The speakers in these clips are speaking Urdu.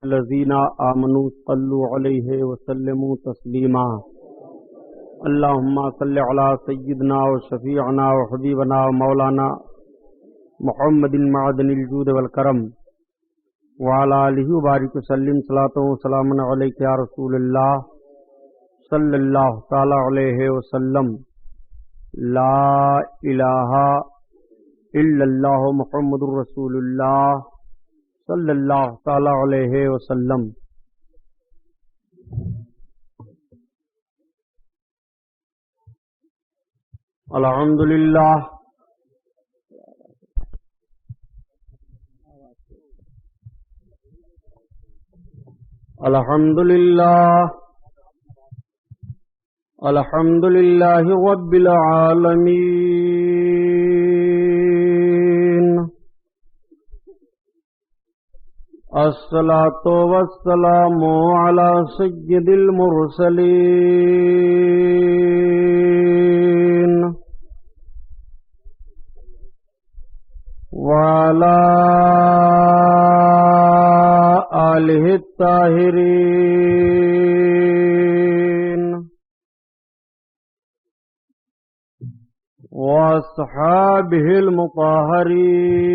الذين آمنوا صلوا عليه وسلموا تسليما اللهم صل على سيدنا وشفيعنا وحبيبنا ومولانا محمد معدن الجود والكرم وعلى آله وبارك وسلم صلاة وسلام عليك يا رسول الله صلى الله تعالى عليه وسلم لا إله إلا الله محمد رسول الله صلی اللہ تعالی علیہ وسلم۔ الحمدللہ الحمدللہ رب العالمین، الصلاة والسلام على سيد المرسلين وعلى آله الطاهرين وأصحابه المطهرين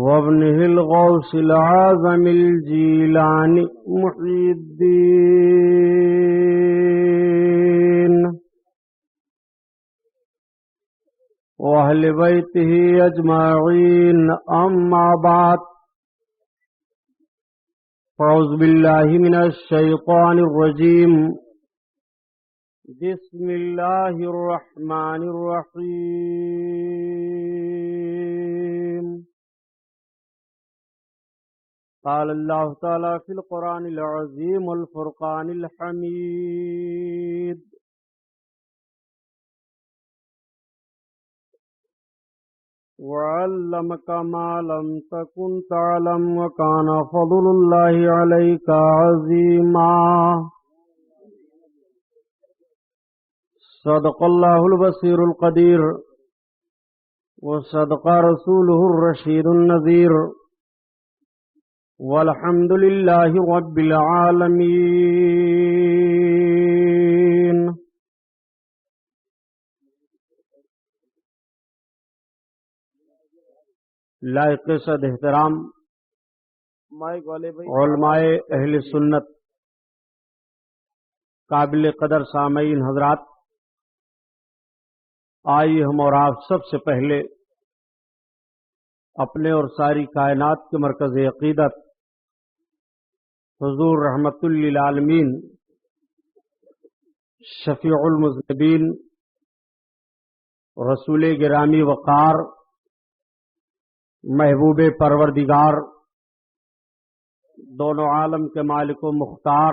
وابنه الغوث العظم الجيلاني محي الدين وأهل بيته أجمعين، أما بعد، فأعوذ بالله من الشيطان الرجيم، بسم الله الرحمن الرحيم۔ قال الله تعالى في القرآن العظيم والفرقان الحميد، وعلمك ما لم تكن تعلم وكان فضل الله عليك عظيما۔ صدق الله البصير القدير وصدق رسوله الرشيد النذير، والحمد لله رب العالمين۔ لائق صد احترام علماء اہل سنت، قابل قدر سامعین حضرات، آئیے ہم اور آپ سب سے پہلے اپنے اور ساری کائنات کے مرکز عقیدت حضور رحمت للعالمین شفیع المذنبین رسول گرامی وقار محبوب پروردگار دونوں عالم کے مالک و مختار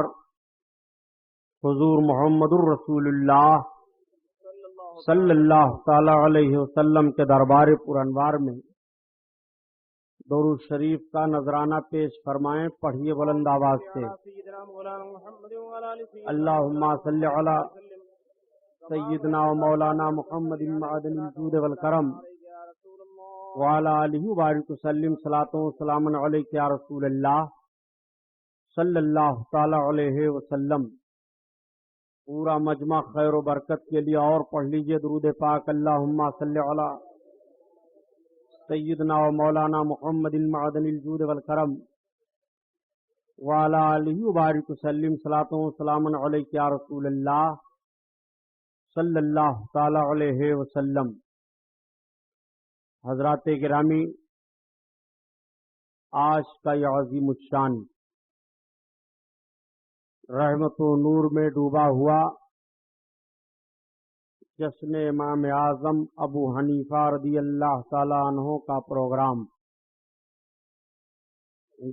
حضور محمد الرسول اللہ صلی اللہ تعالی علیہ وسلم کے دربار پر انوار میں درود شریف کا نذرانہ پیش فرمائیں۔ پڑھیے بلند آواز سے، اللہم صلی علی سیدنا و مولانا محمد معدن الجود والکرم وعلی آلہ وبارک وسلم صلاۃ و سلام علیک یا رسول اللہ صلی اللہ تعالی علیہ وسلم۔ پورا مجمع خیر و برکت کے لیے اور پڑھ لیجئے درود پاک، اللہم صلی علی سیدنا و مولانا محمد معدن الجود والکرم وعلی آلہ وبارک وسلم صلاۃ و سلام علیک یا رسول اللہ صلی اللہ تعالی علیہ وسلم۔ حضرات گرامی، آج کا یہ عظیم الشان رحمت و نور میں ڈوبا ہوا جشن امام اعظم ابو حنیفہ رضی اللہ تعالی عنہ کا پروگرام،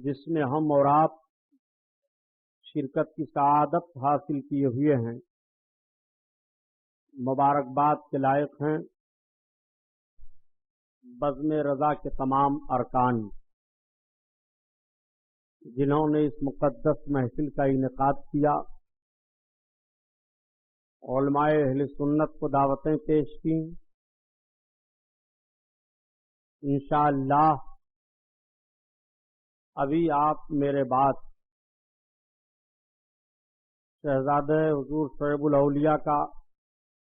جس میں ہم اور آپ شرکت کی سعادت حاصل کیے ہوئے ہیں، مبارکباد کے لائق ہیں بزم رضا کے تمام ارکان، جنہوں نے اس مقدس محفل کا انعقاد کیا، علماء اہل سنت کو دعوتیں پیش کی، انشاءاللہ ابھی آپ میرے بعد شہزادہ حضور شعیب الاولیاء کا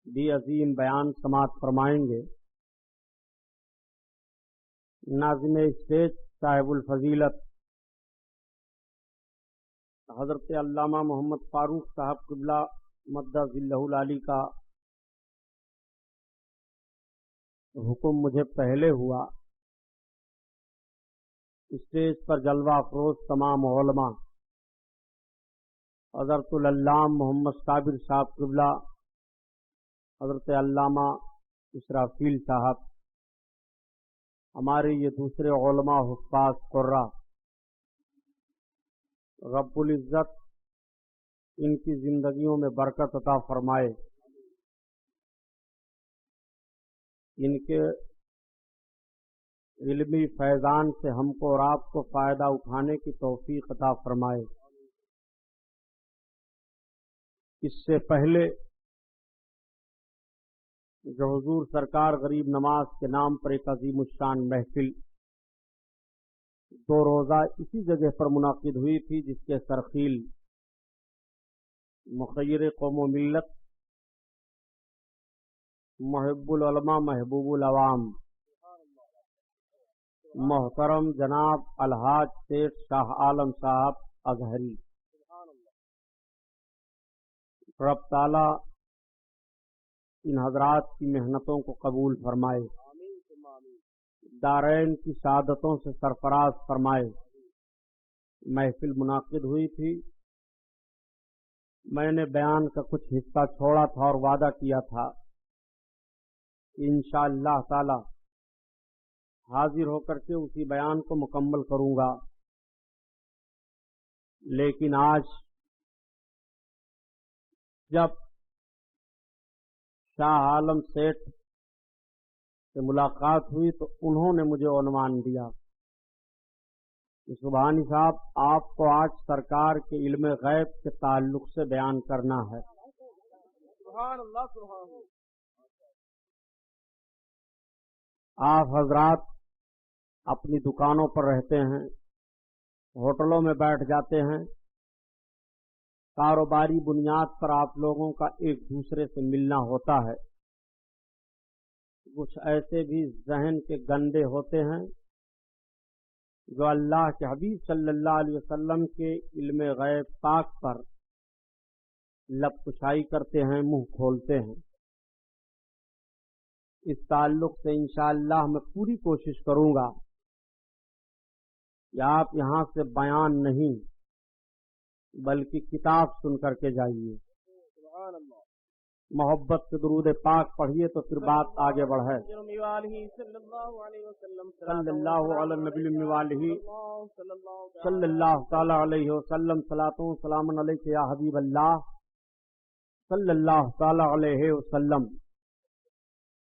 بھی عظیم بیان سماعت فرمائیں گے۔ ناظم اسٹیج صاحب الفضیلت حضرت علامہ محمد فاروق صاحب قبلہ مدہ ظلہ العالی کا حکم مجھے پہلے ہوا، اسٹیج پر جلوہ افروز تمام علماء حضرت العلامہ محمد صابر صاحب قبلہ، حضرت علامہ اسرافیل صاحب، ہمارے یہ دوسرے علماء حفاظ قرہ، رب العزت ان کی زندگیوں میں برکت عطا فرمائے، ان کے علمی فیضان سے ہم کو اور آپ کو فائدہ اٹھانے کی توفیق عطا فرمائے۔ اس سے پہلے جو حضور سرکار غریب نواز کے نام پر ایک عظیم الشان محفل 2 روزہ اسی جگہ پر منعقد ہوئی تھی، جس کے سرخیل مخیر قوم و ملت، محب العلماء محبوب العوام، محترم جناب الحاج سیٹھ شاہ عالم صاحب اظہری، رب تعالی ان حضرات کی محنتوں کو قبول فرمائے، دارین کی سعادتوں سے سرفراز فرمائے۔ محفل منعقد ہوئی تھی، میں نے بیان کا کچھ حصہ چھوڑا تھا اور وعدہ کیا تھا کہ انشاءاللہ تعالی حاضر ہو کر کے اسی بیان کو مکمل کروں گا، لیکن آج جب شاہ عالم سیٹھ سے ملاقات ہوئی تو انہوں نے مجھے عنوان دیا کہ سبحانی صاحب آپ کو آج سرکار کے علم غیب کے تعلق سے بیان کرنا ہے۔ سبحان اللہ سبحان اللہ۔ آپ حضرات اپنی دکانوں پر رہتے ہیں، ہوٹلوں میں بیٹھ جاتے ہیں، کاروباری بنیاد پر آپ لوگوں کا ایک دوسرے سے ملنا ہوتا ہے۔ کچھ ایسے بھی ذہن کے گندے ہوتے ہیں جو اللہ کے حبیب صلی اللہ علیہ وسلم کے علم غیب پاک پر لب کشائی کرتے ہیں، منہ کھولتے ہیں۔ اس تعلق سے انشاءاللہ میں پوری کوشش کروں گا کہ آپ یہاں سے بیان نہیں بلکہ کتاب سن کر کے جائیے، سبحان اللہ۔ محبت سے درود پاک پڑھیے تو پھر بات آگے بڑھے۔ صلی اللہ علیہ وسلم، صلی اللہ علی النبی والہ صلی اللہ تعالی علیہ وسلم، صلاۃ و سلام علیک یا حبیب اللہ صلی اللہ تعالی علیہ وسلم۔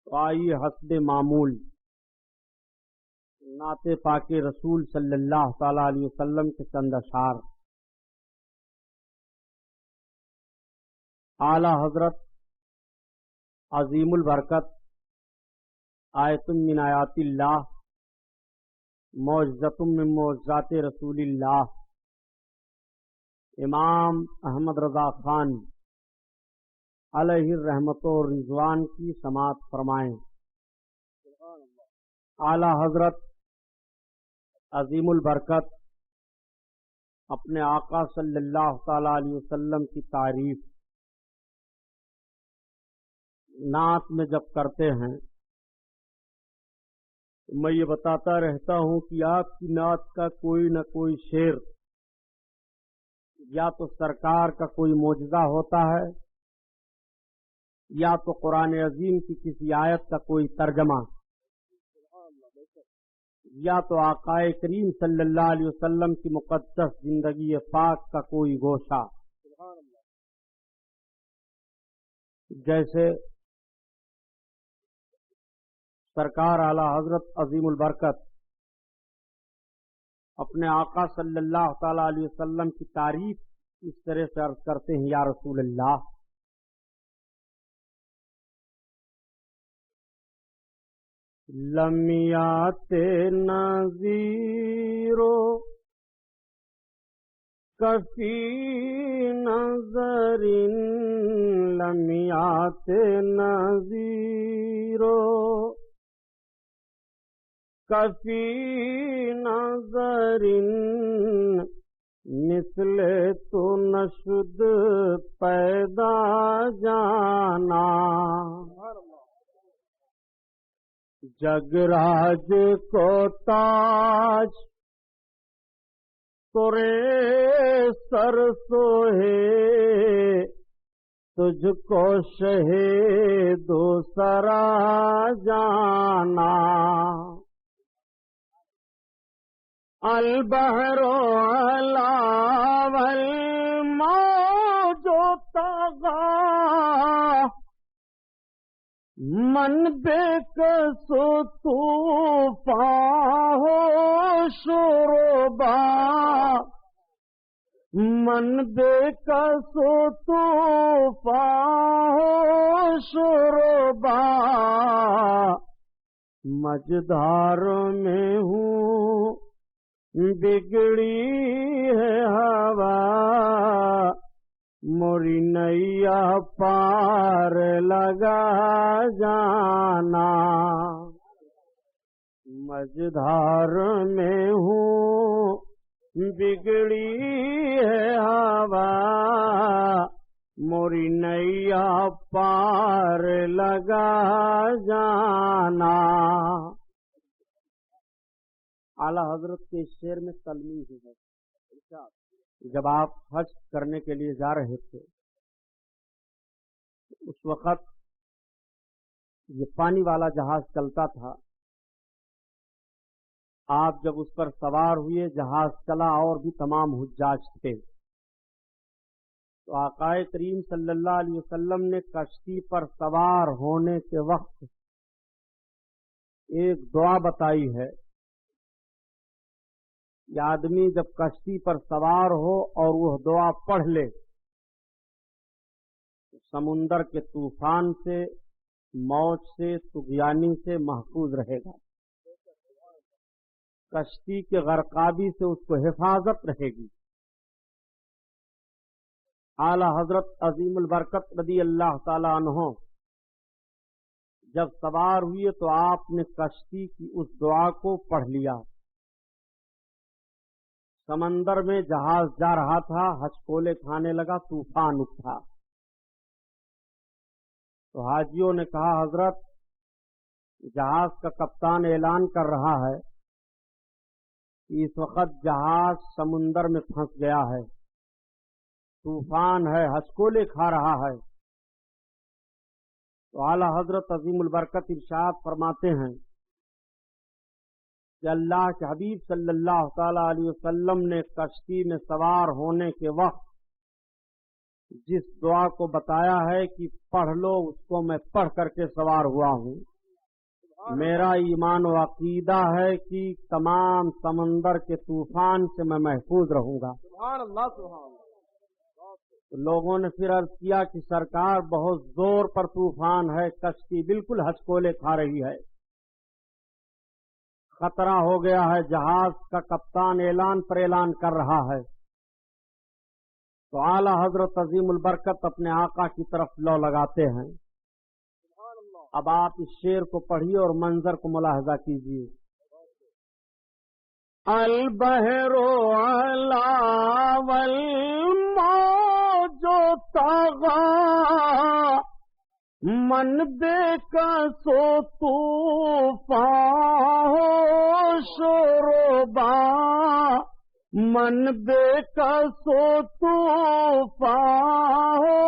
تو آئیے حسب معمول نعت پاک رسول صلی اللہ تعالی علیہ وسلم کے چند اشعار۔ اعلی حضرت عظیم البرکت آیت من آیات اللہ، معجزۃ من معجزات رسول اللہ، امام احمد رضا خان علیہ الرحمت و رضوان کی سماعت فرمائیں۔ اعلی حضرت عظیم البرکت اپنے آقا صلی اللہ تعالی علیہ وسلم کی تعریف نعت میں جب کرتے ہیں، میں یہ بتاتا رہتا ہوں کہ آپ کی نعت کا کوئی نہ کوئی شعر یا تو سرکار کا کوئی معجزہ ہوتا ہے، یا تو قرآن عظیم کی کسی آیت کا کوئی ترجمہ، یا تو آقا کریم صلی اللہ علیہ وسلم کی مقدس زندگی پاک کا کوئی گوشہ۔ جیسے سرکار اعلی حضرت عظیم البرکت اپنے آقا صلی اللہ تعالی علیہ وسلم کی تعریف اس طرح سے عرض کرتے ہیں، یا رسول اللہ، لمیات نظیرو کفی نظر لمیات نظیرو کفی نظر مثل تو نشد پیدا جانا جگراج کو تاج تورے سر سوہے تجھ کو شہ دوسرا جانا البحر علا والموج طغى من بے کسو طوفان ہو شربا من بے کسو طوفان ہو شربا مجدار میں ہوں بگڑی ہے ہوا موری نیا پار لگا جانا مجدھار میں ہوں بگڑی ہے ہوا موری نیا پار لگا جانا. اعلی حضرت کے شعر میں تلمیح ہے. جب آپ حج کرنے کے لیے جا رہے تھے اس وقت یہ پانی والا جہاز چلتا تھا. آپ جب اس پر سوار ہوئے جہاز چلا اور بھی تمام حجاج تھے تو آقا کریم صلی اللہ علیہ وسلم نے کشتی پر سوار ہونے کے وقت ایک دعا بتائی ہے. یہ آدمی جب کشتی پر سوار ہو اور وہ دعا پڑھ لے تو سمندر کے طوفان سے موج سے طغیانی سے محفوظ رہے گا. کشتی کے غرقابی سے اس کو حفاظت رہے گی. اعلی حضرت عظیم البرکت رضی اللہ تعالی عنہ جب سوار ہوئے تو آپ نے کشتی کی اس دعا کو پڑھ لیا. سمندر میں جہاز جا رہا تھا, ہچکولے کھانے لگا, طوفان اٹھا. تو حاجیوں نے کہا حضرت جہاز کا کپتان اعلان کر رہا ہے کہ اس وقت جہاز سمندر میں پھنس گیا ہے, طوفان ہے, ہچکولے کھا رہا ہے. تو اعلی حضرت عظیم البرکت ارشاد فرماتے ہیں کہ اللہ کے حبیب صلی اللہ تعالی علیہ وسلم نے کشتی میں سوار ہونے کے وقت جس دعا کو بتایا ہے کہ پڑھ لو, اس کو میں پڑھ کر کے سوار ہوا ہوں. میرا ایمان و عقیدہ ہے کہ تمام سمندر کے طوفان سے میں محفوظ رہوں گا. سبحان اللہ سبحان اللہ. لوگوں نے پھر عرض کیا کہ سرکار بہت زور پر طوفان ہے, کشتی بالکل ہچکولے کھا رہی ہے, خطرہ ہو گیا ہے, جہاز کا کپتان اعلان پر اعلان کر رہا ہے. تو اعلی حضرت عظیم البرکت اپنے آقا کی طرف لو لگاتے ہیں. اب آپ اس شعر کو پڑھیے اور منظر کو ملاحظہ کیجیے. البحر علا والموج طغى من بے کسو طوفان ہو شربا من بے کسو طوفان ہو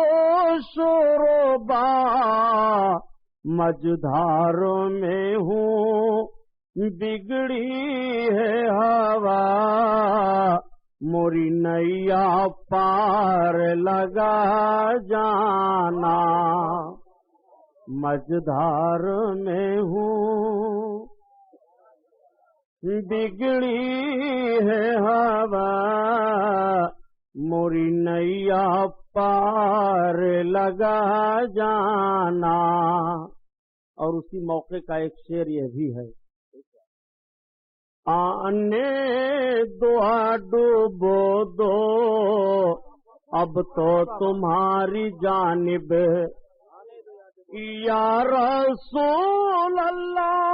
شربا مجدھار میں ہوں بگڑی ہے ہوا موری نیا پار لگا جانا مجدھار میں ہوں بگڑی ہے ہوا موری نیا پار لگا جانا. اور اسی موقع کا ایک شعر یہ بھی ہے، آنے دعا ڈوبو دو اب تو تمہاری جانب یا رسول اللہ،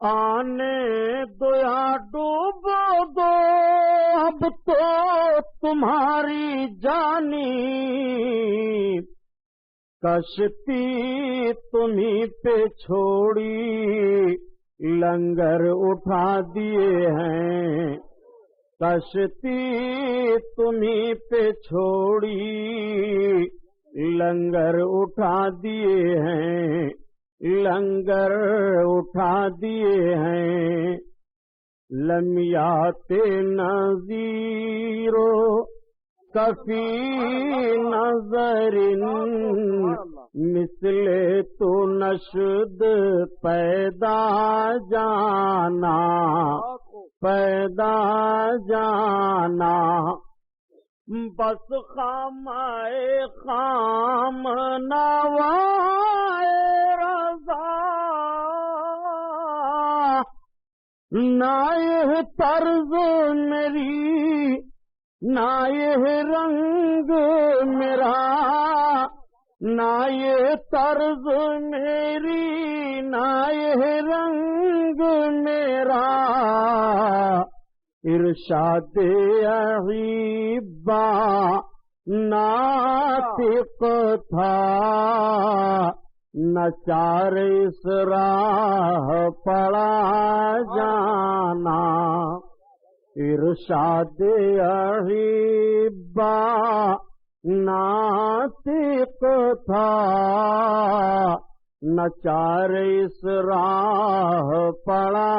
آنے دیا ڈوب دو اب تو تمہاری جانب، کشتی تمہیں پہ چھوڑی لنگر اٹھا دیے ہیں، کشتی تمہیں پہ چھوڑی لنگر اٹھا دیے ہیں، لنگر اٹھا دیے ہیں، لمیات نذیرو کفی نظر مثل تو نشد پیدا جانا، پیدا جانا، بس خامائے خام نوائے رضا، نہ یہ طرز میری نہ یہ رنگ میرا، نہ یہ طرز میری نہ یہ رنگ میرا، ارشاد احبا ناطق تھا، نچار اس راہ پڑا جانا، ارشاد احبا ناطق تھا، نچار اس راہ پڑا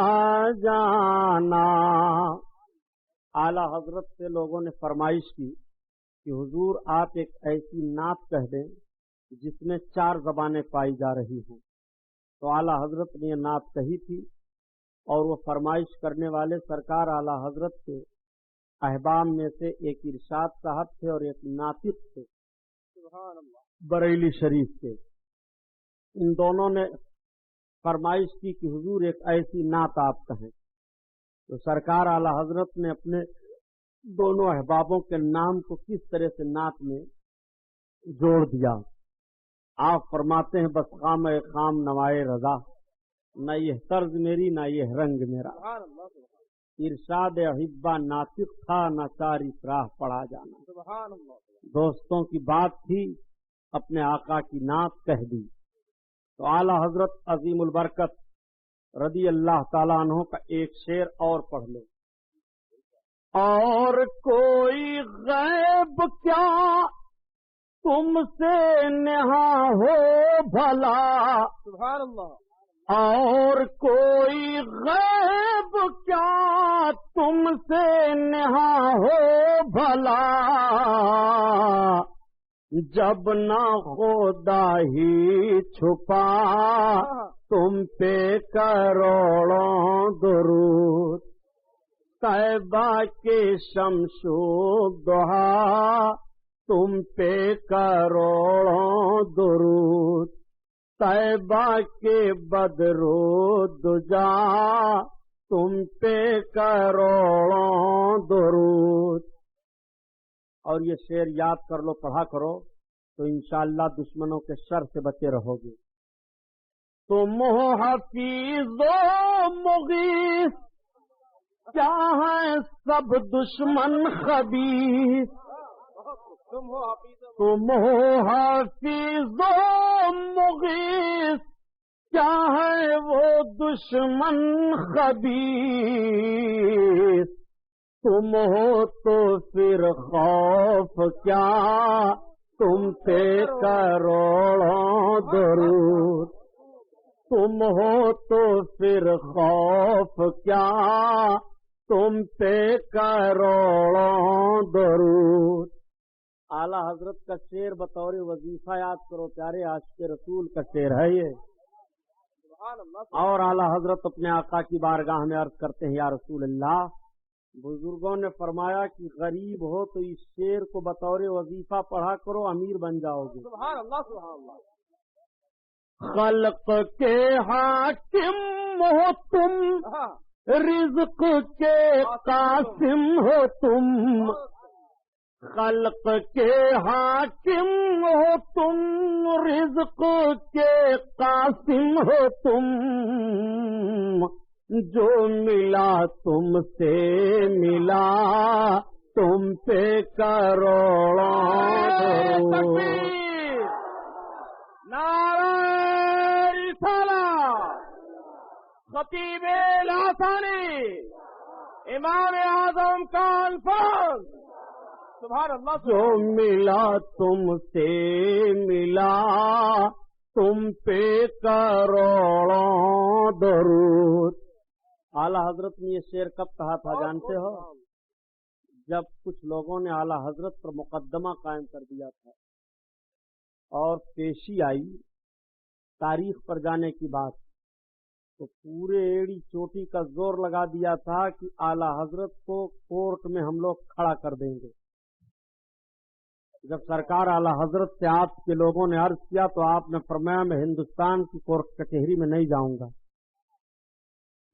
جانا۔ اعلی حضرت سے لوگوں نے فرمائش کی کہ حضور آپ ایک ایسی نعت کہہ دیں جس میں 4 زبانیں پائی جا رہی ہوں، تو اعلی حضرت نے یہ نعت کہی تھی، اور وہ فرمائش کرنے والے سرکار اعلی حضرت کے احباب میں سے ایک ارشاد صاحب تھے اور ایک ناطق تھے بریلی شریف کے۔ ان دونوں نے فرمائش کی کہ حضور ایک ایسی نعت آپ کہیں، تو سرکار اعلی حضرت نے اپنے دونوں احبابوں کے نام کو کس طرح سے نعت میں جوڑ دیا۔ آپ فرماتے ہیں بس خام خام نوائے رضا، نہ یہ طرز میری نہ یہ رنگ میرا، ارشاد احبا ناطق تھا، نہ چاری راہ پڑا جانا۔ دوستوں کی بات تھی، اپنے آقا کی نعت کہہ دی۔ تو اعلی حضرت عظیم البرکت رضی اللہ تعالیٰ عنہ کا ایک شعر اور پڑھ لو۔ اور کوئی غیب کیا تم سے نہا ہو بھلا، سبحان اللہ، اور کوئی غیب کیا تم سے نہا ہو بھلا، جب نہ خدا ہی چھپا تم پہ کروڑوں درود، طیبہ کے شمس و ضحیٰ تم پہ کروڑوں درود، طیبہ کے بدر و دجا تم پہ کروڑوں درود۔ اور یہ شعر یاد کر لو، پڑھا کرو، تو انشاءاللہ دشمنوں کے شر سے بچے رہو گے۔ تم ہو حفیظ و مغیث، کیا ہے سب دشمن خبیث، تم ہو حفیظ و مغیث، کیا ہے وہ دشمن خبیث، تم ہو تو پھر خوف کیا تم پہ کروڑوں درود، تم ہو تو پھر خوف کیا تم پہ کروڑوں درود۔ اعلی حضرت کا شعر بطور وظیفہ یاد کرو، پیارے عاشق رسول کا شعر ہے یہ۔ اور اعلی حضرت اپنے آقا کی بارگاہ میں عرض کرتے ہیں، یا رسول اللہ بزرگوں نے فرمایا کہ غریب ہو تو اس شعر کو بطور وظیفہ پڑھا کرو، امیر بن جاؤ گے۔ سبحان اللہ سبحان اللہ۔ خلق کے حاکم ہو تم، ہاں رزق کے قاسم ہو تم، خلق کے حاکم ہو تم، رزق کے قاسم ہو تم، جو ملا تم سے ملا تم پہ کروڑوں درود۔ نعرہ رسالہ، خطیب لاثانی، امام اعظم کا الفاظ، سبحان اللہ جو ملا تم سے ملا تم پہ کروڑوں درود۔ اعلی حضرت نے یہ شعر کب کہا تھا جانتے ہو؟ جب کچھ لوگوں نے اعلی حضرت پر مقدمہ قائم کر دیا تھا اور پیشی آئی تاریخ پر جانے کی بات، تو پورے ایڑی چوٹی کا زور لگا دیا تھا کہ اعلی حضرت کو کورٹ میں ہم لوگ کھڑا کر دیں گے۔ جب سرکار اعلی حضرت سے آپ کے لوگوں نے عرض کیا تو آپ نے فرمایا میں ہندوستان کی کورٹ کچہری میں نہیں جاؤں گا۔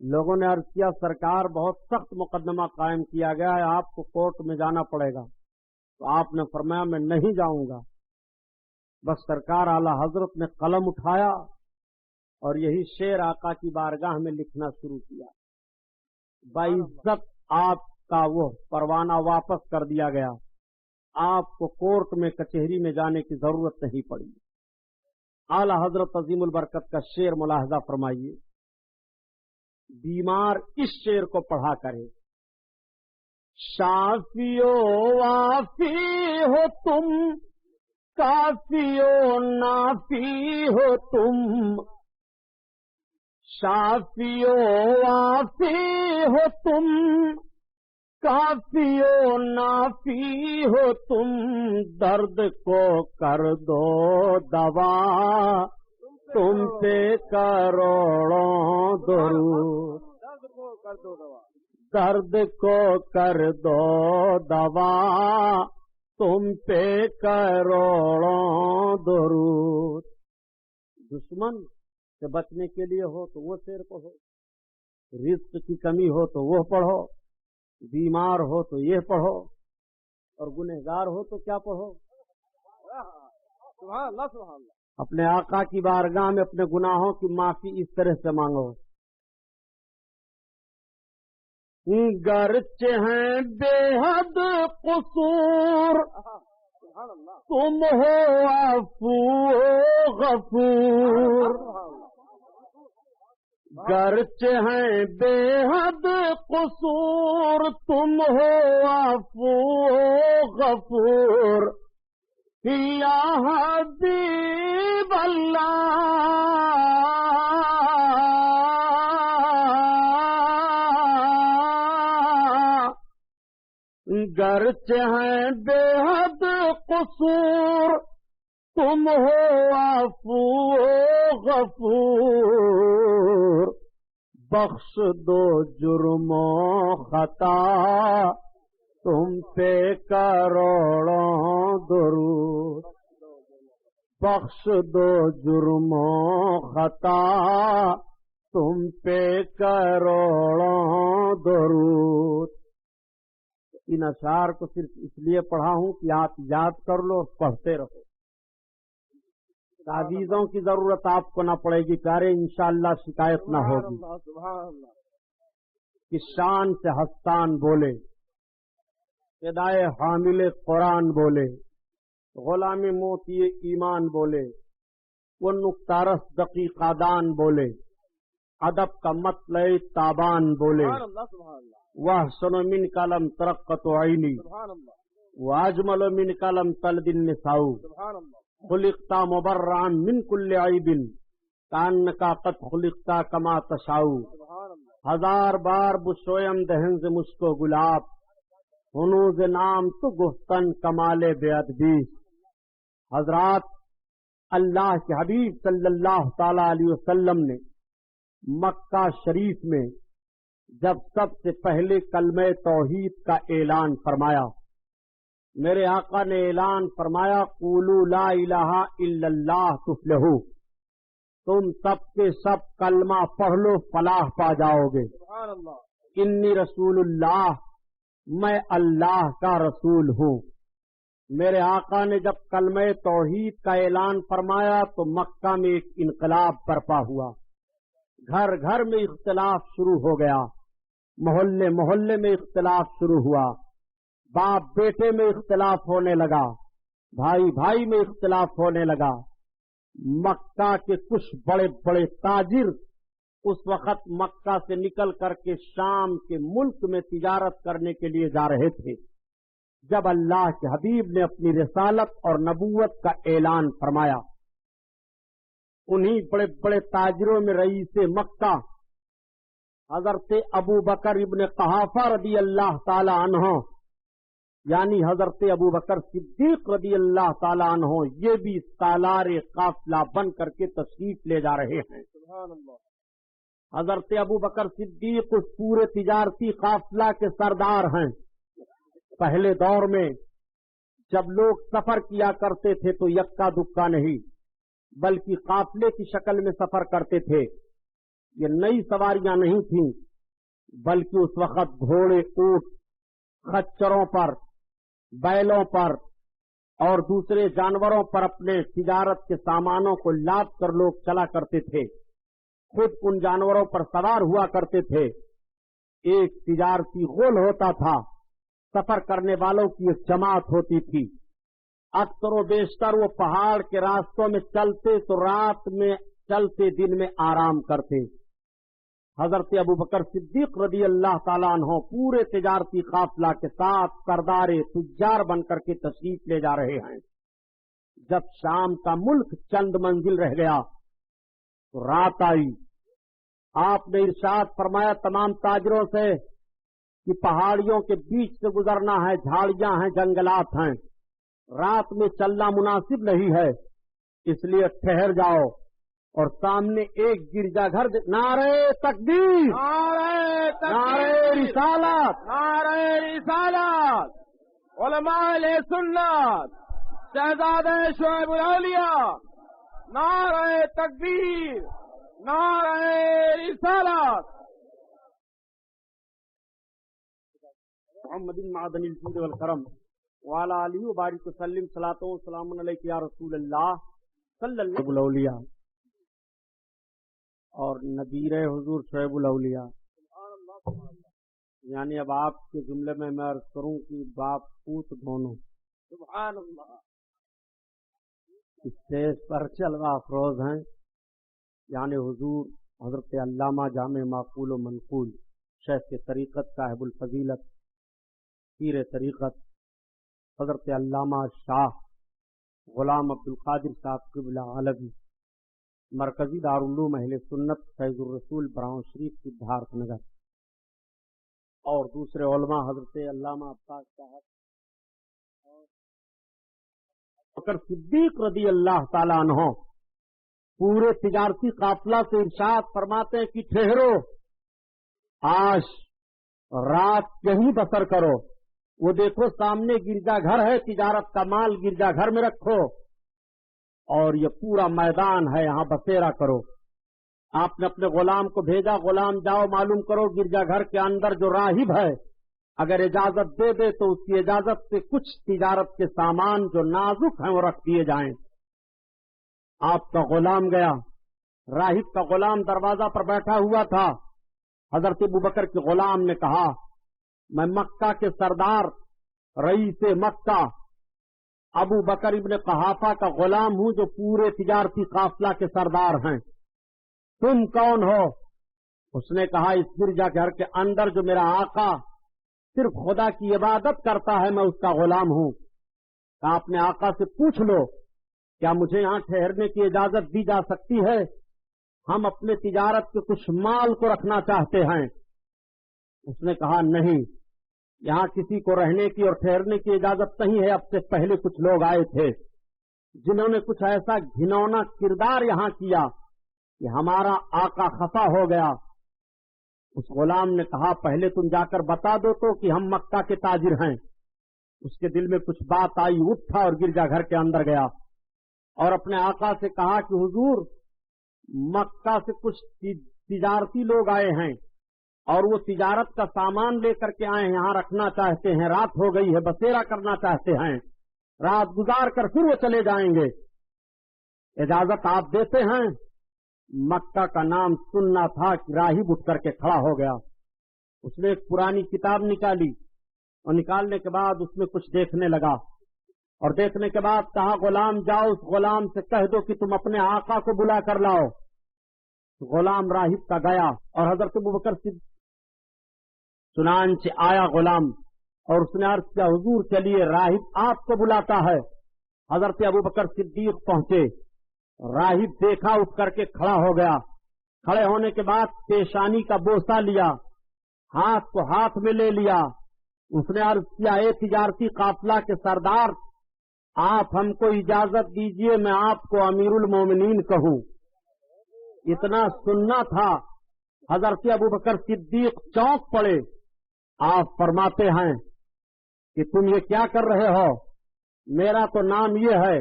لوگوں نے عرض کیا سرکار بہت سخت مقدمہ قائم کیا گیا ہے، آپ کو کورٹ میں جانا پڑے گا۔ تو آپ نے فرمایا میں نہیں جاؤں گا۔ بس سرکار اعلی حضرت نے قلم اٹھایا اور یہی شعر آقا کی بارگاہ میں لکھنا شروع کیا۔ باعزت آپ کا وہ پروانہ واپس کر دیا گیا، آپ کو کورٹ میں کچہری میں جانے کی ضرورت نہیں پڑی۔ اعلی حضرت عظیم البرکت کا شعر ملاحظہ فرمائیے، بیمار اس شعر کو پڑھا کرے، شافی و وافی ہو تم، کافی و نافی ہو تم، شافی و وافی ہو تم، کافی و نافی ہو تم، درد کو کر دو دوا تم پہ کروڑوں درود۔ درد کو کر دو دوا، درد کو کر دو دوا تم پہ کروڑوں درود۔ دشمن سے بچنے کے لیے ہو تو وہ شعر پڑھو، رزق کی کمی ہو تو وہ پڑھو، بیمار ہو تو یہ پڑھو، اور گنہگار ہو تو کیا پڑھو؟ سبحان اللہ سبحان اللہ۔ اپنے آقا کی بارگاہ میں اپنے گناہوں کی معافی اس طرح سے مانگو، گرچہ ہیں بے حد قصور سبحان اللہ تم ہو عفو غفور، گرچہ ہیں بے حد قصور تم ہو عفو غفور، یا حبیب اللہ گرچہ ہیں بے حد قصور تم ہو عفو غفور، بخش دو جرم و خطا تم پہ کروڑوں درود، بخش دو جرم و خطا تم پہ کروڑوں درود۔ ان اشعار کو صرف اس لیے پڑھا ہوں کہ آپ یاد کر لو اور پڑھتے رہو، تعویذوں کی ضرورت آپ کو نہ پڑے گی، پیارے انشاءاللہ شکایت نہ ہوگی۔ سبحان اللہ، کہ شان سے ہستان بولے، ادائے حامل قرآن بولے، غلام موتی ایمان بولے، وہ نکتہ رس دقیقہ دان بولے، ادب کا مطلع تابان بولے، سبحان اللہ سبحان اللہ، وَأَحْسَنُ مِنْكَ لَمْ تَرَقَّتُ عَيْنِي سبحان اللہ وَأَجْمَلُ مِنْكَ لَمْ تَلِدِ النِّسَاءُ سبحان اللہ، خُلِقْتَ مُبَرَّعًا مِنْ كُلِّ عَيْبٍ كَأَنَّكَ قَدْ خُلِقْتَ كَمَا تَشَاءُ۔ سبحان اللہ، ہزار بار بشویم دہن ز مشکو گلاب، ہنوز نام تو گفتن کمال بے ادبی۔ حضرات، اللہ کے حبیب صلی اللہ تعالی علیہ وسلم نے مکہ شریف میں جب سب سے پہلے کلمہ توحید کا اعلان فرمایا. میرے آقا نے اعلان فرمایا قولوا لا الہ الا اللہ تفلحوا، تم سب کے سب کلمہ پڑھ لو فلاح پا جاؤ گے. سبحان اللہ. انی رسول اللہ، میں اللہ کا رسول ہوں. میرے آقا نے جب کلمہ توحید کا اعلان فرمایا تو مکہ میں ایک انقلاب برپا ہوا. گھر گھر میں اختلاف شروع ہو گیا، محلے محلے میں اختلاف شروع ہوا، باپ بیٹے میں اختلاف ہونے لگا، بھائی بھائی میں اختلاف ہونے لگا. مکہ کے کچھ بڑے بڑے تاجر اس وقت مکہ سے نکل کر کے شام کے ملک میں تجارت کرنے کے لیے جا رہے تھے. جب اللہ کے حبیب نے اپنی رسالت اور نبوت کا اعلان فرمایا، انہی بڑے بڑے تاجروں میں رئیس مکہ حضرت ابو بکر ابن قحافہ رضی اللہ تعالی عنہ، یعنی حضرت ابو بکر صدیق رضی اللہ تعالی عنہ، یہ بھی سالار قافلہ بن کر کے تشریف لے جا رہے ہیں. سبحان اللہ. حضرت ابو بکر صدیق اس پورے تجارتی قافلہ کے سردار ہیں. پہلے دور میں جب لوگ سفر کیا کرتے تھے تو یکا دکا نہیں بلکہ قافلے کی شکل میں سفر کرتے تھے. یہ نئی سواریاں نہیں تھیں بلکہ اس وقت گھوڑے، اونٹ، خچروں پر، بیلوں پر اور دوسرے جانوروں پر اپنے تجارت کے سامانوں کو لاد کر لوگ چلا کرتے تھے. خود ان جانوروں پر سوار ہوا کرتے تھے. ایک تجارتی غول ہوتا تھا، سفر کرنے والوں کی ایک جماعت ہوتی تھی. اکثر و بیشتر وہ پہاڑ کے راستوں میں چلتے تو رات میں چلتے، دن میں آرام کرتے. حضرت ابو بکر صدیق رضی اللہ تعالیٰ عنہ پورے تجارتی قافلہ کے ساتھ سردار تجار بن کر کے تشریف لے جا رہے ہیں. جب شام کا ملک چند منزل رہ گیا تو رات آئی. آپ نے ارشاد فرمایا تمام تاجروں سے کہ پہاڑیوں کے بیچ سے گزرنا ہے، جھاڑیاں ہیں، جنگلات ہیں، رات میں چلنا مناسب نہیں ہے، اس لیے ٹھہر جاؤ. اور سامنے ایک گرجا گھر نعرہ تکبیر، نعرہ تکبیر، نعرہ رسالت، نعرہ رسالت، علماء اہل سنت، شہزادہ شعیب الاولیاء، نعرہ تکبیر، نعرہ رسالت. محمد معدن الجود والکرم وعلی آلہ وبارک وسلم. صلاۃ و سلام علیک یا رسول اللہ صلی اللہ علیہ وسلم. اور نذیر حضور شعیب الاولیاء، یعنی اب آپ کے جملے میں عرض کروں کہ باپ پوت دونوں سبحان اللہ اسٹیج پر جلوہ افروز ہیں. یعنی حضور حضرت علامہ جامع معقول و منقول شیخ طریقت صاحب الفضیلت پیر طریقت حضرت علامہ شاہ غلام عبد القادر صاحب قبلہ علوی، مرکزی دارالعلوم اہل سنت فیض الرسول براؤں شریف سدھارتھ نگر، اور دوسرے علماء حضرت علامہ عباس صاحب اور بکر صدیق رضی اللہ تعالیٰ عنہ پورے تجارتی قافلہ سے ارشاد فرماتے ہیں کہ ٹھہرو، آج رات یہیں بسر کرو. وہ دیکھو سامنے گرجا گھر ہے، تجارت کا مال گرجا گھر میں رکھو اور یہ پورا میدان ہے، یہاں بسیرا کرو. آپ نے اپنے غلام کو بھیجا، غلام جاؤ معلوم کرو گرجا گھر کے اندر جو راہب ہے اگر اجازت دے دے تو اس کی اجازت سے کچھ تجارت کے سامان جو نازک ہیں وہ رکھ دیے جائیں. آپ کا غلام گیا، راہب کا غلام دروازہ پر بیٹھا ہوا تھا. حضرت ابوبکر کے غلام نے کہا میں مکہ کے سردار رئیس مکہ ابو بکر ابن قحافہ کا غلام ہوں جو پورے تجارتی قافلہ کے سردار ہیں. تم کون ہو؟ اس نے کہا اس گرجا گھر کے اندر جو میرا آقا صرف خدا کی عبادت کرتا ہے میں اس کا غلام ہوں. کہا اپنے آقا سے پوچھ لو کیا مجھے یہاں ٹھہرنے کی اجازت دی جا سکتی ہے؟ ہم اپنے تجارت کے کچھ مال کو رکھنا چاہتے ہیں. اس نے کہا نہیں، یہاں کسی کو رہنے کی اور ٹھہرنے کی اجازت نہیں ہے. اب سے پہلے کچھ لوگ آئے تھے جنہوں نے کچھ ایسا گھنونا کردار یہاں کیا کہ ہمارا آقا خفا ہو گیا. اس غلام نے کہا پہلے تم جا کر بتا دو تو کہ ہم مکہ کے تاجر ہیں۔ اس کے دل میں کچھ بات آئی، اٹھا اور گرجا گھر کے اندر گیا اور اپنے آقا سے کہا کہ حضور مکہ سے کچھ تجارتی لوگ آئے ہیں اور وہ تجارت کا سامان لے کر کے آئے ہیں، یہاں رکھنا چاہتے ہیں، رات ہو گئی ہے، بسیرا کرنا چاہتے ہیں، رات گزار کر پھر وہ چلے جائیں گے، اجازت آپ دیتے ہیں؟ مکہ کا نام سننا تھا کہ راہب اٹھ کر کے کھڑا ہو گیا۔ اس نے ایک پرانی کتاب نکالی اور نکالنے کے بعد اس میں کچھ دیکھنے لگا اور دیکھنے کے بعد کہا غلام جاؤ اس غلام سے کہہ دو کہ تم اپنے آقا کو بلا کر لاؤ۔ غلام راہب کا گیا اور حضرت ابوبکر صدیق چنانچہ آیا غلام اور اس نے عرض کیا حضور چلیے راہب آپ کو بلاتا ہے۔ حضرت ابوبکر صدیق پہنچے، راہب دیکھا، اٹھ کر کے کھڑا ہو گیا، کھڑے ہونے کے بعد پیشانی کا بوسہ لیا، ہاتھ کو ہاتھ میں لے لیا، اس نے عرض کیا اے تجارتی قافلہ کے سردار آپ ہم کو اجازت دیجئے میں آپ کو امیر المومنین کہوں۔ اتنا سننا تھا، حضرت ابوبکر صدیق چونک پڑے۔ آپ فرماتے ہیں کہ تم یہ کیا کر رہے ہو؟ میرا تو نام یہ ہے،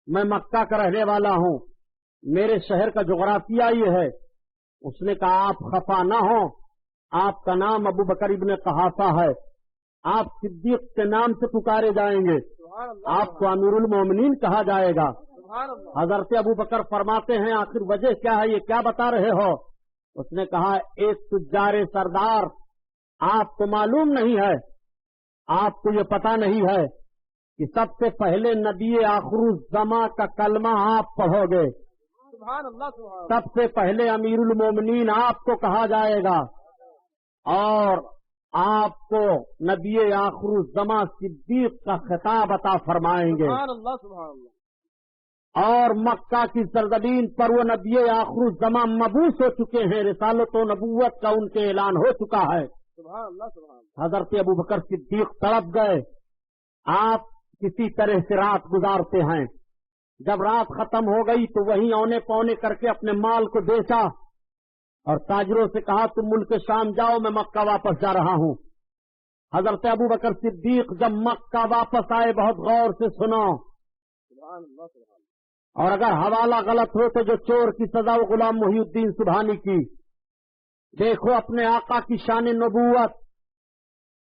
میں مکہ کا رہنے والا ہوں، میرے شہر کا جغرافیہ یہ ہے۔ اس نے کہا آپ خفا نہ ہو، آپ کا نام ابوبکر ابن قحافہ ہے، آپ صدیق کے نام سے پکارے جائیں گے، آپ کو امیر المومنین کہا جائے گا۔ حضرت ابوبکر فرماتے ہیں آخر وجہ کیا ہے، یہ کیا بتا رہے ہو؟ اس نے کہا ایک تجار سردار آپ کو معلوم نہیں ہے، آپ کو یہ پتا نہیں ہے کہ سب سے پہلے نبی آخر الزماں کا کلمہ آپ پڑھو گے، سب سے پہلے امیر المومنین آپ کو کہا جائے گا اور آپ کو نبی آخر الزماں صدیق کا خطاب عطا فرمائیں گے، اور مکہ کی سرزمین پر وہ نبی آخر الزماں مبعوث ہو چکے ہیں، رسالت و نبوت کا ان کے اعلان ہو چکا ہے۔ حضرت ابوبکر صدیق تڑپ گئے۔ آپ کسی طرح سے رات گزارتے ہیں، جب رات ختم ہو گئی تو وہیں اونے پونے کر کے اپنے مال کو بیچا اور تاجروں سے کہا تم ملک شام جاؤ، میں مکہ واپس جا رہا ہوں۔ حضرت ابوبکر صدیق جب مکہ واپس آئے بہت غور سے سنو، اور اگر حوالہ غلط ہو تو جو چور کی سزا وہ غلام محی الدین سبحانی کی۔ دیکھو اپنے آقا کی شان نبوت۔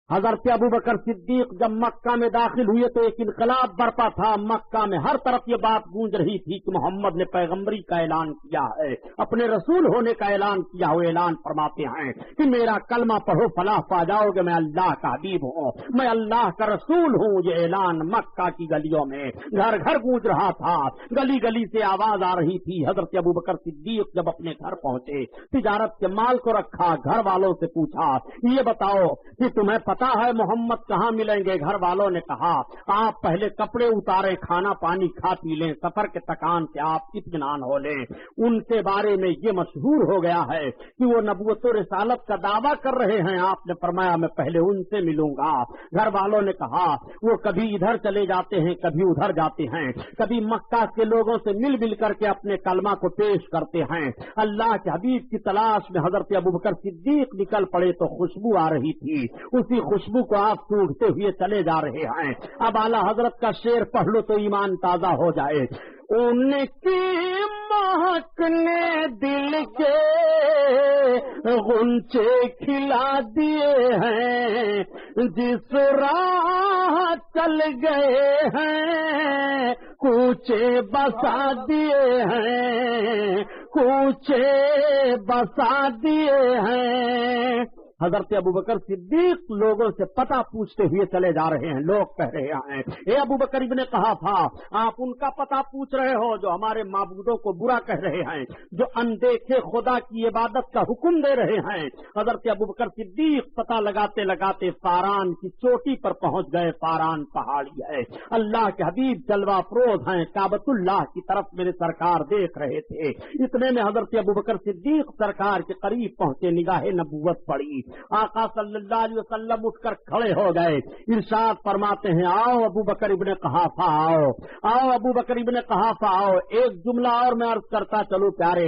حضرت ابوبکر صدیق جب مکہ میں داخل ہوئے تو ایک انقلاب برپا تھا، مکہ میں ہر طرف یہ بات گونج رہی تھی کہ محمد نے پیغمبری کا اعلان کیا ہے، اپنے رسول ہونے کا اعلان کیا ہو۔ اعلان فرماتے ہیں کہ میرا کلمہ پڑھو فلاح پا جاؤ گے، میں اللہ کا حبیب ہوں، میں اللہ کا رسول ہوں۔ یہ اعلان مکہ کی گلیوں میں گھر گھر گونج رہا تھا، گلی گلی سے آواز آ رہی تھی۔ حضرت ابوبکر صدیق جب اپنے گھر پہنچے، تجارت کے مال کو رکھا، گھر والوں سے پوچھا یہ بتاؤ کہ تمہیں پتا ہے محمد کہاں ملیں گے؟ گھر والوں نے کہا آپ پہلے کپڑے اتارے، کھانا پانی کھا پی لیں، سفر کے تکان سے آپ اطمینان ہو لیں۔ ان کے بارے میں یہ مشہور ہو گیا ہے کہ وہ نبوت و رسالت کا دعویٰ کر رہے ہیں۔ آپ نے فرمایا میں پہلے ان سے ملوں گا۔ گھر والوں نے کہا وہ کبھی ادھر چلے جاتے ہیں، کبھی ادھر جاتے ہیں، کبھی مکہ کے لوگوں سے مل کر کے اپنے کلمہ کو پیش کرتے ہیں۔ اللہ کے حبیب کی تلاش میں حضرت ابوبکر صدیق نکل پڑے تو خوشبو آ رہی تھی، اسی خوشبو کو آپ سونگھتے ہوئے چلے جا رہے ہیں۔ اب اعلیٰ حضرت کا شعر پڑھ لو تو ایمان تازہ ہو جائے۔ ان کی مہک نے دل کے غنچے کھلا دیے ہیں، جس راہ چل گئے ہیں کوچے بسا دیے ہیں، کوچے بسا دیے ہیں۔ حضرت ابوبکر صدیق لوگوں سے پتہ پوچھتے ہوئے چلے جا رہے ہیں۔ لوگ کہہ رہے ہیں اے ابوبکر ابن قحافہ آپ ان کا پتہ پوچھ رہے ہو جو ہمارے معبودوں کو برا کہہ رہے ہیں، جو اندیکھے خدا کی عبادت کا حکم دے رہے ہیں۔ حضرت ابوبکر صدیق پتہ لگاتے لگاتے فاران کی چوٹی پر پہنچ گئے۔ فاران پہاڑی ہے، اللہ کے حبیب جلوہ افروز ہیں، کعبۃ اللہ کی طرف میرے سرکار دیکھ رہے تھے۔ اتنے میں حضرت ابوبکر صدیق سرکار کے قریب پہنچے، نگاہ نبوت پڑی۔ آقا صلی اللہ علیہ وسلم اٹھ کر کھڑے ہو گئے، ارشاد فرماتے ہیں آؤ ابو بکر ابن قحافہ آؤ، آؤ ابو بکر ابن قحافہ آؤ۔ ایک جملہ اور میں عرض کرتا چلو پیارے،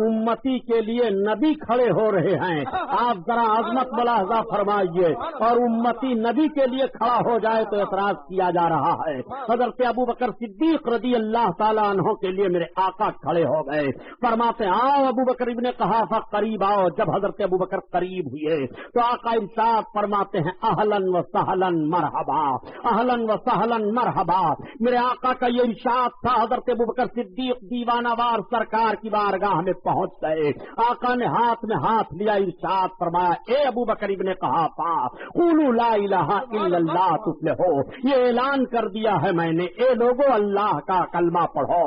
امتی کے لیے نبی کھڑے ہو رہے ہیں، آپ ذرا عظمت ملاحظہ فرمائیے، اور امتی نبی کے لیے کھڑا ہو جائے تو اعتراض کیا جا رہا ہے۔ حضرت ابو بکر صدیق رضی اللہ تعالیٰ عنہ کے لیے میرے آقا کھڑے ہو گئے، فرماتے آؤ ابو بکر ابن قحافہ قریب آؤ۔ جب حضرت ابو بکر قریب ہوئے تو آقا ارشاد فرماتے ہیں اہلن و سہلن مرحبا، اہلن و سہلن مرحبا۔ میرے آقا کا یہ ارشاد تھا، حضرت ابو بکر صدیق دیوانہ وار سرکار کی بارگاہ میں پہنچ گئے، آقا نے ہاتھ میں ہاتھ لیا، ارشاد فرمایا اے ابو بکر ابن قحافہ قولوا لا الہ الا اللہ تفلحو، یہ اعلان کر دیا ہے میں نے، اے لوگو اللہ کا کلمہ پڑھو،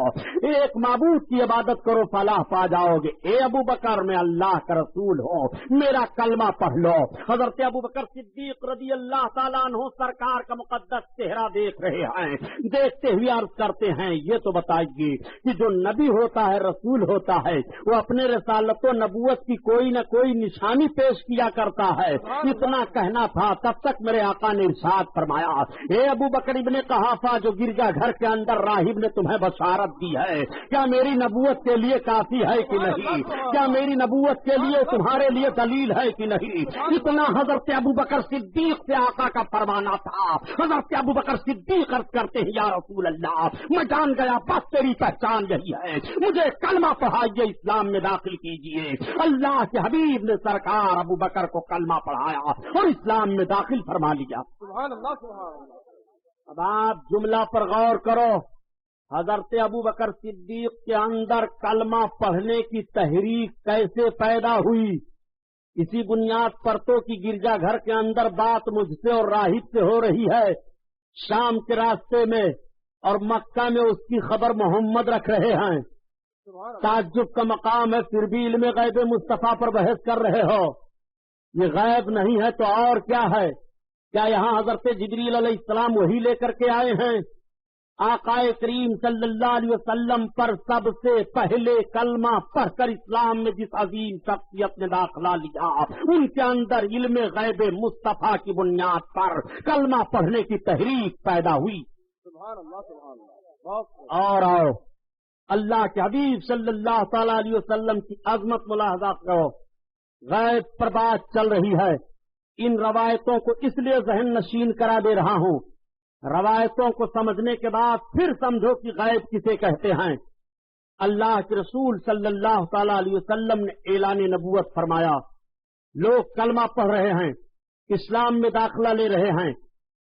ایک معبود کی عبادت کرو فلاح پا جاؤ گے۔ اے ابو بکر میں اللہ کا رسول ہوں، میرا کلمہ پڑھ لو۔ حضرت ابو بکر صدیق رضی اللہ تعالیٰ عنہ سرکار کا مقدس چہرہ دیکھ رہے ہیں، دیکھتے ہوئے عرض کرتے ہیں یہ تو بتائیے کہ جو نبی ہوتا ہے رسول ہوتا ہے وہ اپنے رسالت و نبوت کی کوئی نہ کوئی نشانی پیش کیا کرتا ہے۔ اتنا کہنا تھا تب تک میرے آقا نے ارشاد فرمایا اے ابو بکر ابن قحافہ جو گرجا گھر کے اندر راہب نے تمہیں بشارت دی ہے، کیا میری نبوت کے لیے کافی ہے کہ نہیں؟ کیا میری نبوت کے لیے تمہارے لیے دلیل ہے کہ نہیں؟ اتنا حضرت ابو بکر صدیق سے آقا کا فرمانا تھا۔ حضرت ابو بکر صدیق عرض کرتے ہیں یا رسول اللہ میں جان گیا بس تیری پہچان یہی ہے، مجھے کلمہ پڑھائیے، اسلام میں داخل کیجیے۔ اللہ کے حبیب نے سرکار ابو بکر کو کلمہ پڑھایا اور اسلام میں داخل فرما لیا۔ سبحان اللہ سبحان اللہ۔ اب آپ جملہ پر غور کرو، حضرت ابو بکر صدیق کے اندر کلمہ پڑھنے کی تحریک کیسے پیدا ہوئی؟ اسی بنیاد پر تو کہ گرجا گھر کے اندر بات مجھ سے اور راہب سے ہو رہی ہے، شام کے راستے میں، اور مکہ میں اس کی خبر محمد رکھ رہے ہیں۔ تعجب کا مقام ہے، پھر بھی علم غیب مصطفیٰ پر بحث کر رہے ہو۔ یہ غیب نہیں ہے تو اور کیا ہے؟ کیا یہاں حضرت جبریل علیہ السلام وہی لے کر کے آئے ہیں؟ آقا کریم صلی اللہ علیہ وسلم پر سب سے پہلے کلمہ پڑھ کر اسلام میں جس عظیم شخصیت نے داخلہ لیا، ان کے اندر علم غیب مصطفیٰ کی بنیاد پر کلمہ پڑھنے کی تحریک پیدا ہوئی۔ سبحان اللہ سبحان اللہ۔ اور آؤ اللہ کے حبیب صلی اللہ تعالی علیہ وسلم کی عظمت ملاحظہ کرو، غیب پر بات چل رہی ہے۔ ان روایتوں کو اس لیے ذہن نشین کرا دے رہا ہوں، روایتوں کو سمجھنے کے بعد پھر سمجھو کہ غیب کسے کہتے ہیں۔ اللہ کے رسول صلی اللہ تعالی علیہ وسلم نے اعلان نبوت فرمایا، لوگ کلمہ پڑھ رہے ہیں، اسلام میں داخلہ لے رہے ہیں۔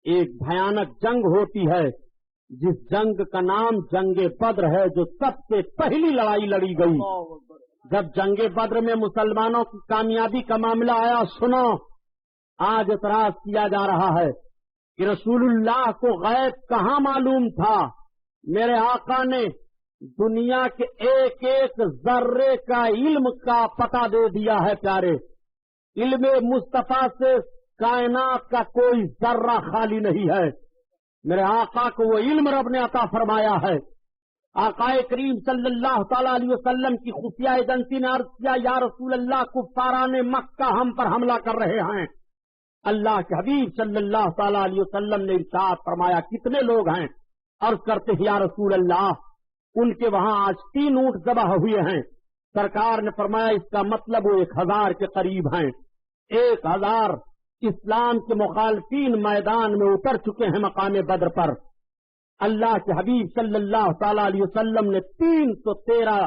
ایک بھیانک جنگ ہوتی ہے جس جنگ کا نام جنگ بدر ہے، جو سب سے پہلی لڑائی لڑی گئی۔ جب جنگ بدر میں مسلمانوں کی کامیابی کا معاملہ آیا، سنو آج اعتراض کیا جا رہا ہے کہ رسول اللہ کو غیب کہاں معلوم تھا؟ میرے آقا نے دنیا کے ایک ایک ذرے کا علم کا پتہ دے دیا ہے پیارے۔ علم مصطفیٰ سے کائنات کا کوئی ذرہ خالی نہیں ہے۔ میرے آقا کو وہ علم رب نے عطا فرمایا ہے۔ آقا کریم صلی اللہ تعالی علیہ وسلم کی خفیہ ایجنسی نے عرض کیا یا رسول اللہ کفاران مکہ ہم پر حملہ کر رہے ہیں۔ اللہ کے حبیب صلی اللہ تعالی علیہ وسلم نے ارشاد فرمایا کتنے لوگ ہیں؟ عرض کرتے ہیں یا رسول اللہ ان کے وہاں آج 3 اونٹ ذبح ہوئے ہیں۔ سرکار نے فرمایا اس کا مطلب وہ 1000 کے قریب ہیں۔ 1000 اسلام کے مخالفین میدان میں اتر چکے ہیں مقام بدر پر۔ اللہ کے حبیب صلی اللہ تعالی علیہ وسلم نے 313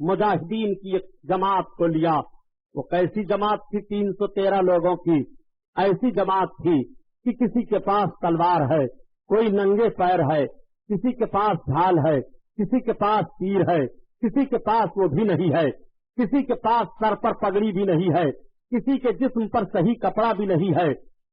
مجاہدین کی ایک جماعت کو لیا۔ وہ کیسی جماعت تھی 313 لوگوں کی؟ ایسی جماعت تھی کہ کسی کے پاس تلوار ہے، کوئی ننگے پیر ہے، کسی کے پاس ڈھال ہے، کسی کے پاس تیر ہے، کسی کے پاس وہ بھی نہیں ہے، کسی کے پاس سر پر پگڑی بھی نہیں ہے، کسی کے جسم پر صحیح کپڑا بھی نہیں ہے۔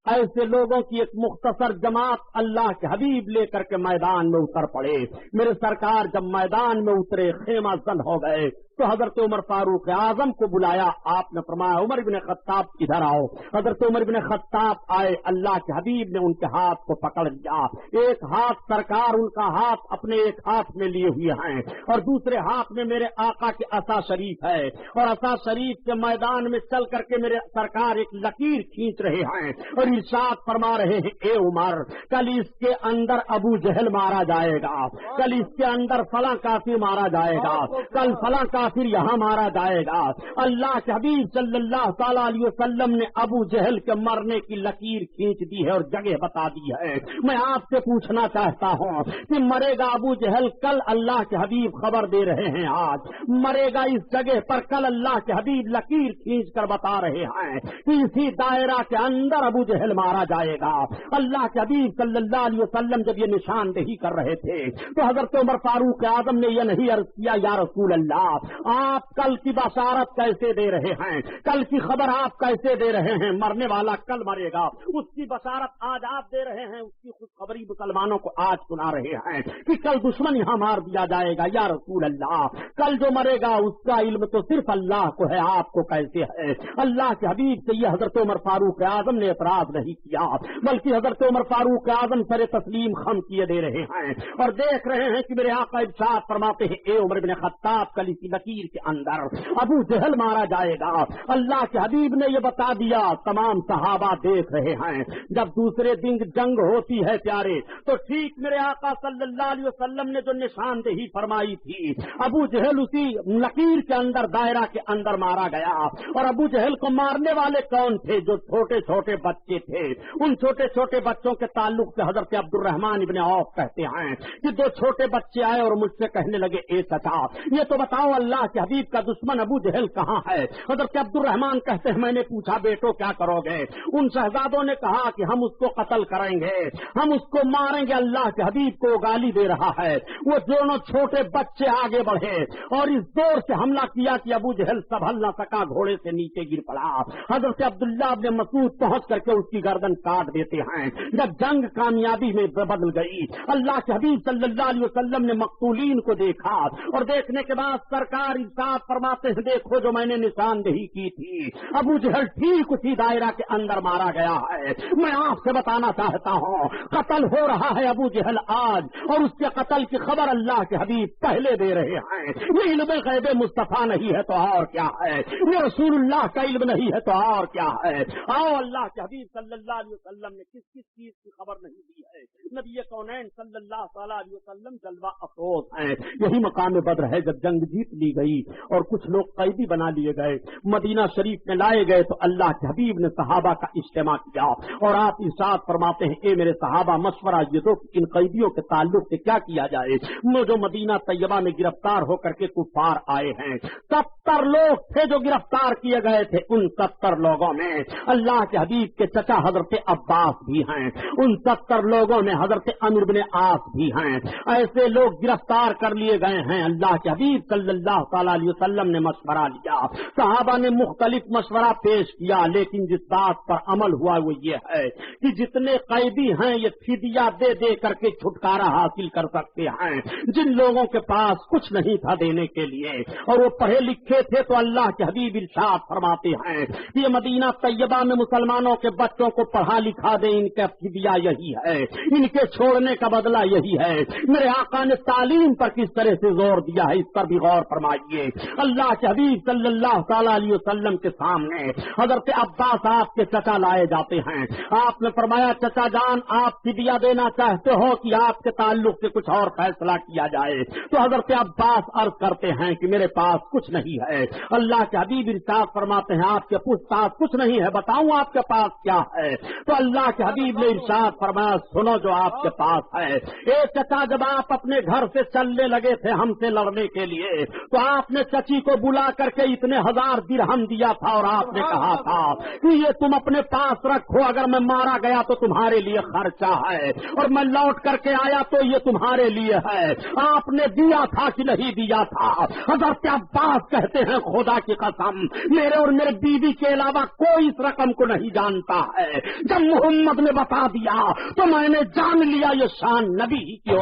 ایسے لوگوں کی ایک مختصر جماعت اللہ کے حبیب لے کر کے میدان میں اتر پڑے۔ میرے سرکار جب میدان میں اترے خیمہ زن ہو گئے، تو حضرت عمر فاروق اعظم کو بلایا. آپ نے فرمایا عمر بن خطاب ادھر آؤ. حضرت عمر بن خطاب آئے. اللہ کے حبیب نے ان کے ہاتھ کو پکڑ لیا. ایک ہاتھ سرکار ان کا ہاتھ اپنے ایک ہاتھ میں لیے ہوئے ہیں اور دوسرے ہاتھ میں میرے آقا کے عصا شریف ہے, اور عصا شریف کے میدان میں چل کر کے میرے سرکار ایک لکیر کھینچ رہے ہیں اور ارشاد فرما رہے ہیں اے عمر, کل اس کے اندر ابو جہل مارا جائے گا, کل اس کے اندر فلاں کافر مارا جائے گا, کل فلاں کافر یہاں مارا جائے گا. اللہ کے حبیب صلی اللہ تعالی علیہ وسلم نے ابو جہل کے مرنے کی لکیر کھینچ دی ہے اور جگہ بتا دی ہے. میں آپ سے پوچھنا چاہتا ہوں کہ مرے گا ابو جہل, کل اللہ کے حبیب خبر دے رہے ہیں آج مرے گا اس جگہ پر, کل اللہ کے حبیب لکیر کھینچ کر بتا رہے ہیں کہ اسی دائرہ کے اندر ابو جہل مارا جائے گا. اللہ کے حبیب صلی اللہ علیہ وسلم جب یہ نشاندہی کر رہے تھے تو حضرت عمر فاروق اعظم نے یہ نہیں عرض کیا یا رسول اللہ آپ کل کی بشارت کیسے دے رہے ہیں, کل کی خبر آپ کیسے دے رہے ہیں, مرنے والا کل مرے گا, اس کی بشارت آج آپ دے رہے ہیں, اس کی خوشخبری مسلمانوں کو آج سنا رہے ہیں کہ کل دشمن یہاں مار دیا جائے گا. یا رسول اللہ کل جو مرے گا اس کا علم تو صرف اللہ کو ہے, آپ کو کیسے ہے؟ اللہ کے حبیب سے یہ حضرت عمر فاروق اعظم نے اعتراض نہیں کیا, بلکہ حضرت عمر فاروق اعظم سر تسلیم خم کیے دے رہے ہیں اور دیکھ رہے ہیں کہ میرے آقا ارشاد فرماتے ہیں اے عمر بن خطاب کل اسی لکیر کے اندر ابو جہل مارا جائے گا. اللہ کے حبیب نے یہ بتا دیا, تمام صحابہ دیکھ رہے ہیں. جب دوسرے دن جنگ ہوتی ہے پیارے, تو ٹھیک میرے آقا صلی اللہ علیہ وسلم نے جو نشاندہی فرمائی تھی ابو جہل اسی لکیر کے اندر دائرہ کے اندر مارا گیا. اور ابو جہل کو مارنے والے کون تھے؟ جو چھوٹے چھوٹے بچے تھے. ان چھوٹے چھوٹے بچوں کے تعلق سے حضرت عبد الرحمن ابن عوف کہتے ہیں کہ دو چھوٹے بچے آئے اور مجھ سے کہنے لگے اے چچا یہ تو بتاؤ اللہ کے حبیب کا دشمن ابو جہل کہاں ہے؟ حضرت عبد الرحمن کہتے ہیں میں نے پوچھا بیٹو کیا کرو گے؟ ان شہزادوں نے کہا کہ ہم اس کو قتل کریں گے, ہم اس کو ماریں گے. اللہ کے حبیب کو گالی دے رہا ہے. وہ دونوں چھوٹے بچے آگے بڑھے اور اس زور سے حملہ کیا کہ ابو جہل سنبھل نہ سکا, گھوڑے سے نیچے گر پڑا. حضرت عبداللہ ابن مسعود پہنچ کر کے اس کی گردن کاٹ دیتے ہیں. جب جنگ کامیابی میں بدل گئی, اللہ کے حبیب صلی اللہ علیہ وسلم نے مقتولین کو دیکھا اور دیکھنے کے بعد سرکار ارشاد فرماتے ہیں دیکھو جو میں نے نشاندہی کی تھی ابو جہل ٹھیک اسی دائرہ کے اندر مارا گیا ہے. میں آپ سے بتانا چاہتا ہوں قتل ہو رہا ہے ابو جہل آج, اور اس کے قتل کی خبر اللہ کے حبیب پہلے دے رہے ہیں. یہ علم غیب مصطفیٰ نہیں ہے تو اور کیا ہے, یہ رسول اللہ کا علم نہیں ہے تو اور کیا ہے. آؤ اللہ کے حبیب صلی اللہ علیہ وسلم نے کس کس چیز کی خبر نہیں دی ہے. نبی کونین صلی اللہ تعالی علیہ وسلم جلوہ افروز ہیں. یہی مقام بدر ہے جب جنگ جیت لی گئی اور کچھ لوگ قیدی بنا لیے گئے, مدینہ شریف میں لائے گئے تو اللہ کے حبیب نے صحابہ کا اجتماع کیا اور آپ ارشاد فرماتے ہیں اے میرے صحابہ مشورہ یہ دو کہ ان قیدیوں کے تعلق سے کیا کیا جائے. وہ جو مدینہ طیبہ میں گرفتار ہو کر کے کفار آئے ہیں 70 لوگ تھے جو گرفتار کیے گئے تھے. ان 70 لوگوں میں اللہ کے حبیب کے چچا حضرت عباس بھی ہیں, ان 70 لوگوں میں حضرت عمرو بن عاص بھی ہیں. ایسے لوگ گرفتار کر لیے گئے ہیں. اللہ کے حبیب صلی اللہ تعالی علیہ وسلم نے مشورہ لیا, صحابہ نے مختلف مشورہ پیش کیا, لیکن جس بات پر عمل ہوا وہ یہ ہے کہ جتنے قیدی ہیں یہ فدیہ دے دے کر کے چھٹکارا حاصل کر سکتے ہیں. جن لوگوں کے پاس کچھ نہیں تھا دینے کے لیے اور وہ پڑھے لکھے تھے تو اللہ کے حبیب ارشاد فرماتے ہیں کہ یہ مدینہ طیبہ میں مسلمانوں کے بچوں کو پڑھا لکھا دے, ان کا فدیہ یہی ہے, ان کے چھوڑنے کا بدلہ یہی ہے. میرے آقا نے تعلیم پر کس طرح سے زور دیا ہے اس پر بھی غور فرمائیے. اللہ کے حبیب صلی اللہ تعالی علیہ وسلم کے سامنے حضرت عباس آپ کے چچا لائے جاتے ہیں. آپ نے فرمایا چچا جان آپ فدیہ دینا چاہتے ہو کہ آپ کے تعلق سے کچھ اور فیصلہ کیا جائے؟ تو حضرت عباس عرض کرتے ہیں کہ میرے پاس کچھ نہیں ہے. اللہ کے حبیب ارشاد فرماتے ہیں آپ کے پاس کچھ نہیں ہے, بتاؤں آپ کے پاس کیا ہے؟ تو اللہ کے حبیب نے ارشاد فرمایا سنو جو آپ کے پاس ہے. اے چچا جب آپ اپنے گھر سے چلنے لگے تھے ہم سے لڑنے کے لیے تو آپ نے چچی کو بلا کر کے اتنے 1000 درہم دیا تھا اور آپ نے کہا تھا کہ یہ تم اپنے پاس رکھو, اگر میں مارا گیا تو تمہارے لیے خرچہ ہے اور میں لوٹ کر کے آیا تو یہ تمہارے لیے ہے. آپ نے دیا تھا کہ نہیں دیا تھا؟ حضرت عباس کہتے ہیں خدا کی قسم میرے اور میرے بیوی کے علاوہ کوئی اس رقم کو نہیں جانتا ہے. جب محمد نے بتا دیا تو میں نے جان لیا یہ شان نبی کی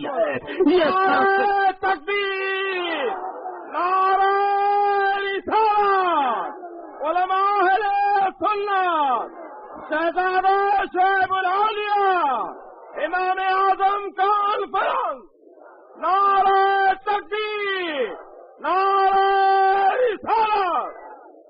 ہے. یہ تکبیر نعرہ رسالت، علماء اہل سنت، شہزادہ شعیب الاولیاء، امام اعظم کانفرنس، نعرہ تکبیر، نعرہ رسالت،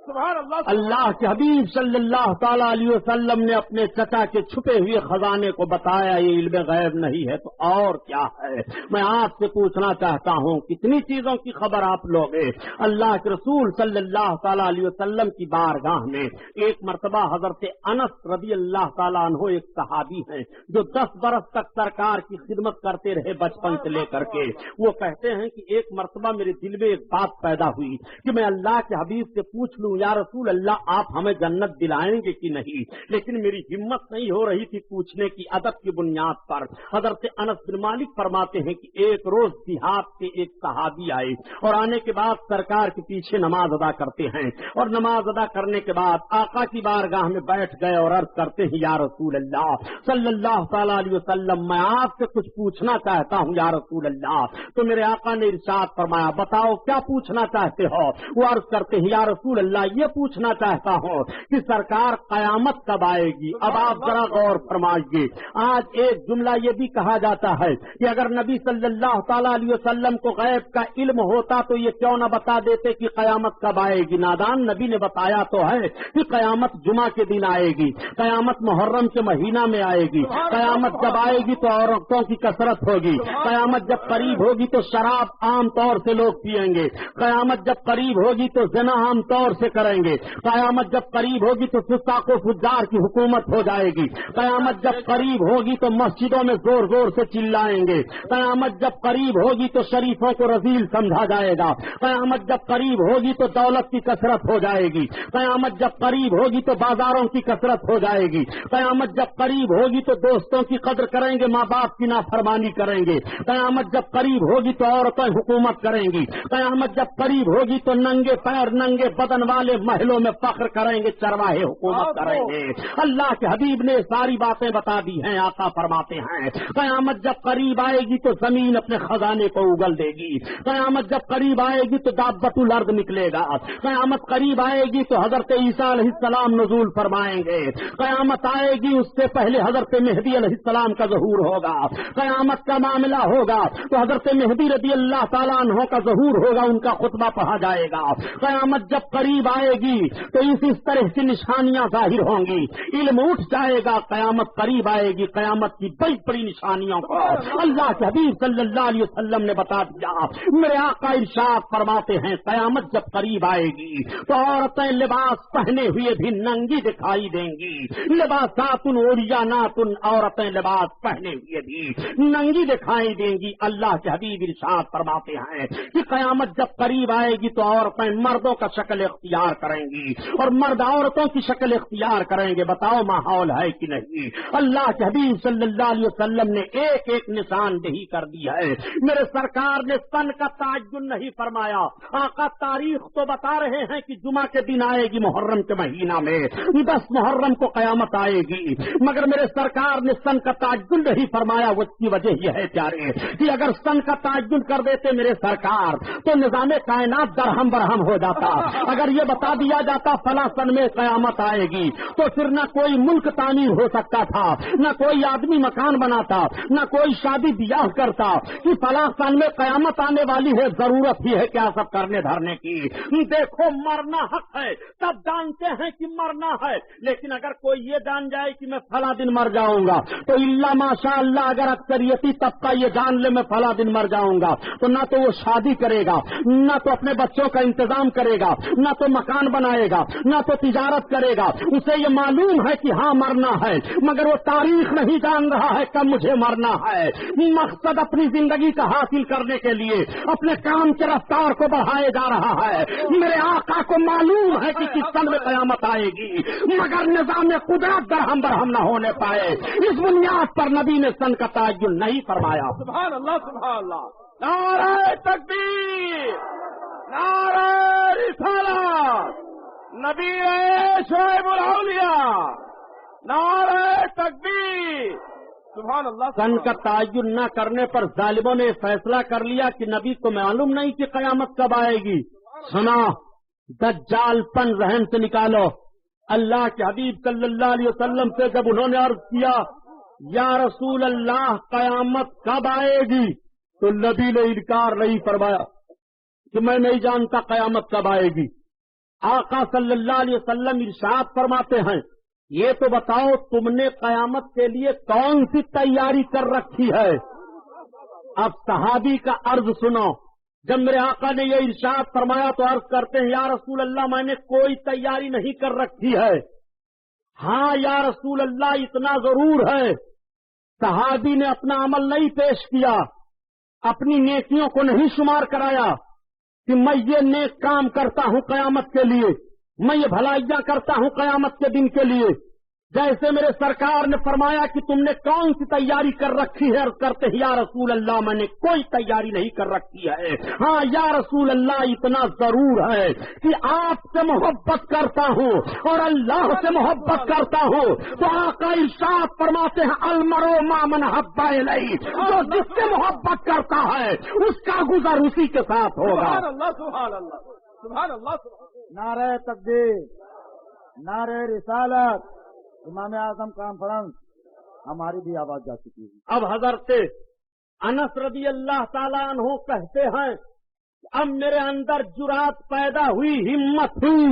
سبحان اللہ۔ اللہ کے حبیب صلی اللہ تعالی علیہ وسلم نے اپنے چچا کے چھپے ہوئے خزانے کو بتایا، یہ علم غیب نہیں ہے تو اور کیا ہے؟ میں آپ سے پوچھنا چاہتا ہوں کتنی چیزوں کی خبر آپ لوگے؟ اللہ کے رسول صلی اللہ تعالی علیہ وسلم کی بارگاہ میں ایک مرتبہ حضرت انس رضی اللہ تعالیٰ عنہ ایک صحابی ہیں جو 10 برس تک سرکار کی خدمت کرتے رہے بچپن سے لے کر کے، وہ کہتے ہیں کہ ایک مرتبہ میرے دل میں ایک بات پیدا ہوئی کہ میں اللہ کے حبیب سے پوچھ لوں یا رسول اللہ آپ ہمیں جنت دلائیں گے کہ نہیں، لیکن میری ہمت نہیں ہو رہی تھی پوچھنے کی۔ ادب کی بنیاد پر حضرت انس بن مالک فرماتے ہیں کہ ایک روز دیہات سے ایک صحابی آئے اور آنے کے بعد سرکار کے پیچھے نماز ادا کرتے ہیں، اور نماز ادا کرنے کے بعد آقا کی بارگاہ میں بیٹھ گئے اور عرض کرتے ہیں یا رسول اللہ صلی اللہ تعالی علیہ وسلم میں آپ سے کچھ پوچھنا چاہتا ہوں یا رسول اللہ۔ تو میرے آقا نے ارشاد فرمایا بتاؤ کیا پوچھنا چاہتے ہو؟ وہ عرض کرتے ہیں یا رسول اللہ یہ پوچھنا چاہتا ہوں کہ سرکار قیامت کب آئے گی؟ اب آپ ذرا غور فرمائیے، آج ایک جملہ یہ بھی کہا جاتا ہے کہ اگر نبی صلی اللہ تعالی علیہ وسلم کو غیب کا علم ہوتا تو یہ کیوں نہ بتا دیتے کہ قیامت کب آئے گی؟ نادان نبی نے بتایا تو ہے کہ قیامت جمعہ کے دن آئے گی، قیامت محرم کے مہینہ میں آئے گی، قیامت جب آئے گی تو عورتوں کی کثرت ہوگی، قیامت جب قریب ہوگی تو شراب عام طور سے لوگ پیئیں گے، قیامت جب قریب ہوگی تو زنا عام طور سے کریں گے، قیامت جب قریب ہوگی تو فساق و فجار کی حکومت ہو جائے گی، قیامت جب قریب ہوگی تو مسجدوں میں زور زور سے چلائیں گے، قیامت جب قریب ہوگی تو شریفوں کو رذیل سمجھا جائے گا، قیامت جب قریب ہوگی تو دولت کی کثرت ہو جائے گی، قیامت جب قریب ہوگی تو بازاروں کی کثرت ہو جائے گی، قیامت جب قریب ہوگی تو دوستوں کی قدر کریں گے، ماں باپ کی نافرمانی کریں گے، قیامت جب قریب ہوگی تو عورتیں حکومت کریں گی، قیامت جب قریب ہوگی تو ننگے پیر ننگے بدن والے محلوں میں فخر کریں گے، چرواہے حکومت کریں گے۔ اللہ کے حبیب نے ساری باتیں بتا دی ہیں۔ آقا فرماتے ہیں قیامت جب قریب آئے گی تو زمین اپنے خزانے کو اگل دے گی، قیامت جب قریب آئے گی تو دابۃ الارض نکلے گا، قیامت قریب آئے گی تو حضرت عیسیٰ علیہ السلام نزول فرمائیں گے، قیامت آئے گی اس سے پہلے حضرت مہدی علیہ السلام کا ظہور ہوگا، قیامت کا معاملہ ہوگا تو حضرت مہدی رضی اللہ تعالیٰ عنہ کا ظہور ہوگا، ان کا خطبہ پڑھا جائے گا۔ قیامت جب قریب آئے گی تو اس طرح کی نشانیاں ظاہر ہوں گی، علم اٹھ جائے گا، قیامت قریب آئے گی، قیامت کی بڑی بڑی نشانیوں کو اللہ کے حبیب صلی اللہ علیہ وسلم نے بتا دیا۔ میرے آقا ارشاد فرماتے ہیں قیامت جب قریب آئے گی تو عورتیں لباس پہنے ہوئے بھی ننگی دکھائی دیں گی، لباسات عریانات، عورتیں لباس پہنے ہوئے بھی ننگی دکھائی دیں گی۔ اللہ کے حبیب ارشاد فرماتے ہیں کہ قیامت جب قریب آئے گی تو عورتیں مردوں کا شکل اختیار کریں گی اور مرد عورتوں کی شکل اختیار کریں گے۔ بتاؤ ماحول ہے کہ نہیں؟ اللہ کے حبیب صلی اللہ علیہ وسلم نے ایک ایک نشاندہی کر دی ہے۔ میرے سرکار نے سن کا تعین نہیں فرمایا، آقا تاریخ تو بتا رہے ہیں کہ جمعہ کے دن آئے گی محرم کے مہینہ میں، 10 محرم کو قیامت آئے گی، مگر میرے سرکار نے سن کا تعین نہیں فرمایا۔ اس کی وجہ یہ ہے پیارے کہ اگر سن کا تعین کر دیتے میرے سرکار تو نظام کائنات درہم برہم ہو جاتا۔ اگر یہ بتا دیا جاتا فلاں سن میں قیامت آئے گی تو پھر نہ کوئی ملک تعمیر ہو سکتا تھا، نہ کوئی آدمی مکان بناتا، نہ کوئی شادی بیاہ کرتا کہ فلاں سن میں قیامت آنے والی ہے، ضرورت ہی ہے کیا سب کرنے دھرنے کی۔ دیکھو مرنا حق ہے، سب جانتے ہیں کہ مرنا ہے، لیکن اگر کوئی یہ جان جائے کہ میں فلاں دن مر جاؤں گا تو اللہ ماشاء اللہ اگر اکثریتی طبقہ یہ جان لے میں فلاں دن مر جاؤں گا تو نہ تو وہ شادی کرے گا، نہ تو اپنے بچوں کا انتظام کرے گا، نہ تو مکان بنائے گا، نہ تو تجارت کرے گا۔ اسے یہ معلوم ہے کہ ہاں مرنا ہے، مگر وہ تاریخ نہیں جان رہا ہے کب مجھے مرنا ہے۔ مقصد اپنی زندگی کا حاصل کرنے کے لیے اپنے کام کی رفتار کو بڑھائے جا رہا ہے۔ میرے آقا کو معلوم ہے کہ کس سن میں قیامت آئے گی، مگر نظام قدرت درہم برہم نہ ہونے پائے، اس بنیاد پر نبی نے سن کا تعین نہیں فرمایا۔ سبحان اللہ سبحان اللہ، نعرہ تکبیر، نعرہ رسالت، نبی شعیب الاولیاء، نعرہ تکبیر، سبحان اللہ سن کا تعین نہ کرنے پر ظالموں نے فیصلہ کر لیا کہ نبی کو معلوم نہیں کہ قیامت کب آئے گی. سنا، دجال پن ذہن سے نکالو. اللہ کے حبیب صلی اللہ علیہ وسلم سے جب انہوں نے عرض کیا یا رسول اللہ قیامت کب آئے گی، تو نبی نے انکار نہیں فرمایا کہ میں نہیں جانتا قیامت کب آئے گی. آقا صلی اللہ علیہ وسلم ارشاد فرماتے ہیں یہ تو بتاؤ تم نے قیامت کے لیے کون سی تیاری کر رکھی ہے. اب صحابی کا عرض سنو. جب میرے آقا نے یہ ارشاد فرمایا تو عرض کرتے ہیں یا رسول اللہ میں نے کوئی تیاری نہیں کر رکھی ہے. ہاں یا رسول اللہ اتنا ضرور ہے، صحابی نے اپنا عمل نہیں پیش کیا، اپنی نیکیوں کو نہیں شمار کرایا کہ میں یہ نیک کام کرتا ہوں قیامت کے لیے، میں یہ بھلائیاں کرتا ہوں قیامت کے دن کے لیے. جیسے میرے سرکار نے فرمایا کہ تم نے کون سی تیاری کر رکھی ہے، عرض کرتے ہیں یا رسول اللہ میں نے کوئی تیاری نہیں کر رکھی ہے. ہاں یا رسول اللہ اتنا ضرور ہے کہ آپ سے محبت کرتا ہوں اور اللہ سے محبت کرتا ہوں. تو آقا ارشاد فرماتے ہیں المرء مع من احب الیہ، جو جس سے محبت کرتا ہے اس کا گزر اسی کے ساتھ ہوگا. سبحان اللہ سبحان اللہ سبحان اللہ. نعرہ تکبیر، نعرہ رسالت، امام اعظم کانفرنس، ہماری بھی آواز جا چکی ہے. اب حضرت انس رضی اللہ تعالیٰ عنہ کہتے ہیں اب میرے اندر جرات پیدا ہوئی، ہمت ہوئی،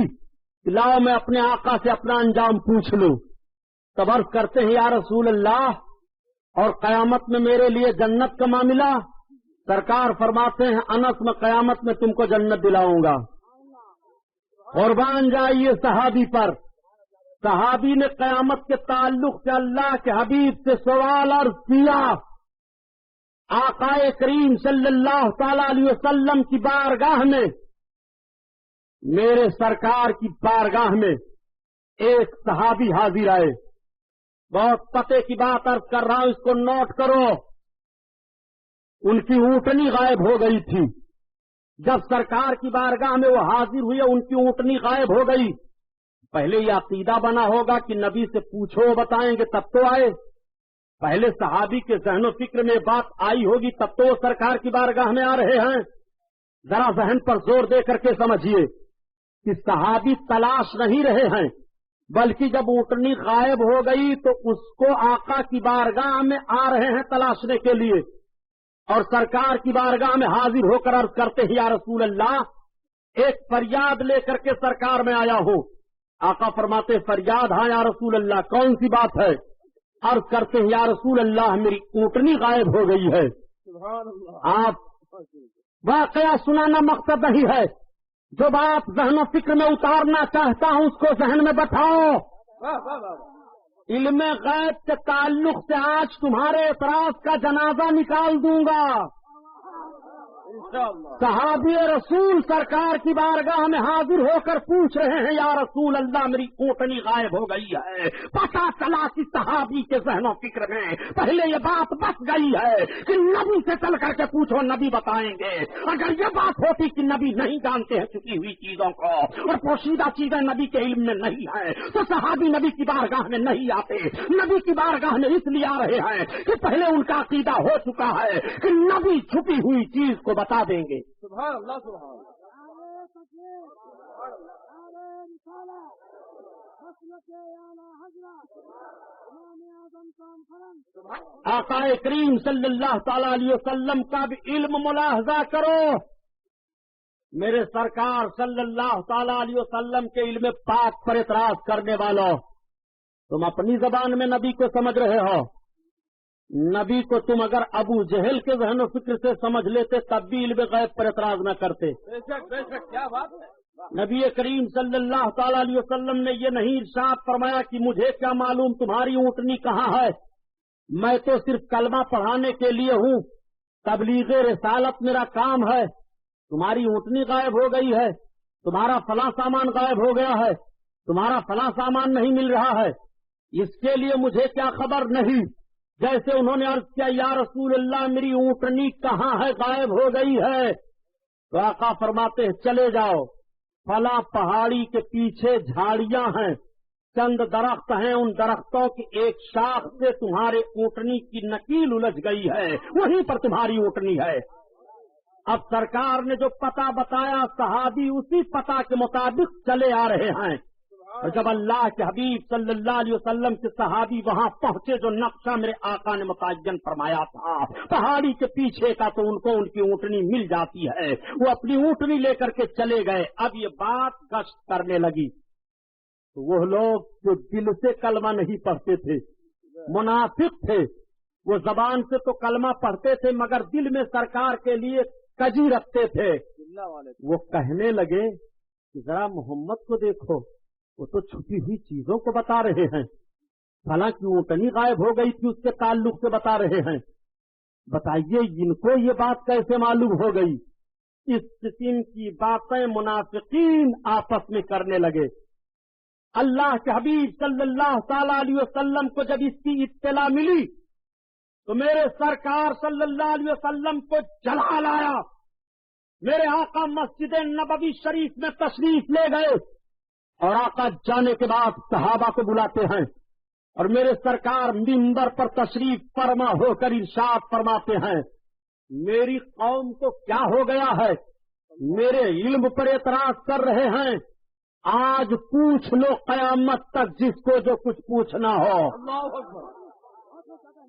لاؤ میں اپنے آقا سے اپنا انجام پوچھ لوں. تب عرض کرتے ہیں یا رسول اللہ اور قیامت میں میرے لیے جنت کا معاملہ؟ سرکار فرماتے ہیں انس میں قیامت میں تم کو جنت دلاؤں گا. قربان جائیے صحابی پر. صحابی نے قیامت کے تعلق سے اللہ کے حبیب سے سوال عرض کیا. آقا کریم صلی اللہ تعالی علیہ وسلم کی بارگاہ میں، میرے سرکار کی بارگاہ میں ایک صحابی حاضر آئے. بہت پتے کی بات عرض کر رہا ہوں، اس کو نوٹ کرو. ان کی اونٹنی غائب ہو گئی تھی. جب سرکار کی بارگاہ میں وہ حاضر ہوئے ان کی اونٹنی غائب ہو گئی. پہلے یہ عقیدہ بنا ہوگا کہ نبی سے پوچھو بتائیں گے تب تو آئے. پہلے صحابی کے ذہن و فکر میں بات آئی ہوگی تب تو وہ سرکار کی بارگاہ میں آ رہے ہیں. ذرا ذہن پر زور دے کر کے سمجھیے کہ صحابی تلاش نہیں رہے ہیں، بلکہ جب اونٹنی غائب ہو گئی تو اس کو آقا کی بارگاہ میں آ رہے ہیں تلاشنے کے لیے، اور سرکار کی بارگاہ میں حاضر ہو کر عرض کرتے ہیں یا رسول اللہ ایک فریاد لے کر کے سرکار میں آیا ہوں. آقا فرماتے فریاد؟ ہاں یا رسول اللہ کون سی بات ہے؟ عرض کرتے ہیں یا رسول اللہ میری اونٹنی غائب ہو گئی ہے. آپ واقعہ سنانا مقصد نہیں ہے، جو بات ذہن و فکر میں اتارنا چاہتا ہوں اس کو ذہن میں بٹھاؤ. علم غیب کے تعلق سے آج تمہارے اعتراض کا جنازہ نکال دوں گا. صحابی رسول سرکار کی بارگاہ میں حاضر ہو کر پوچھ رہے ہیں یا رسول اللہ میری اونٹنی غائب ہو گئی ہے. پتا چلا کہ صحابی کے ذہن و فکر میں پہلے یہ بات بس گئی ہے کہ نبی سے چل کر کے پوچھو نبی بتائیں گے. اگر یہ بات ہوتی کہ نبی نہیں جانتے ہیں چکی ہوئی چیزوں کو اور پوشیدہ چیزیں نبی کے علم میں نہیں ہیں تو صحابی نبی کی بارگاہ میں نہیں آتے. نبی کی بارگاہ میں اس لیے آ رہے ہیں کہ پہلے ان کا عقیدہ ہو چکا ہے کہ نبی چھپی ہوئی چیز کو بتا دیں گے. سبحان اللہ سبحان اللہ. آقا کریم صلی اللہ تعالی علیہ وسلم کا بھی علم ملاحظہ کرو. میرے سرکار صلی اللہ تعالی علیہ وسلم کے علم پاک پر اعتراض کرنے والوں، تم اپنی زبان میں نبی کو سمجھ رہے ہو. نبی کو تم اگر ابو جہل کے ذہن و فکر سے سمجھ لیتے تب بھی علم غیب پر اعتراض نہ کرتے. بے شک کیا بات ہے. نبی کریم صلی اللہ تعالی علیہ وسلم نے یہ نہیں ارشاد فرمایا کہ مجھے کیا معلوم تمہاری اونٹنی کہاں ہے، میں تو صرف کلمہ پڑھانے کے لیے ہوں، تبلیغ رسالت میرا کام ہے. تمہاری اونٹنی غائب ہو گئی ہے، تمہارا فلاں سامان غائب ہو گیا ہے، تمہارا فلاں سامان نہیں مل رہا ہے، اس کے لیے مجھے کیا خبر نہیں. جیسے انہوں نے عرض کیا یا رسول اللہ میری اونٹنی کہاں ہے، غائب ہو گئی ہے، تو آقا فرماتے ہیں چلے جاؤ، فلاں پہاڑی کے پیچھے جھاڑیاں ہیں، چند درخت ہیں، ان درختوں کی ایک شاخ سے تمہارے اونٹنی کی نکیل الجھ گئی ہے، وہیں پر تمہاری اونٹنی ہے۔ اب سرکار نے جو پتہ بتایا صحابی اسی پتہ کے مطابق چلے آ رہے ہیں، اور جب اللہ کے حبیب صلی اللہ علیہ وسلم کے صحابی وہاں پہنچے، جو نقشہ میرے آقا نے متعین فرمایا تھا پہاڑی کے پیچھے کا، تو ان کو ان کی اونٹنی مل جاتی ہے، وہ اپنی اونٹنی لے کر کے چلے گئے۔ اب یہ بات گشت کرنے لگی، تو وہ لوگ جو دل سے کلمہ نہیں پڑھتے تھے، منافق تھے، وہ زبان سے تو کلمہ پڑھتے تھے مگر دل میں سرکار کے لیے کجی رکھتے تھے، وہ کہنے لگے کہ ذرا محمد کو دیکھو، وہ تو چھپی ہوئی چیزوں کو بتا رہے ہیں، حالانکہ اونٹنی غائب ہو گئی تھی اس کے تعلق سے بتا رہے ہیں، بتائیے ان کو یہ بات کیسے معلوم ہو گئی؟ اس قسم کی باتیں منافقین آپس میں کرنے لگے۔ اللہ کے حبیب صلی اللہ تعالی علیہ وسلم کو جب اس کی اطلاع ملی تو میرے سرکار صلی اللہ علیہ وسلم کو جلا لایا، میرے آقا مسجد نبوی شریف میں تشریف لے گئے، اور آقا جانے کے بعد صحابہ کو بلاتے ہیں، اور میرے سرکار منبر پر تشریف فرما ہو کر ارشاد فرماتے ہیں، میری قوم کو کیا ہو گیا ہے، میرے علم پر اعتراض کر رہے ہیں، آج پوچھ لو قیامت تک جس کو جو کچھ پوچھنا ہو۔ اللہ اکبر۔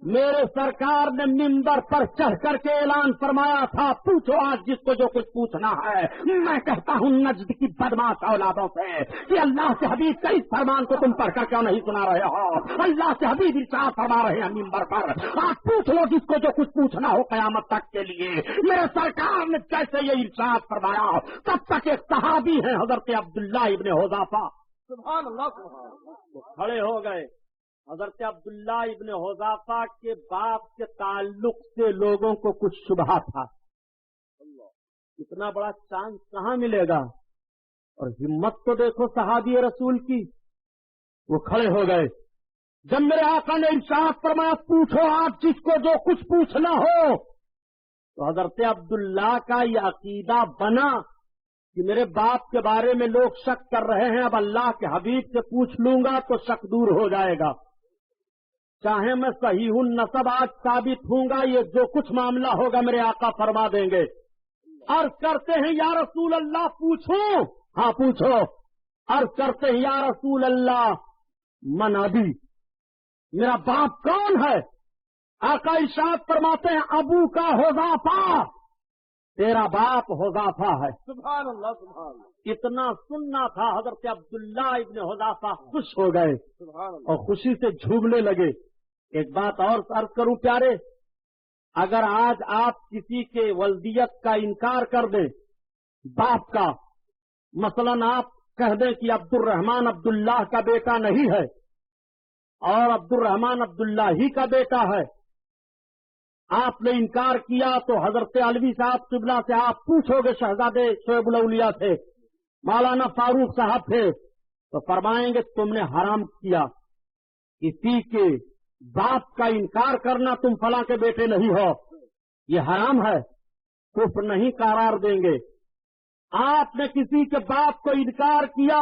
میرے سرکار نے منبر پر چڑھ کر کے اعلان فرمایا تھا، پوچھو آج جس کو جو کچھ پوچھنا ہے۔ میں کہتا ہوں نجد کی بدماش اولادوں سے کہ اللہ کے حبیب کا اس فرمان کو تم پڑھ کر کیوں نہیں سنا رہے ہو؟ اللہ کے حبیب ارشاد فرما رہے ہیں منبر پر، آج پوچھ لو جس کو جو کچھ پوچھنا ہو قیامت تک کے لیے۔ میرے سرکار نے جیسے یہ ارشاد فرمایا، تب تک ایک صحابی ہیں حضرت عبداللہ ابن حذافہ، سبحان اللہ سبحان اللہ۔ وہ کھڑے ہو گئے۔ حضرت عبداللہ ابن حذافہ کے باپ کے تعلق سے لوگوں کو کچھ شبہ تھا، اتنا بڑا چانس کہاں ملے گا، اور ہمت تو دیکھو صحابی رسول کی۔ وہ کھڑے ہو گئے۔ جب میرے آقا نے ارشاد فرمایا پوچھو آپ جس کو جو کچھ پوچھنا ہو، تو حضرت عبداللہ کا یہ عقیدہ بنا کہ میرے باپ کے بارے میں لوگ شک کر رہے ہیں، اب اللہ کے حبیب سے پوچھ لوں گا تو شک دور ہو جائے گا، چاہے میں صحیح النسب آج ثابت ہوں گا، یہ جو کچھ معاملہ ہوگا میرے آقا فرما دیں گے۔ عرض کرتے ہیں یا رسول اللہ پوچھوں؟ ہاں پوچھو۔ عرض کرتے ہیں یا رسول اللہ من ابی، میرا باپ کون ہے؟ آقا ارشاد فرماتے ہیں ابو کا حذافہ، تیرا باپ حذافہ ہے۔ سبحان اللہ سبحان اللہ۔ اتنا سننا تھا، حضرت عبداللہ ابن حذافہ خوش ہو گئے سبحان اللہ۔ اور خوشی سے جھومنے لگے۔ ایک بات اور عرض کروں پیارے، اگر آج آپ کسی کے ولدیت کا انکار کر دیں، باپ کا، مثلا آپ کہہ دیں کہ عبد الرحمن عبداللہ کا بیٹا نہیں ہے اور عبد الرحمن عبداللہ ہی کا بیٹا ہے، آپ نے انکار کیا تو حضرت علوی صاحب قبلہ سے آپ پوچھو گے، شہزادے شعیب الاولیاء تھے، مولانا فاروق صاحب تھے، تو فرمائیں گے تم نے حرام کیا، کسی کے باپ کا انکار کرنا، تم فلاں کے بیٹے نہیں ہو، یہ حرام ہے، کفر نہیں قرار دیں گے۔ آپ نے کسی کے باپ کو انکار کیا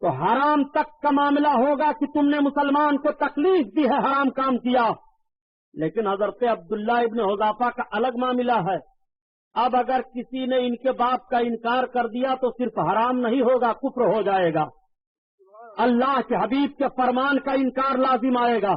تو حرام تک کا معاملہ ہوگا کہ تم نے مسلمان کو تکلیف دی ہے، حرام کام کیا۔ لیکن حضرت عبداللہ ابن حذافہ کا الگ معاملہ ہے، اب اگر کسی نے ان کے باپ کا انکار کر دیا تو صرف حرام نہیں ہوگا، کفر ہو جائے گا، اللہ کے حبیب کے فرمان کا انکار لازم آئے گا۔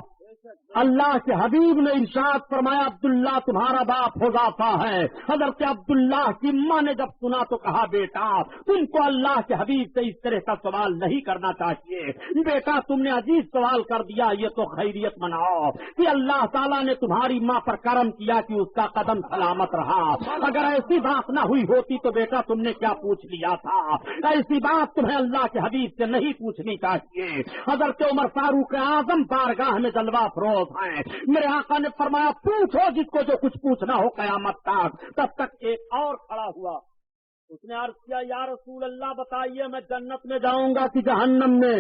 اللہ کے حبیب نے ارشاد فرمایا عبداللہ تمہارا باپ حذافہ ہے۔ حضرت عبداللہ کی ماں نے جب سنا تو کہا بیٹا تم کو اللہ کے حبیب سے اس طرح کا سوال نہیں کرنا چاہیے، بیٹا تم نے عجیب سوال کر دیا، یہ تو خیریت مناؤ کہ اللہ تعالیٰ نے تمہاری ماں پر کرم کیا کہ اس کا قدم سلامت رہا، اگر ایسی بات نہ ہوئی ہوتی تو بیٹا تم نے کیا پوچھ لیا تھا، ایسی بات تمہیں اللہ کے حبیب سے نہیں پوچھنی چاہیے۔ حضرت عمر فاروق اعظم بارگاہ میں جلوہ افروز ہیں، میرے آقا نے فرمایا پوچھو جس کو جو کچھ پوچھنا ہو قیامت تک۔ تب تک ایک اور کھڑا ہوا، اس نے عرض کیا یا رسول اللہ بتائیے میں جنت میں جاؤں گا کہ جہنم میں؟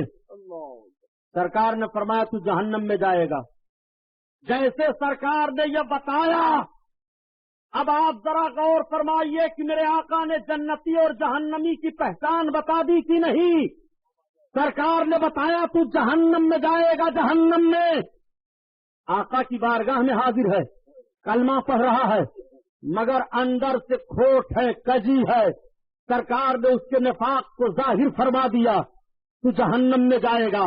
سرکار نے فرمایا تو جہنم میں جائے گا۔ جیسے سرکار نے یہ بتایا، اب آپ ذرا غور فرمائیے کہ میرے آقا نے جنتی اور جہنمی کی پہچان بتا دی کہ نہیں؟ سرکار نے بتایا تو جہنم میں جائے گا، جہنم میں۔ آقا کی بارگاہ میں حاضر ہے، کلمہ پڑھ رہا ہے، مگر اندر سے کھوٹ ہے، کجی ہے۔ سرکار نے اس کے نفاق کو ظاہر فرما دیا، تو جہنم میں جائے گا۔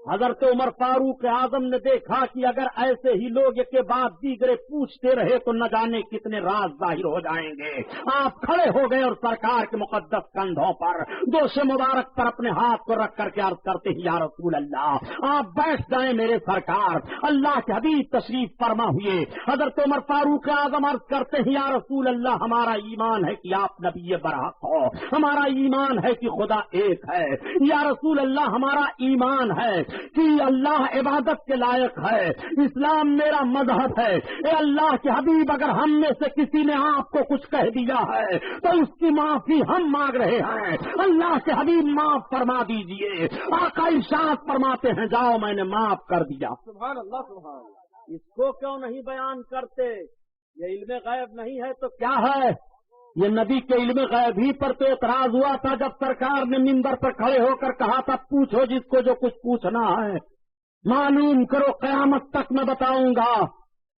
حضرت عمر فاروق اعظم نے دیکھا کہ اگر ایسے ہی لوگ کے بعد دیگرے پوچھتے رہے تو نہ جانے کتنے راز ظاہر ہو جائیں گے۔ آپ کھڑے ہو گئے اور سرکار کے مقدس کندھوں پر دوش مبارک پر اپنے ہاتھ کو رکھ کر کے عرض کرتے ہیں، یا رسول اللہ آپ بیٹھ جائیں میرے سرکار۔ اللہ کے حبیب تشریف فرما ہوئے۔ حضرت عمر فاروق اعظم عرض کرتے ہیں، یا رسول اللہ ہمارا ایمان ہے کہ آپ نبی برحق ہو، ہمارا ایمان ہے کہ خدا ایک ہے، یا رسول اللہ ہمارا ایمان ہے کہ اللہ عبادت کے لائق ہے، اسلام میرا مذہب ہے۔ اے اللہ کے حبیب اگر ہم میں سے کسی نے آپ کو کچھ کہہ دیا ہے تو اس کی معافی ہم مانگ رہے ہیں، اللہ کے حبیب معاف فرما دیجئے۔ آقا ارشاد فرماتے ہیں، جاؤ میں نے معاف کر دیا۔ سبحان اللہ سبحان اللہ۔ اس کو کیوں نہیں بیان کرتے؟ یہ علم غیب نہیں ہے تو کیا ہے؟ یہ نبی کے علم غیب ہی پر تو اعتراض ہوا تھا جب سرکار نے منبر پر کھڑے ہو کر کہا تھا، پوچھو جس کو جو کچھ پوچھنا ہے، معلوم کرو قیامت تک میں بتاؤں گا۔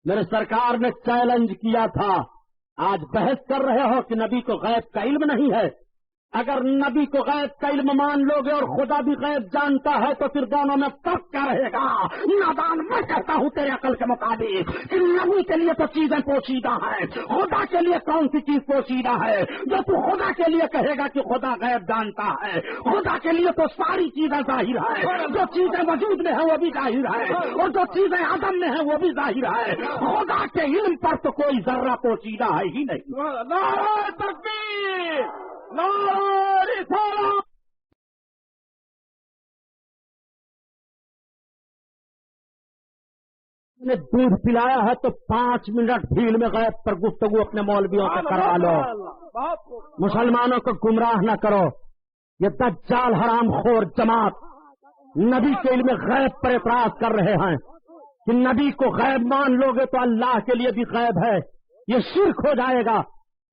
میرے سرکار نے چیلنج کیا تھا، آج بحث کر رہے ہو کہ نبی کو غیب کا علم نہیں ہے۔ اگر نبی کو غیب کا علم مان لو گے اور خدا بھی غیب جانتا ہے تو پھر دونوں میں فرق کیا رہے گا؟ نادان میں کہتا ہوں تیرے عقل کے مطابق کہ نبی کے لیے تو چیزیں پوشیدہ ہیں، خدا کے لیے کون سی چیز پوشیدہ ہے؟ جو تو خدا کے لیے کہے گا کہ خدا غیب جانتا ہے، خدا کے لیے تو ساری چیزیں ظاہر ہے، جو چیزیں وجود میں ہیں وہ بھی ظاہر ہے اور جو چیزیں عدم میں ہیں وہ بھی ظاہر ہے۔ خدا کے علم پر تو کوئی ذرہ پوشیدہ ہے ہی نہیں۔ نعرہ تکبیر، نعرہ رسالت۔ نے دودھ پلایا ہے تو 5 منٹ بھیڑ میں غیب پر گفتگو اپنے مولویوں سے کرا لو۔ مسلمانوں کو گمراہ نہ کرو۔ یہ دجال حرام خور جماعت نبی کے علم غیب پر اعتراض کر رہے ہیں کہ نبی کو غیب مان لو گے تو اللہ کے لیے بھی غیب ہے، یہ شرک ہو جائے گا۔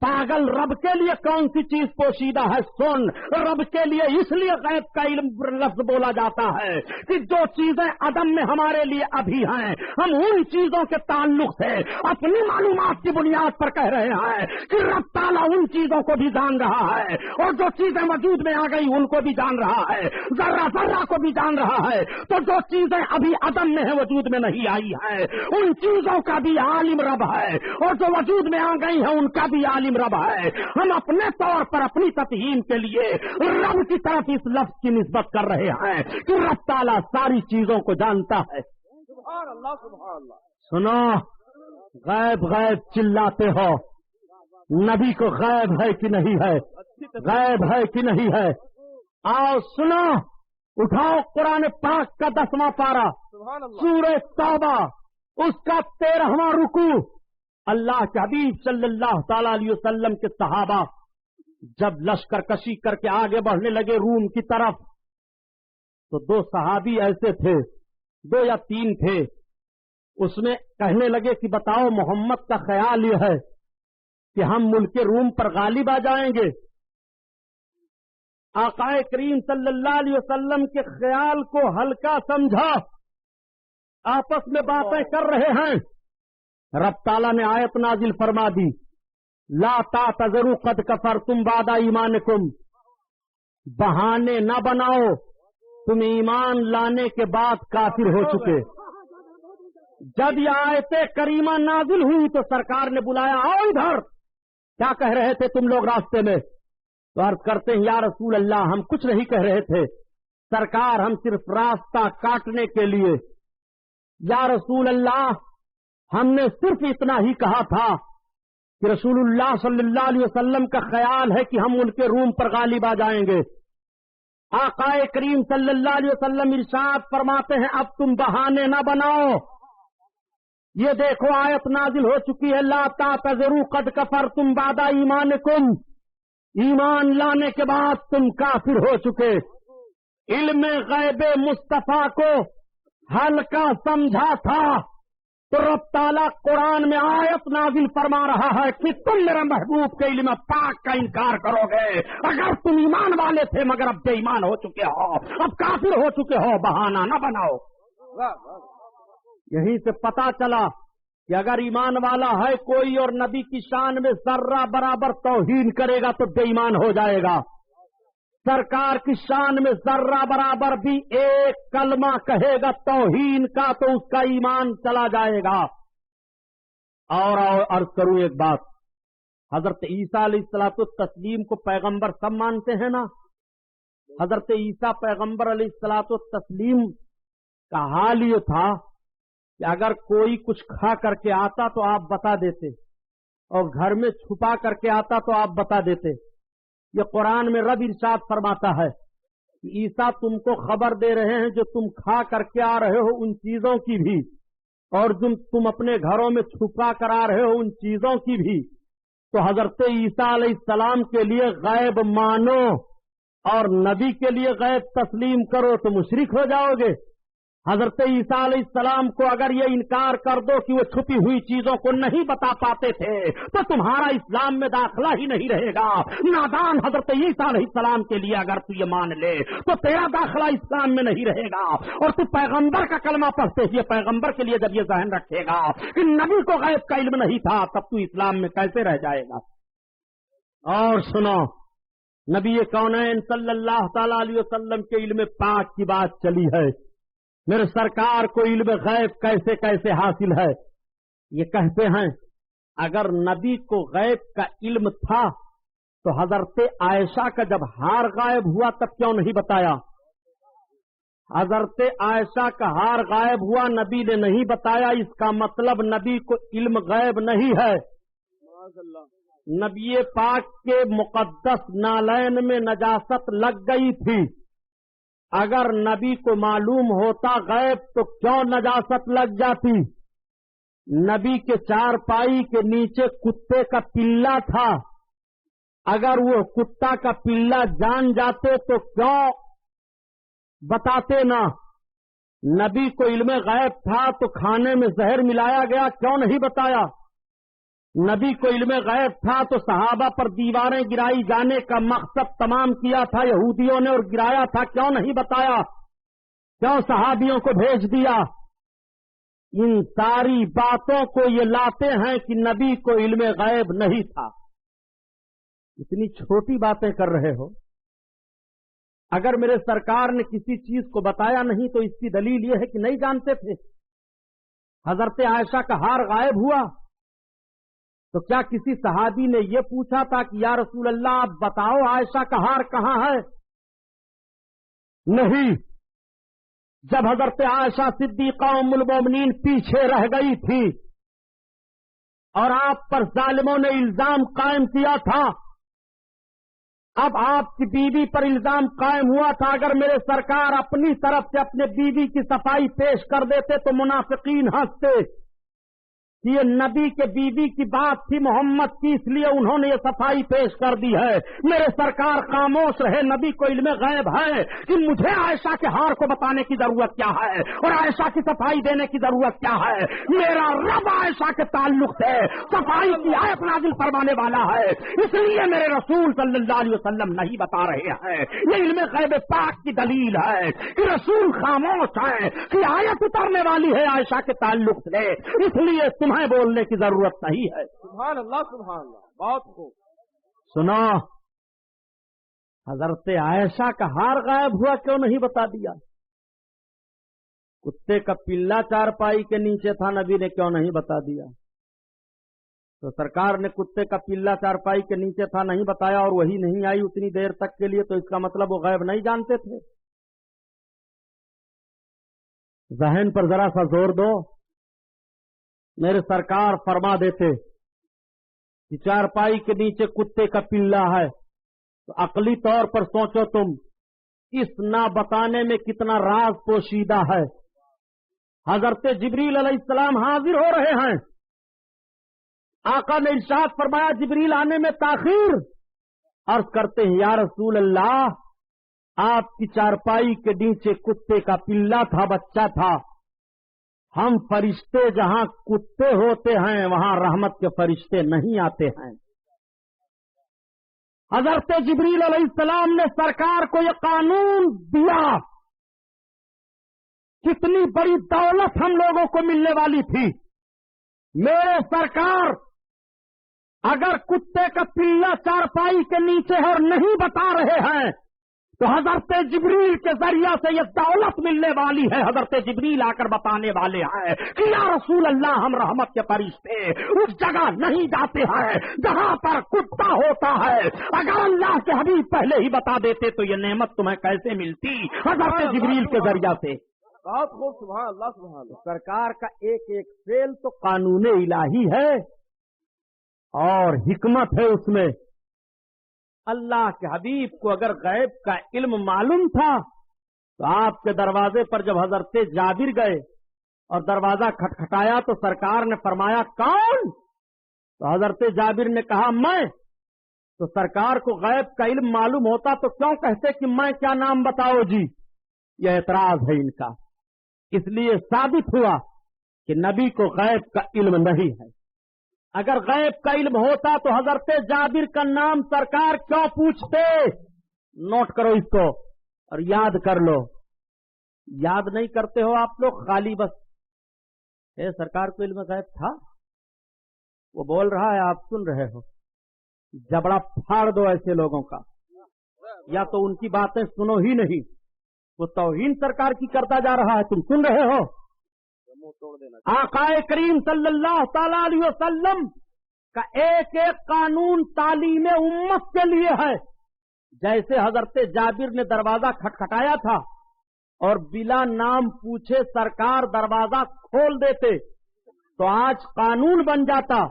پاگل، رب کے لیے کون سی چیز پوشیدہ ہے؟ سن، رب کے لیے اس لیے غیب کا علم لفظ بولا جاتا ہے کہ جو چیزیں عدم میں ہمارے لیے ابھی ہیں، ہم ان چیزوں کے تعلق سے اپنی معلومات کی بنیاد پر کہہ رہے ہیں کہ رب تعالیٰ ان چیزوں کو بھی جان رہا ہے اور جو چیزیں وجود میں آ گئی ان کو بھی جان رہا ہے، ذرہ ذرہ کو بھی جان رہا ہے۔ تو جو چیزیں ابھی عدم میں ہیں، وجود میں نہیں آئی ہیں، ان چیزوں کا بھی عالم رب ہے اور جو وجود میں آ گئی ہیں ان کا بھی عالم رب ہے۔ ہم اپنے طور پر اپنی تفہیم کے لیے رب کی طرف اس لفظ کی نسبت کر رہے ہیں کہ رب تعالیٰ ساری چیزوں کو جانتا ہے۔ سبحان اللہ سبحان اللہ۔ سنو، غیب غیب چلاتے ہو، نبی کو غیب ہے کہ نہیں ہے؟ غیب ہے کہ نہیں ہے؟ آؤ سنو، اٹھاؤ قرآن پاک کا 10واں پارہ، سبحان اللہ۔ سورہ توبہ اس کا 13واں رکوع۔ اللہ کے حبیب صلی اللہ تعالی علیہ وسلم کے صحابہ جب لشکر کشی کر کے آگے بڑھنے لگے روم کی طرف، تو 2 صحابی ایسے تھے، 2 یا 3 تھے، اس میں کہنے لگے کہ بتاؤ محمد کا خیال یہ ہے کہ ہم ملک روم پر غالب آ جائیں گے؟ آقا کریم صلی اللہ علیہ وسلم کے خیال کو ہلکا سمجھا، آپس میں باتیں کر رہے ہیں۔ رب تعالیٰ نے آیت نازل فرما دی، لا تعتذروا قد کفرتم بعد ایمانکم، بہانے نہ بناؤ، تم ایمان لانے کے بعد کافر ہو چکے۔ جب یہ آیت کریمہ نازل ہوئی تو سرکار نے بلایا، آؤ ادھر، کیا کہہ رہے تھے تم لوگ راستے میں؟ تو عرض کرتے ہیں، یا رسول اللہ ہم کچھ نہیں کہہ رہے تھے سرکار، ہم صرف راستہ کاٹنے کے لیے۔ یا رسول اللہ ہم نے صرف اتنا ہی کہا تھا کہ رسول اللہ صلی اللہ علیہ وسلم کا خیال ہے کہ ہم ملک روم پر غالب آ جائیں گے۔ آقا کریم صلی اللہ علیہ وسلم ارشاد فرماتے ہیں، اب تم بہانے نہ بناؤ، یہ دیکھو آیت نازل ہو چکی ہے، لا تعتذروا قد کفرتم بعد ایمانکم، ایمان لانے کے بعد تم کافر ہو چکے۔ علم غیب مصطفیٰ کو ہلکا سمجھا تھا تو رب تعالیٰ قرآن میں آیت نازل فرما رہا ہے کہ تم میرے محبوب کے علم پاک کا انکار کرو گے. اگر تم ایمان والے تھے مگر اب بے ایمان ہو چکے ہو, اب کافر ہو چکے ہو, بہانہ نہ بناؤ. یہیں سے پتا چلا کہ اگر ایمان والا ہے کوئی اور نبی کی شان میں ذرہ برابر توہین کرے گا تو بے ایمان ہو جائے گا. سرکار کی شان میں ذرہ برابر بھی ایک کلمہ کہے گا توہین کا تو اس کا ایمان چلا جائے گا. اور عرض کروں ایک بات, حضرت عیسیٰ علیہ الصلوۃ والتسلیم کو پیغمبر سب مانتے ہیں نا. حضرت عیسیٰ پیغمبر علیہ الصلوۃ والتسلیم کا حال یہ تھا کہ اگر کوئی کچھ کھا کر کے آتا تو آپ بتا دیتے, اور گھر میں چھپا کر کے آتا تو آپ بتا دیتے. یہ قرآن میں رب ارشاد فرماتا ہے کہ عیسیٰ تم کو خبر دے رہے ہیں جو تم کھا کر کے آ رہے ہو ان چیزوں کی بھی, اور جو تم اپنے گھروں میں چھپا کر آ رہے ہو ان چیزوں کی بھی. تو حضرت عیسیٰ علیہ السلام کے لیے غیب مانو اور نبی کے لیے غیب تسلیم کرو تو مشرک ہو جاؤ گے. حضرت عیسیٰ علیہ السلام کو اگر یہ انکار کر دو کہ وہ چھپی ہوئی چیزوں کو نہیں بتا پاتے تھے تو تمہارا اسلام میں داخلہ ہی نہیں رہے گا. نادان حضرت عیسیٰ علیہ السلام کے لیے اگر تو یہ مان لے تو تیرا داخلہ اسلام میں نہیں رہے گا. اور تو پیغمبر کا کلمہ پڑھتے ہوئے پیغمبر کے لیے جب یہ ذہن رکھے گا کہ نبی کو غیب کا علم نہیں تھا تب تو اسلام میں کیسے رہ جائے گا. اور سنو, نبی کونین صلی اللہ تعالی علیہ وسلم کے علم پاک کی بات چلی ہے. میرے سرکار کو علم غیب کیسے کیسے حاصل ہے. یہ کہتے ہیں اگر نبی کو غیب کا علم تھا تو حضرت عائشہ کا جب ہار غائب ہوا تب کیوں نہیں بتایا. حضرت عائشہ کا ہار غائب ہوا نبی نے نہیں بتایا, اس کا مطلب نبی کو علم غیب نہیں ہے. نبی پاک کے مقدس نالین میں نجاست لگ گئی تھی. اگر نبی کو معلوم ہوتا غیب تو کیوں نجاست لگ جاتی. نبی کے چار پائی کے نیچے کتے کا پلا تھا, اگر وہ کتا کا پلا جان جاتے تو کیوں بتاتے نا. نبی کو علم غیب تھا تو کھانے میں زہر ملایا گیا, کیوں نہیں بتایا. نبی کو علم غیب تھا تو صحابہ پر دیواریں گرائی جانے کا مقصد تمام کیا تھا یہودیوں نے اور گرایا تھا, کیوں نہیں بتایا. کیوں صحابیوں کو بھیج دیا. ان ساری باتوں کو یہ لاتے ہیں کہ نبی کو علم غیب نہیں تھا. اتنی چھوٹی باتیں کر رہے ہو. اگر میرے سرکار نے کسی چیز کو بتایا نہیں تو اس کی دلیل یہ ہے کہ نہیں جانتے تھے. حضرت عائشہ کا ہار غائب ہوا تو کیا کسی صحابی نے یہ پوچھا تھا کہ یا رسول اللہ آپ بتاؤ عائشہ کا ہار کہاں ہے. نہیں. جب حضرت عائشہ صدیقہ ام المومنین پیچھے رہ گئی تھی اور آپ پر ظالموں نے الزام قائم کیا تھا, اب آپ کی بیوی پر الزام قائم ہوا تھا, اگر میرے سرکار اپنی طرف سے اپنے بیوی کی صفائی پیش کر دیتے تو منافقین ہنستے. یہ نبی کے بیوی کی بات تھی محمد کی, اس لیے انہوں نے یہ صفائی پیش کر دی ہے. میرے سرکار خاموش رہے. نبی کو علم غیب ہے کہ مجھے عائشہ کے ہار کو بتانے کی ضرورت کیا ہے اور عائشہ کی صفائی دینے کی ضرورت کیا ہے. میرا رب عائشہ کے تعلق سے صفائی کی آیت نازل فرمانے والا ہے, اس لیے میرے رسول صلی اللہ علیہ وسلم نہیں بتا رہے ہیں. یہ علم غیب پاک کی دلیل ہے کہ رسول خاموش ہے کہ آیت اترنے والی ہے عائشہ کے تعلق سے, اس لیے تمہیں بولنے کی ضرورت نہیں ہے. سبحان اللہ سبحان اللہ. بہت خوب. سنو, حضرت عائشہ کا ہار غائب ہوا کیوں نہیں بتا دیا. کتے کا پلا چارپائی کے نیچے تھا, نبی نے کیوں نہیں بتا دیا. تو سرکار نے کتے کا پلا چارپائی کے نیچے تھا نہیں بتایا اور وہی نہیں آئی اتنی دیر تک کے لیے, تو اس کا مطلب وہ غیب نہیں جانتے تھے. ذہن پر ذرا سا زور دو. میرے سرکار فرما دیتے کہ چارپائی کے نیچے کتے کا پلا ہے تو عقلی طور پر سوچو تم, اس نہ بتانے میں کتنا راز پوشیدہ ہے. حضرت جبریل علیہ السلام حاضر ہو رہے ہیں. آقا نے ارشاد فرمایا جبریل آنے میں تاخیر. عرض کرتے ہیں یا رسول اللہ آپ کی چارپائی کے نیچے کتے کا پلا تھا, بچہ تھا. ہم فرشتے جہاں کتے ہوتے ہیں وہاں رحمت کے فرشتے نہیں آتے ہیں۔ حضرت جبریل علیہ السلام نے سرکار کو یہ قانون دیا، کتنی بڑی دولت ہم لوگوں کو ملنے والی تھی۔ میرے سرکار اگر کتے کا پلا چارپائی کے نیچے ہے اور نہیں بتا رہے ہیں تو حضرت جبریل کے ذریعہ سے یہ دولت ملنے والی ہے۔ حضرت جبریل آ کر بتانے والے ہیں کہ یا رسول اللہ ہم رحمت کے فرشتے اس جگہ نہیں جاتے ہیں جہاں پر کتا ہوتا ہے۔ اگر اللہ کے حبیب پہلے ہی بتا دیتے تو یہ نعمت تمہیں کیسے ملتی؟ حضرت جبریل کے ذریعہ سے۔ بہت خوب، سبحان اللہ سبحان اللہ۔ سرکار کا ایک ایک فعل تو قانون الہی ہے اور حکمت ہے اس میں۔ اللہ کے حبیب کو اگر غیب کا علم معلوم تھا تو آپ کے دروازے پر جب حضرت جابر گئے اور دروازہ کھٹکھٹایا تو سرکار نے فرمایا کون؟ تو حضرت جابر نے کہا میں۔ تو سرکار کو غیب کا علم معلوم ہوتا تو کیوں کہتے کہ میں کیا نام بتاؤ جی؟ یہ اعتراض ہے ان کا۔ اس لیے ثابت ہوا کہ نبی کو غیب کا علم نہیں ہے۔ اگر غیب کا علم ہوتا تو حضرت جابر کا نام سرکار کیوں پوچھتے؟ نوٹ کرو اس کو اور یاد کر لو۔ یاد نہیں کرتے ہو آپ لوگ، خالی بس سرکار کو علم غیب تھا، وہ بول رہا ہے آپ سن رہے ہو۔ جبڑا پھاڑ دو ایسے لوگوں کا، یا تو ان کی باتیں سنو ہی نہیں، وہ توہین سرکار کی کرتا جا رہا ہے، تم سن رہے ہو۔ آقا کریم صلی اللہ تعالی علیہ وسلم کا ایک ایک قانون تعلیم امت کے لیے ہے۔ جیسے حضرت جابر نے دروازہ کھٹکھٹایا تھا اور بلا نام پوچھے سرکار دروازہ کھول دیتے تو آج قانون بن جاتا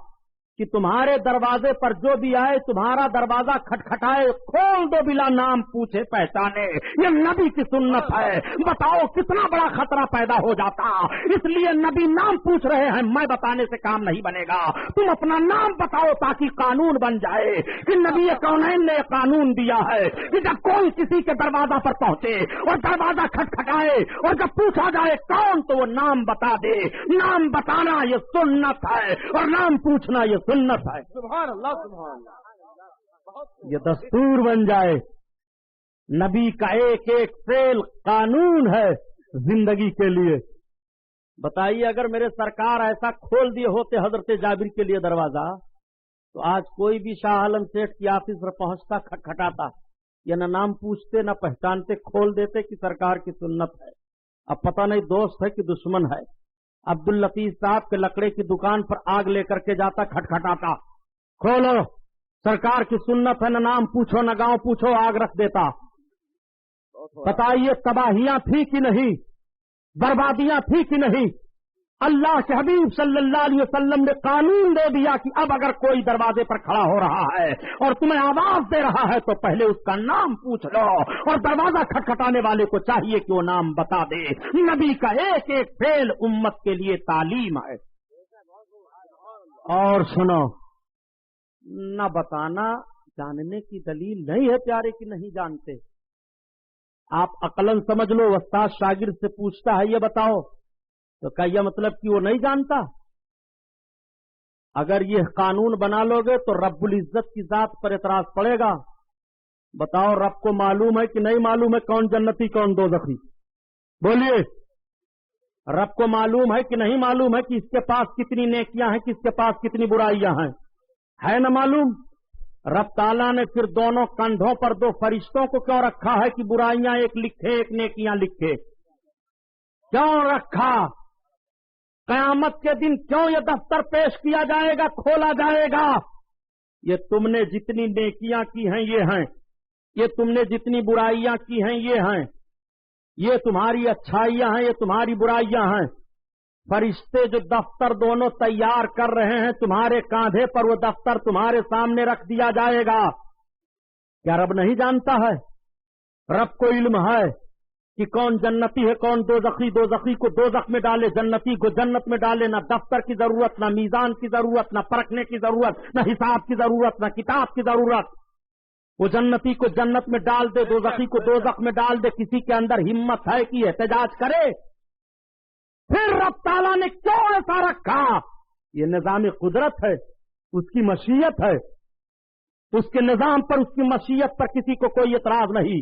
کہ تمہارے دروازے پر جو بھی آئے تمہارا دروازہ کھٹکھٹائے کھول دو بلا نام پوچھے پہچانے۔ یہ نبی کی سنت ہے۔ بتاؤ کتنا بڑا خطرہ پیدا ہو جاتا۔ اس لیے نبی نام پوچھ رہے ہیں، میں بتانے سے کام نہیں بنے گا، تم اپنا نام بتاؤ تاکہ قانون بن جائے کہ نبی کونین نے قانون دیا ہے کہ جب کوئی کسی کے دروازہ پر پہنچے اور دروازہ کھٹکھٹائے اور جب پوچھا جائے کون تو وہ نام بتا دے۔ نام بتانا یہ سنت ہے اور نام پوچھنا یہ سنت ہے۔ سبحان اللہ سبحان اللہ۔ یہ دستور بن جائے۔ نبی کا ایک ایک فعل قانون ہے زندگی کے لیے۔ بتائیے اگر میرے سرکار ایسا کھول دیے ہوتے حضرت جابر کے لیے دروازہ تو آج کوئی بھی شاہ عالم سیٹھ کی آفس پر پہنچتا کھٹکھٹاتا، یا نہ نام پوچھتے نہ پہچانتے، کھول دیتے کہ سرکار کی سنت ہے۔ اب پتہ نہیں دوست ہے کہ دشمن ہے۔ عبد اللطیف صاحب کے لکڑے کی دکان پر آگ لے کر کے جاتا کھٹکھٹاتا، کھولو سرکار کی سنت ہے، نہ نام پوچھو نہ گاؤں پوچھو، آگ رکھ دیتا۔ بتائیے تباہیاں تھی کہ نہیں، بربادیاں تھی کہ نہیں؟ اللہ کے حبیب صلی اللہ علیہ وسلم نے قانون دے دیا کہ اب اگر کوئی دروازے پر کھڑا ہو رہا ہے اور تمہیں آواز دے رہا ہے تو پہلے اس کا نام پوچھ لو، اور دروازہ کھٹکھٹانے والے کو چاہیے کہ وہ نام بتا دے۔ نبی کا ایک ایک فعل امت کے لیے تعلیم ہے۔ اور سنو، نہ بتانا جاننے کی دلیل نہیں ہے پیارے کہ نہیں جانتے۔ آپ عقلاً سمجھ لو، استاد شاگرد سے پوچھتا ہے یہ بتاؤ تو کیا یہ مطلب کہ وہ نہیں جانتا؟ اگر یہ قانون بنا لو گے تو رب العزت کی ذات پر اعتراض پڑے گا۔ بتاؤ رب کو معلوم ہے کہ نہیں معلوم ہے کون جنتی کون دوزخی؟ بولیے، رب کو معلوم ہے کہ نہیں معلوم ہے کہ اس کے پاس کتنی نیکیاں ہیں، کس کے پاس کتنی برائیاں ہیں؟ ہے نہ معلوم؟ رب تعالیٰ نے پھر دونوں کندھوں پر دو فرشتوں کو کیوں رکھا ہے کہ برائیاں ایک لکھے ایک نیکیاں لکھے؟ کیوں رکھا؟ قیامت کے دن کیوں یہ دفتر پیش کیا جائے گا، کھولا جائے گا؟ یہ تم نے جتنی نیکیاں کی ہیں یہ ہیں، یہ تم نے جتنی برائیاں کی ہیں یہ ہیں، یہ تمہاری اچھائیاں ہیں، یہ تمہاری برائیاں ہیں۔ فرشتے جو دفتر دونوں تیار کر رہے ہیں تمہارے کاندھے پر، وہ دفتر تمہارے سامنے رکھ دیا جائے گا۔ کیا رب نہیں جانتا ہے؟ رب کو علم ہے کہ کون جنتی ہے کون دوزخی، دوزخی کو دوزخ میں ڈالے، جنتی کو جنت میں ڈالے۔ نہ دفتر کی ضرورت، نہ میزان کی ضرورت، نہ پرکھنے کی ضرورت، نہ حساب کی ضرورت، نہ کتاب کی ضرورت۔ وہ جنتی کو جنت میں ڈال دے، دوزخی کو دوزخ میں ڈال دے۔ کسی کے اندر ہمت ہے کہ احتجاج کرے؟ پھر رب تعالیٰ نے کیوں ایسا رکھا؟ یہ نظام قدرت ہے، اس کی مشیت ہے، اس کے نظام پر، اس کی مشیت پر کسی کو کوئی اعتراض نہیں۔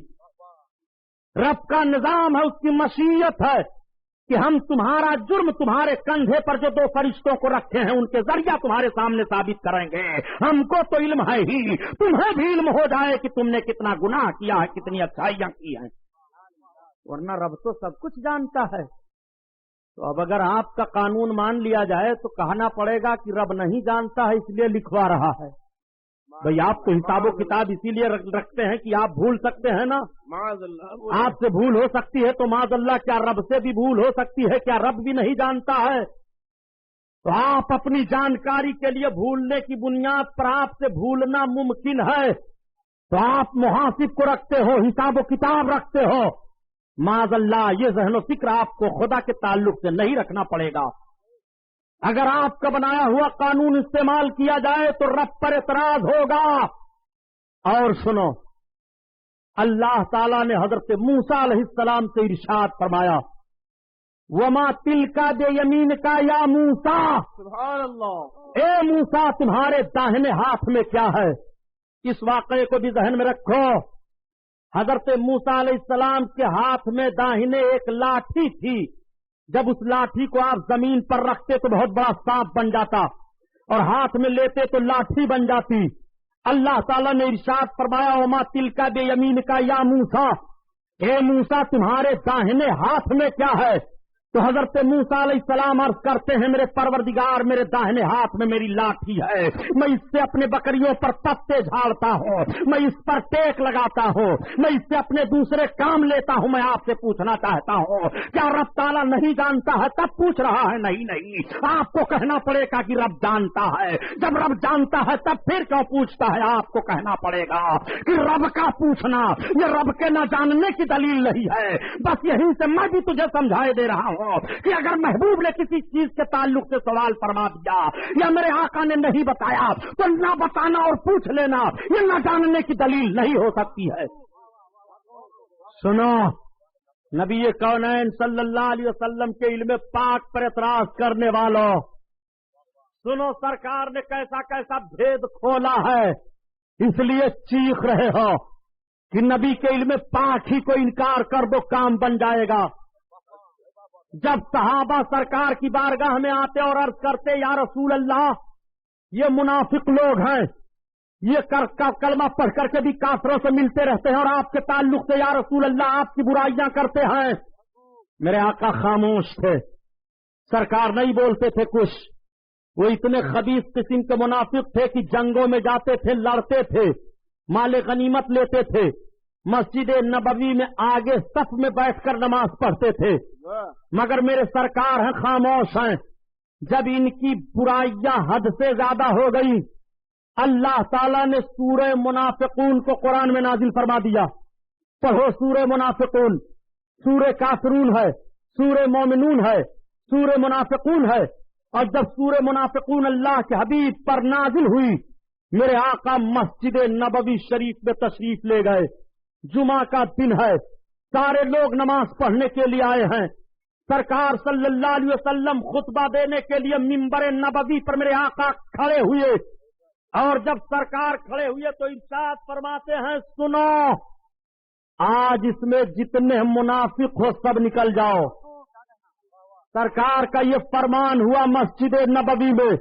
رب کا نظام ہے، اس کی مشیت ہے کہ ہم تمہارا جرم تمہارے کندھے پر جو دو فرشتوں کو رکھے ہیں ان کے ذریعہ تمہارے سامنے ثابت کریں گے۔ ہم کو تو علم ہے ہی، تمہیں بھی علم ہو جائے کہ تم نے کتنا گناہ کیا ہے، کتنی اچھائیاں کی ہیں، ورنہ رب تو سب کچھ جانتا ہے۔ تو اب اگر آپ کا قانون مان لیا جائے تو کہنا پڑے گا کہ رب نہیں جانتا ہے اس لیے لکھوا رہا ہے۔ بھئی آپ تو حساب و کتاب اسی لیے رکھتے ہیں کہ آپ بھول سکتے ہیں نا، معاذ اللہ، آپ سے بھول ہو سکتی ہے تو معاذ اللہ کیا رب سے بھی بھول ہو سکتی ہے؟ کیا رب بھی نہیں جانتا ہے؟ تو آپ اپنی جانکاری کے لیے بھولنے کی بنیاد پر آپ سے بھولنا ممکن ہے، تو آپ محاسب کو رکھتے ہو، حساب و کتاب رکھتے ہو۔ معاذ اللہ یہ ذہن و فکر آپ کو خدا کے تعلق سے نہیں رکھنا پڑے گا۔ اگر آپ کا بنایا ہوا قانون استعمال کیا جائے تو رب پر اعتراض ہوگا۔ اور سنو، اللہ تعالیٰ نے حضرت موسیٰ علیہ السلام سے ارشاد فرمایا، وما تلکا بیمینکا یا موسیٰ، سبحان اللہ، اے موسیٰ تمہارے داہنے ہاتھ میں کیا ہے؟ اس واقعے کو بھی ذہن میں رکھو۔ حضرت موسیٰ علیہ السلام کے ہاتھ میں داہنے ایک لاٹھی تھی، جب اس لاٹھی کو آپ زمین پر رکھتے تو بہت بڑا سانپ بن جاتا، اور ہاتھ میں لیتے تو لاٹھی بن جاتی۔ اللہ تعالیٰ نے ارشاد فرمایا، وما تلکا بیمینکا یا موسیٰ، اے موسیٰ تمہارے داہنے ہاتھ میں کیا ہے؟ تو حضرت موسیٰ علیہ السلام عرض کرتے ہیں، میرے پروردگار میرے داہنے ہاتھ میں میری لاٹھی ہے، میں اس سے اپنے بکریوں پر پتے جھاڑتا ہوں، میں اس پر ٹیک لگاتا ہوں، میں اس سے اپنے دوسرے کام لیتا ہوں۔ میں آپ سے پوچھنا چاہتا ہوں، کیا رب تعالیٰ نہیں جانتا ہے تب پوچھ رہا ہے؟ نہیں، آپ کو کہنا پڑے گا کہ رب جانتا ہے۔ جب رب جانتا ہے تب پھر کیوں پوچھتا ہے؟ آپ کو کہنا پڑے گا کہ رب کا پوچھنا یہ رب کے نہ جاننے کی دلیل نہیں ہے۔ بس یہیں سے میں بھی تجھے سمجھائے دے رہا ہوں کہ اگر محبوب نے کسی چیز کے تعلق سے سوال فرما دیا یا میرے آقا نے نہیں بتایا تو نہ بتانا اور پوچھ لینا یہ نہ جاننے کی دلیل نہیں ہو سکتی ہے۔ سنو، نبی کونین صلی اللہ علیہ وسلم کے علم پاک پر اعتراض کرنے والوں، سنو سرکار نے کیسا کیسا بھید کھولا ہے، اس لیے چیخ رہے ہو کہ نبی کے علم پاک ہی کو انکار کر دو کام بن جائے گا۔ جب صحابہ سرکار کی بارگاہ میں آتے اور عرض کرتے، یا رسول اللہ یہ منافق لوگ ہیں، یہ کلمہ پڑھ کر کے بھی کافروں سے ملتے رہتے ہیں، اور آپ کے تعلق سے یا رسول اللہ آپ کی برائیاں کرتے ہیں۔ میرے آقا خاموش تھے، سرکار نہیں بولتے تھے کچھ۔ وہ اتنے خبیث قسم کے منافق تھے کہ جنگوں میں جاتے تھے، لڑتے تھے، مال غنیمت لیتے تھے، مسجد نبوی میں آگے صف میں بیٹھ کر نماز پڑھتے تھے، مگر میرے سرکار ہیں خاموش ہیں۔ جب ان کی برائیاں حد سے زیادہ ہو گئی، اللہ تعالیٰ نے سورہ منافقون کو قرآن میں نازل فرما دیا۔ پڑھو سورہ منافقون، سورہ کافرون ہے، سورہ مومنون ہے، سورہ منافقون ہے۔ اور جب سورہ منافقون اللہ کے حبیب پر نازل ہوئی، میرے آقا مسجد نبوی شریف میں تشریف لے گئے۔ جمعہ کا دن ہے، سارے لوگ نماز پڑھنے کے لیے آئے ہیں۔ سرکار صلی اللہ علیہ وسلم خطبہ دینے کے لیے منبر نبوی پر میرے آقا کھڑے ہوئے، اور جب سرکار کھڑے ہوئے تو ارشاد فرماتے ہیں، سنو آج اس میں جتنے منافق ہو سب نکل جاؤ۔ سرکار کا یہ فرمان ہوا مسجد نبوی میں۔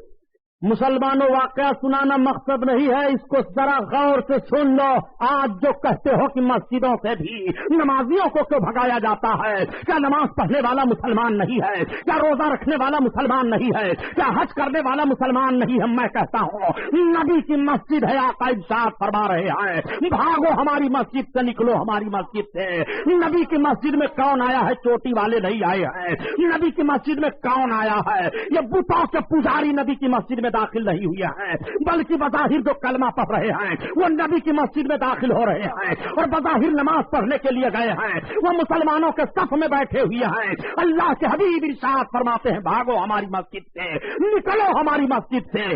مسلمانوں واقعہ سنانا مقصد نہیں ہے، اس کو ذرا غور سے سن لو۔ آج جو کہتے ہو کہ مسجدوں سے بھی نمازیوں کو کیوں بھگایا جاتا ہے، کیا نماز پڑھنے والا مسلمان نہیں ہے؟ کیا روزہ رکھنے والا مسلمان نہیں ہے؟ کیا حج کرنے والا مسلمان نہیں ہے؟ میں کہتا ہوں نبی کی مسجد ہے، آقا ارشاد فرما رہے ہیں، بھاگو ہماری مسجد سے، نکلو ہماری مسجد سے۔ نبی کی مسجد میں کون آیا ہے؟ چوٹی والے نہیں آئے ہیں۔ نبی کی مسجد میں کون آیا ہے؟ یہ بتوں کے پجاری نبی کی مسجد میں داخل نہیں ہوئے ہیں، بلکہ بظاہر جو کلمہ پڑھ رہے ہیں وہ نبی کی مسجد میں داخل ہو رہے ہیں، اور بظاہر نماز پڑھنے کے لیے گئے ہیں، وہ مسلمانوں کے صف میں بیٹھے ہوئے ہیں۔ اللہ کے حبیب ارشاد فرماتے ہیں، بھاگو ہماری مسجد سے، نکلو ہماری مسجد سے۔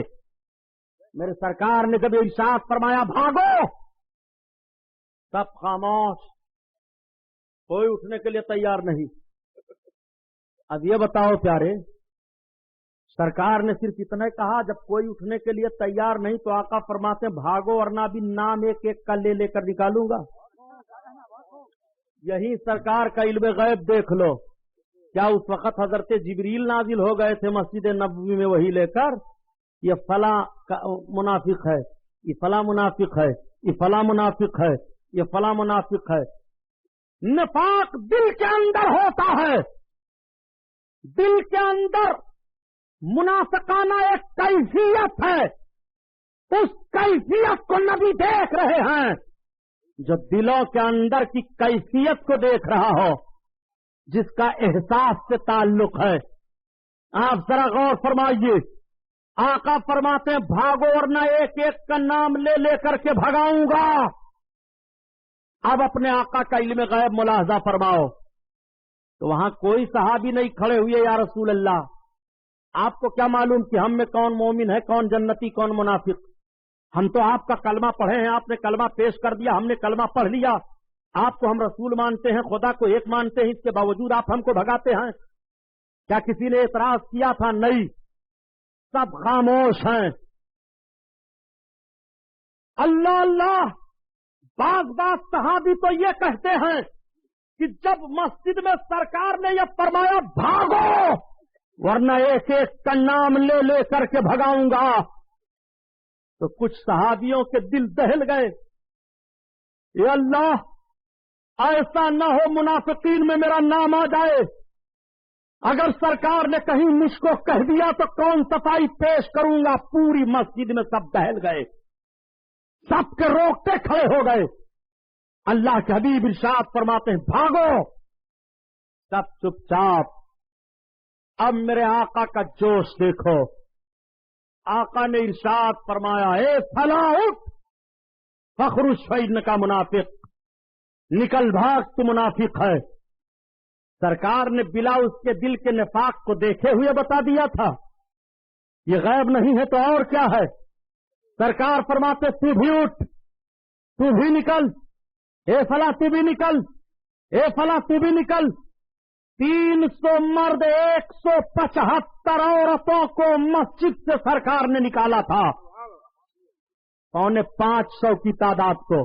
میرے سرکار نے جب ارشاد فرمایا بھاگو، سب خاموش، کوئی اٹھنے کے لیے تیار نہیں۔ اب یہ بتاؤ پیارے، سرکار نے صرف اتنا کہا جب کوئی اٹھنے کے لیے تیار نہیں تو آقا فرماتے ہیں بھاگو ورنہ بھی نام ایک ایک کا لے کر نکالوں گا۔ یہی سرکار کا علم غیب دیکھ لو، کیا اس وقت حضرت جبریل نازل ہو گئے تھے مسجد نبوی میں وہی لے کر یہ فلاں منافق ہے، یہ فلاں منافق ہے، یہ فلاں منافق ہے، یہ فلاں منافق ہے؟ نفاق دل کے اندر ہوتا ہے، دل کے اندر منافقانہ ایک کیفیت ہے، اس کیفیت کو نبی دیکھ رہے ہیں۔ جو دلوں کے اندر کی کیفیت کو دیکھ رہا ہو، جس کا احساس سے تعلق ہے، آپ ذرا غور فرمائیے۔ آقا فرماتے ہیں بھاگو ورنہ ایک ایک کا نام لے لے کر کے بھگاؤں گا۔ اب اپنے آقا کا علم غیب ملاحظہ فرماؤ، تو وہاں کوئی صحابی نہیں کھڑے ہوئے یا رسول اللہ آپ کو کیا معلوم کہ ہم میں کون مومن ہے، کون جنتی، کون منافق؟ ہم تو آپ کا کلمہ پڑھے ہیں، آپ نے کلمہ پیش کر دیا، ہم نے کلمہ پڑھ لیا، آپ کو ہم رسول مانتے ہیں، خدا کو ایک مانتے ہیں، اس کے باوجود آپ ہم کو بھگاتے ہیں۔ کیا کسی نے اعتراض کیا تھا؟ نہیں، سب خاموش ہیں۔ اللہ اللہ، بعض صحابی تو یہ کہتے ہیں کہ جب مسجد میں سرکار نے یہ فرمایا بھاگو ورنہ ایک ایک کا نام لے لے کر کے بھگاؤں گا، تو کچھ صحابیوں کے دل دہل گئے۔ اے اللہ، ایسا نہ ہو منافقین میں میرا نام آ جائے، اگر سرکار نے کہیں مجھ کو کہہ دیا تو کون صفائی پیش کروں گا۔ پوری مسجد میں سب دہل گئے، سب کے روکتے کھڑے ہو گئے۔ اللہ کے حبیب ارشاد فرماتے ہیں بھاگو، سب چپ چاپ۔ اب میرے آقا کا جوش دیکھو، آقا نے ارشاد فرمایا اے فلاں اٹھ، فخرج فإنک کا منافق، نکل بھاگ تو منافق ہے۔ سرکار نے بلا اس کے دل کے نفاق کو دیکھے ہوئے بتا دیا تھا، یہ غیب نہیں ہے تو اور کیا ہے؟ سرکار فرماتے تو بھی اٹھ، تو بھی نکل، اے فلاں تو بھی نکل، اے فلاں تو بھی نکل۔ 300 مرد 175 عورتوں کو مسجد سے سرکار نے نکالا تھا، 550 کی تعداد کو۔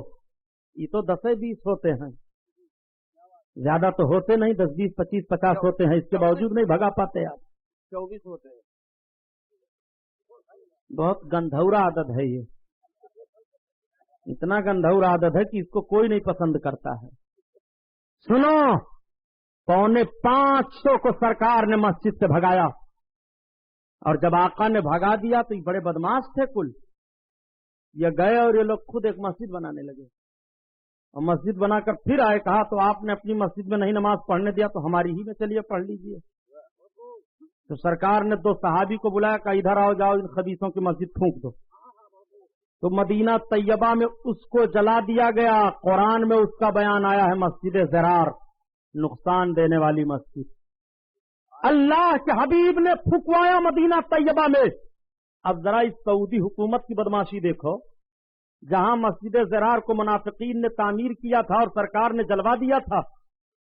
یہ تو 10-20 ہوتے ہیں، زیادہ تو ہوتے نہیں، 10, 20, 25, 50 ہوتے ہیں، اس کے باوجود نہیں بھگا پاتے آپ۔ 24 ہوتے ہیں۔ بہت گندھورا عادت ہے یہ، اتنا گندھورا عادت ہے کہ اس کو کوئی نہیں پسند کرتا ہے۔ سنو، 550 کو سرکار نے مسجد سے بھگایا، اور جب آقا نے بھگا دیا تو یہ بڑے بدماش تھے کل، یہ گئے اور یہ لوگ خود ایک مسجد بنانے لگے، اور مسجد بنا کر پھر آئے، کہا تو آپ نے اپنی مسجد میں نہیں نماز پڑھنے دیا تو ہماری ہی میں چلیے پڑھ لیجئے۔ تو سرکار نے 2 صحابی کو بلایا کہ ادھر آؤ، جاؤ ان خبیثوں کی مسجد پھونک دو۔ تو مدینہ طیبہ میں اس کو جلا دیا گیا۔ قرآن میں اس کا بیان آیا ہے، مسجد ضرار، نقصان دینے والی مسجد۔ اللہ کے حبیب نے پھکوایا مدینہ طیبہ میں۔ اب ذرا اس سعودی حکومت کی بدماشی دیکھو، جہاں مسجد ضرار کو منافقین نے تعمیر کیا تھا اور سرکار نے جلوا دیا تھا،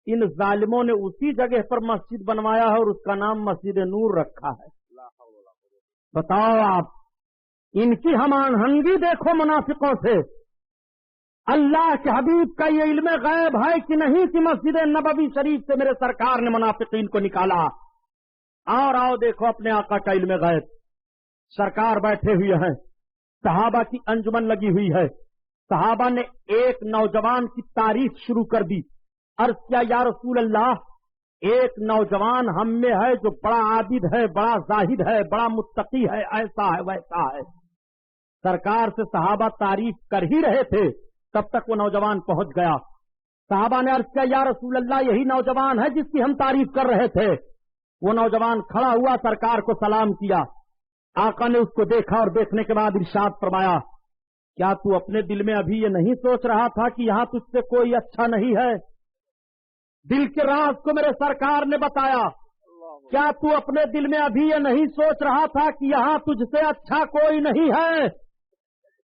ان ظالموں نے اسی جگہ پر مسجد بنوایا ہے اور اس کا نام مسجد نور رکھا ہے۔ بتاؤ آپ، ان کی ہم آہنگی دیکھو منافقوں سے۔ اللہ کے حبیب کا یہ علم غیب ہے کہ نہیں کہ مسجد نبوی شریف سے میرے سرکار نے منافقین کو نکالا؟ اور آؤ دیکھو اپنے آقا کا علم غیب۔ سرکار بیٹھے ہوئے ہیں، صحابہ کی انجمن لگی ہوئی ہے، صحابہ نے ایک نوجوان کی تعریف شروع کر دی۔ عرض کیا یا رسول اللہ، ایک نوجوان ہم میں ہے جو بڑا عابد ہے، بڑا زاہد ہے، بڑا متقی ہے، ایسا ہے ویسا ہے۔ سرکار سے صحابہ تعریف کر ہی رہے تھے، تب تک وہ نوجوان پہنچ گیا۔ صحابہ نے عرض کیا یا رسول اللہ، یہی نوجوان ہے جس کی ہم تعریف کر رہے تھے۔ وہ نوجوان کھڑا ہوا، سرکار کو سلام کیا۔ آقا نے اس کو دیکھا اور دیکھنے کے بعد ارشاد فرمایا، کیا تو اپنے دل میں ابھی یہ نہیں سوچ رہا تھا کہ یہاں تجھ سے کوئی اچھا نہیں ہے؟ دل کے راز کو میرے سرکار نے بتایا۔ کیا تو اپنے دل میں ابھی یہ نہیں سوچ رہا تھا کہ یہاں تجھ سے اچھا کوئی نہیں ہے؟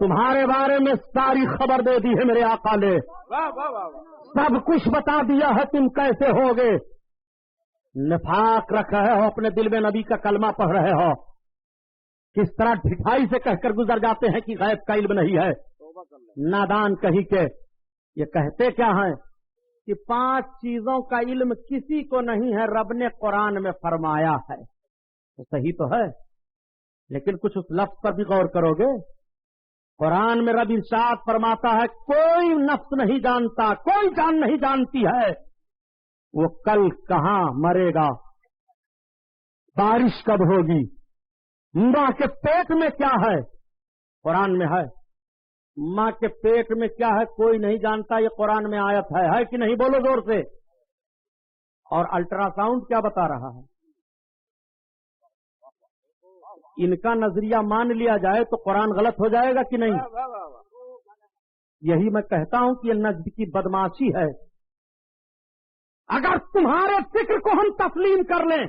تمہارے بارے میں ساری خبر دے دی ہے میرے آقا نے، واہ واہ واہ واہ، سب کچھ بتا دیا ہے تم کیسے ہوگے۔ نفاق رکھ رہے ہو، اپنے دل میں نبی کا کلمہ پڑھ رہے ہو، کس طرح ڈھٹائی سے کہہ کر گزر جاتے ہیں کہ غیب کا علم نہیں ہے۔ توبہ کر لیں۔ نادان کہیں کہ یہ کہتے کیا ہیں کہ 5 چیزوں کا علم کسی کو نہیں ہے، رب نے قرآن میں فرمایا ہے، تو صحیح تو ہے، لیکن کچھ اس لفظ پر بھی غور کرو گے۔ قرآن میں رب ارشاد فرماتا ہے کوئی نفس نہیں جانتا، کوئی جان نہیں جانتی ہے وہ کل کہاں مرے گا، بارش کب ہوگی، ماں کے پیٹ میں کیا ہے، قرآن میں ہے۔ ماں کے پیٹ میں کیا ہے کوئی نہیں جانتا، یہ قرآن میں آیت ہے کہ نہیں؟ بولو زور سے۔ اور الٹرا ساؤنڈ کیا بتا رہا ہے؟ ان کا نظریہ مان لیا جائے تو قرآن غلط ہو جائے گا کہ نہیں؟ واہ واہ واہ، یہی میں کہتا ہوں کہ یہ نجد کی بدماشی ہے۔ اگر تمہارے فکر کو ہم تسلیم کر لیں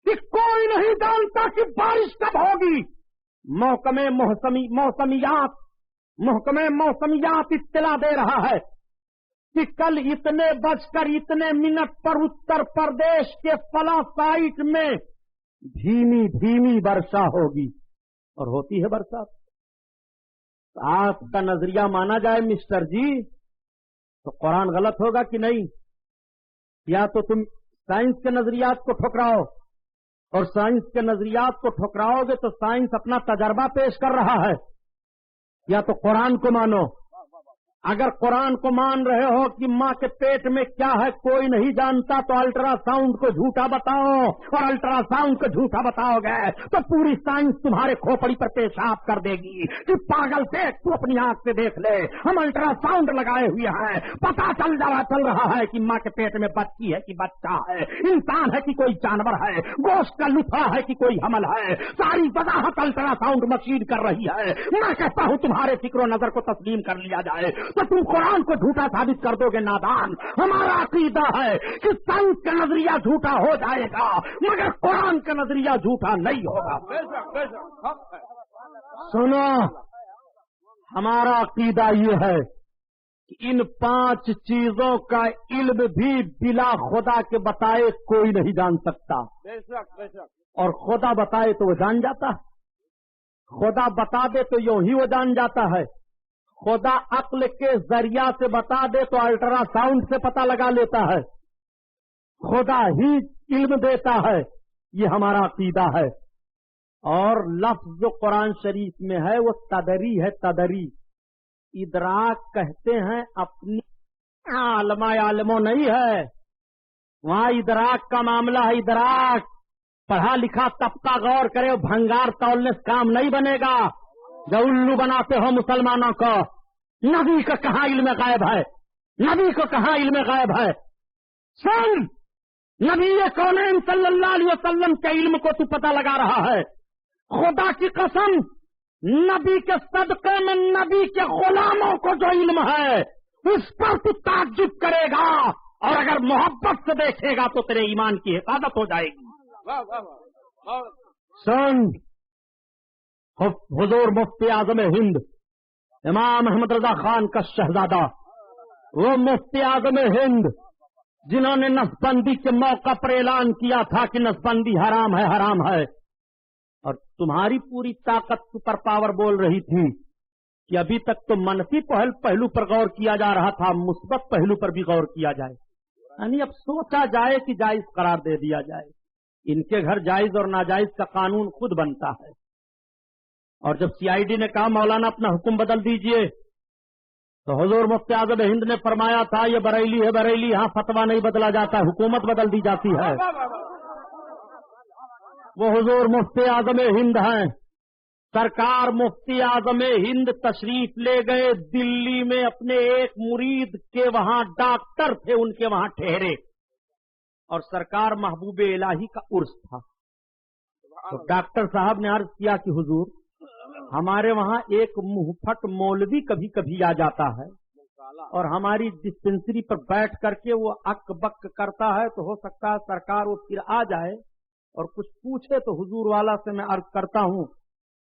کہ کوئی نہیں جانتا کہ بارش کب ہوگی، محکمہ موسمیات اطلاع دے رہا ہے کہ کل اتنے بج کر اتنے منٹ پر اتر پردیش کے فلاں سائٹ میں دھیمی دھیمی برسا ہوگی، اور ہوتی ہے برسات۔ آپ کا نظریہ مانا جائے مسٹر جی تو قرآن غلط ہوگا کہ نہیں؟ یا تو تم سائنس کے نظریات کو ٹھکراؤ، اور سائنس کے نظریات کو ٹھکراؤ گے تو سائنس اپنا تجربہ پیش کر رہا ہے، یا تو قرآن کو مانو۔ اگر قرآن کو مان رہے ہو کہ ماں کے پیٹ میں کیا ہے کوئی نہیں جانتا تو الٹرا ساؤنڈ کو جھوٹا بتاؤ، اور الٹرا ساؤنڈ کو جھوٹا بتاؤ گے تو پوری سائنس تمہارے کھوپڑی پر پیشاب کر دے گی کہ پاگل سے تو اپنی آنکھ سے دیکھ لے، ہم الٹرا ساؤنڈ لگائے ہوئے ہیں، پتا چل رہا ہے کہ ماں کے پیٹ میں بچی ہے کہ بچہ ہے، انسان ہے کہ کوئی جانور ہے، گوشت کا لفڑا ہے کہ کوئی حمل ہے، ساری وضاحت الٹرا ساؤنڈ مشین کر رہی ہے۔ میں کہتا ہوں تمہارے فکر و نظر کو تسلیم کر لیا جائے تو تم قرآن کو جھوٹا ثابت کر دو گے نادان۔ ہمارا عقیدہ ہے کہ سائنس کا نظریہ جھوٹا ہو جائے گا مگر قرآن کا نظریہ جھوٹا نہیں ہوگا۔ بے شک بے شک، حق ہے۔ سنو، ہمارا عقیدہ یہ ہے کہ ان 5 چیزوں کا علم بھی بلا خدا کے بتائے کوئی نہیں جان سکتا، بے شک بے شک، اور خدا بتائے تو وہ جان جاتا ہے، خدا بتا دے تو یوں ہی وہ جان جاتا ہے، خدا عقل کے ذریعہ سے بتا دے تو الٹرا ساؤنڈ سے پتہ لگا لیتا ہے، خدا ہی علم دیتا ہے، یہ ہمارا عقیدہ ہے۔ اور لفظ جو قرآن شریف میں ہے وہ تدری ہے، تدری، ادراک کہتے ہیں اپنی، عالموں نہیں ہے، وہاں ادراک کا معاملہ ہے، ادراک پڑھا لکھا طبقہ غور کرے، بھنگار تولنے سے کام نہیں بنے گا۔ جو الو بناتے ہو مسلمانوں کو، نبی کا کہاں علم غائب ہے، نبی کو کہاں علم غائب ہے؟ سن، نبی کونین صلی اللہ علیہ وسلم کے علم کو تو پتہ لگا رہا ہے، خدا کی قسم نبی کے صدقے میں نبی کے غلاموں کو جو علم ہے اس پر تو تعجب کرے گا، اور اگر محبت سے دیکھے گا تو تیرے ایمان کی حفاظت ہو جائے گی۔ واہ واہ واہ، سن، حضور مفتی اعظم ہند امام احمد رضا خان کا شہزادہ، وہ مفتی اعظم ہند جنہوں نے نسبندی کے موقع پر اعلان کیا تھا کہ نسبندی حرام ہے، حرام ہے، اور تمہاری پوری طاقت سپر پاور بول رہی تھی کہ ابھی تک تو منفی پہلو پر غور کیا جا رہا تھا، مثبت پہلو پر بھی غور کیا جائے، یعنی اب سوچا جائے کہ جائز قرار دے دیا جائے۔ ان کے گھر جائز اور ناجائز کا قانون خود بنتا ہے، اور جب سی آئی ڈی نے کہا مولانا اپنا حکم بدل دیجئے تو حضور مفتی اعظم ہند نے فرمایا تھا یہ بریلی ہے، بریلی، یہاں فتویٰ نہیں بدلا جاتا، حکومت بدل دی جاتی ہے۔ وہ حضور مفتی اعظم ہند ہیں، سرکار مفتی اعظم ہند تشریف لے گئے دلی میں، اپنے ایک مرید کے وہاں ڈاکٹر تھے ان کے وہاں ٹھہرے، اور سرکار محبوب الہی کا عرس تھا، تو ڈاکٹر صاحب نے عرض کیا کہ حضور ہمارے وہاں ایک منہ پھٹ مولوی کبھی کبھی آ جاتا ہے، اور ہماری ڈسپنسری پر بیٹھ کر کے وہ اک بک کرتا ہے، تو ہو سکتا ہے سرکار وہ پھر آ جائے اور کچھ پوچھے، تو حضور والا سے میں عرض کرتا ہوں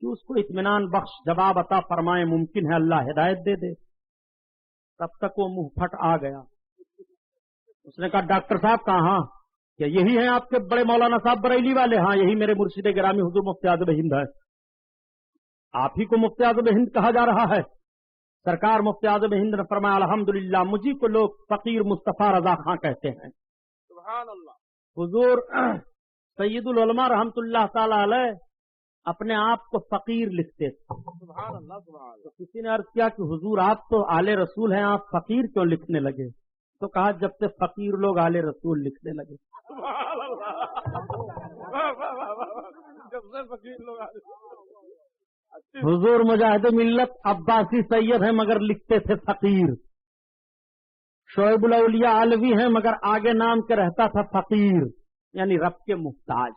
کہ اس کو اطمینان بخش جواب عطا فرمائے، ممکن ہے اللہ ہدایت دے دے۔ تب تک وہ منہ پھٹ آ گیا۔ اس نے کہا ڈاکٹر صاحب کہاں؟ کیا یہی ہیں آپ کے بڑے مولانا صاحب بریلی والے؟ ہاں یہی میرے مرشد گرامی حضور مفتی اعظم ہند ہے۔ آپ ہی کو مفتی اعظم ہند کہا جا رہا ہے؟ سرکار مفتی اعظم ہند نے فرمایا الحمدللہ مجھے کو لوگ فقیر مصطفیٰ رضا خان کہتے ہیں۔ سبحان اللہ۔ حضور سید العلماء رحمت اللہ تعالی علیہ اپنے آپ کو فقیر لکھتے تھے۔ سبحان اللہ سبحان اللہ۔ تو کسی نے عرض کیا کہ حضور آپ تو آل رسول ہیں، آپ فقیر کیوں لکھنے لگے؟ تو کہا جب سے فقیر لوگ آل رسول لکھنے لگے۔ سبحان اللہ۔ واہ واہ واہ واہ۔ جب سے فقیر لوگ آ رہے۔ حضور مجاہد ملت عباسی سید ہیں مگر لکھتے تھے فقیر۔ شعیب الاولیاء علوی ہیں مگر آگے نام کے رہتا تھا فقیر، یعنی رب کے محتاج۔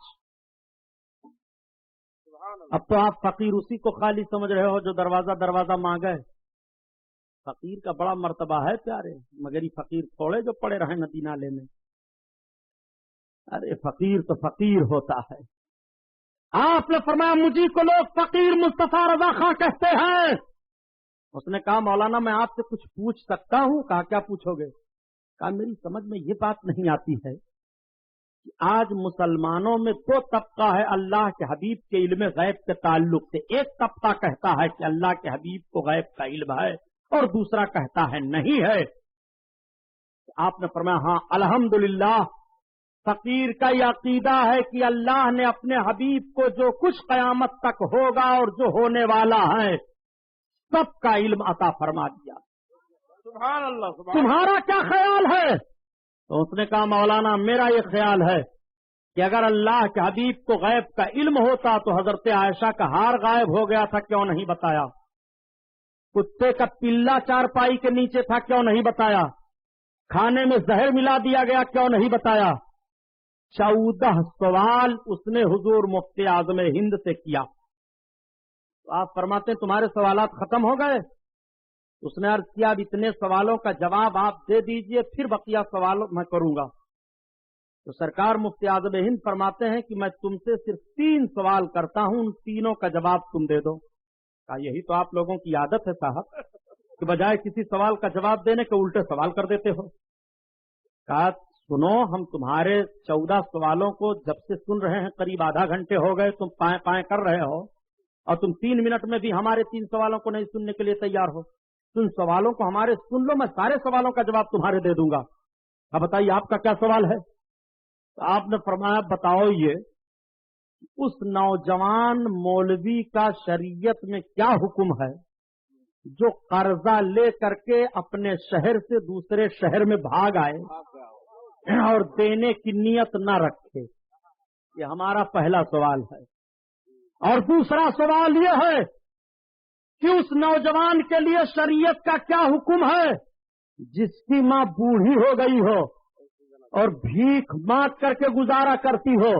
اب تو آپ فقیر اسی کو خالی سمجھ رہے ہو جو دروازہ دروازہ مانگے۔ فقیر کا بڑا مرتبہ ہے پیارے، مگر یہ فقیر تھوڑے جو پڑے رہے ندی نالے میں۔ ارے فقیر تو فقیر ہوتا ہے۔ آپ نے فرمایا مجھے کو لوگ فقیر مصطفیٰ رضا خان کہتے ہیں۔ اس نے کہا مولانا میں آپ سے کچھ پوچھ سکتا ہوں؟ کہا کیا پوچھو گے؟ کہا میری سمجھ میں یہ بات نہیں آتی ہے کہ آج مسلمانوں میں دو طبقہ ہے اللہ کے حبیب کے علم غیب کے تعلق سے۔ ایک طبقہ کہتا ہے کہ اللہ کے حبیب کو غیب کا علم ہے، اور دوسرا کہتا ہے نہیں ہے۔ آپ نے فرمایا ہاں الحمدللہ فقیر کا یہ عقیدہ ہے کہ اللہ نے اپنے حبیب کو جو کچھ قیامت تک ہوگا اور جو ہونے والا ہے سب کا علم عطا فرما دیا۔ سبحان اللہ سبحان تمہارا کیا خیال ہے؟ تو اس نے کہا مولانا میرا یہ خیال ہے کہ اگر اللہ کے حبیب کو غیب کا علم ہوتا تو حضرت عائشہ کا ہار غائب ہو گیا تھا، کیوں نہیں بتایا؟ کتے کا پلا چارپائی کے نیچے تھا، کیوں نہیں بتایا؟ کھانے میں زہر ملا دیا گیا، کیوں نہیں بتایا؟ 14 سوال اس نے حضور مفتی اعظم ہند سے کیا۔ تو آپ فرماتے ہیں تمہارے سوالات ختم ہو گئے؟ اس نے عرض کیا اب اتنے سوالوں کا جواب آپ دے دیجئے، پھر بقیہ سوال میں کروں گا۔ تو سرکار مفتی اعظم ہند فرماتے ہیں کہ میں تم سے صرف 3 سوال کرتا ہوں، ان تینوں کا جواب تم دے دو۔ کہا یہی تو آپ لوگوں کی عادت ہے صاحب کہ بجائے کسی سوال کا جواب دینے کے الٹے سوال کر دیتے ہو۔ کہا سنو ہم تمہارے 14 سوالوں کو جب سے سن رہے ہیں قریب آدھا گھنٹے ہو گئے، تم پائیں پائیں کر رہے ہو اور تم 3 منٹ میں بھی ہمارے 3 سوالوں کو نہیں سننے کے لیے تیار ہو۔ تم سوالوں کو ہمارے سن لو، میں سارے سوالوں کا جواب تمہارے دے دوں گا۔ اب بتائیے آپ کا کیا سوال ہے؟ تو آپ نے فرمایا بتاؤ یہ اس نوجوان مولوی کا شریعت میں کیا حکم ہے جو قرضہ لے کر کے اپنے شہر سے دوسرے شہر میں بھاگ آئے اور دینے کی نیت نہ رکھے؟ یہ ہمارا پہلا سوال ہے۔ اور دوسرا سوال یہ ہے کہ اس نوجوان کے لیے شریعت کا کیا حکم ہے جس کی ماں بوڑھی ہو گئی ہو اور بھیک مانگ کر کے گزارا کرتی ہو،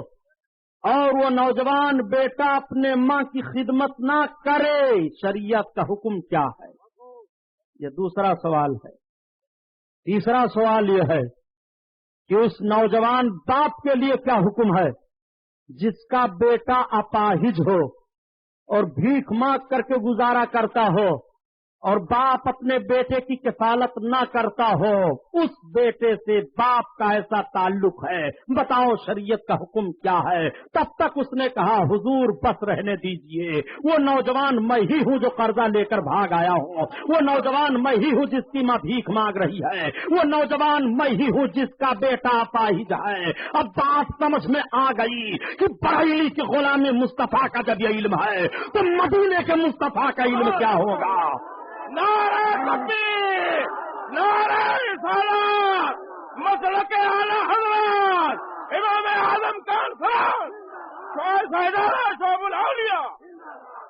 اور وہ نوجوان بیٹا اپنے ماں کی خدمت نہ کرے، شریعت کا حکم کیا ہے؟ یہ دوسرا سوال ہے۔ تیسرا سوال یہ ہے کہ اس نوجوان باپ کے لیے کیا حکم ہے جس کا بیٹا اپاہج ہو اور بھیک مانگ کر کے گزارا کرتا ہو اور باپ اپنے بیٹے کی کفالت نہ کرتا ہو، اس بیٹے سے باپ کا ایسا تعلق ہے، بتاؤ شریعت کا حکم کیا ہے؟ تب تک اس نے کہا حضور بس رہنے دیجئے، وہ نوجوان میں ہی ہوں جو قرضہ لے کر بھاگ آیا ہوں، وہ نوجوان میں ہی ہوں جس کی ماں بھیک مانگ رہی ہے، وہ نوجوان میں ہی ہوں جس کا بیٹا اپاہج ہے۔ اب بات سمجھ میں آ گئی کہ بریلی کے غلام مصطفیٰ کا جب یہ علم ہے تو مدینے کے مصطفیٰ کا علم کیا ہوگا؟ نعرہ تکبیر، نعرہ رسالت، مسلک اعلی حضرت امام اعظم کانفرنس شعب الاولیاء۔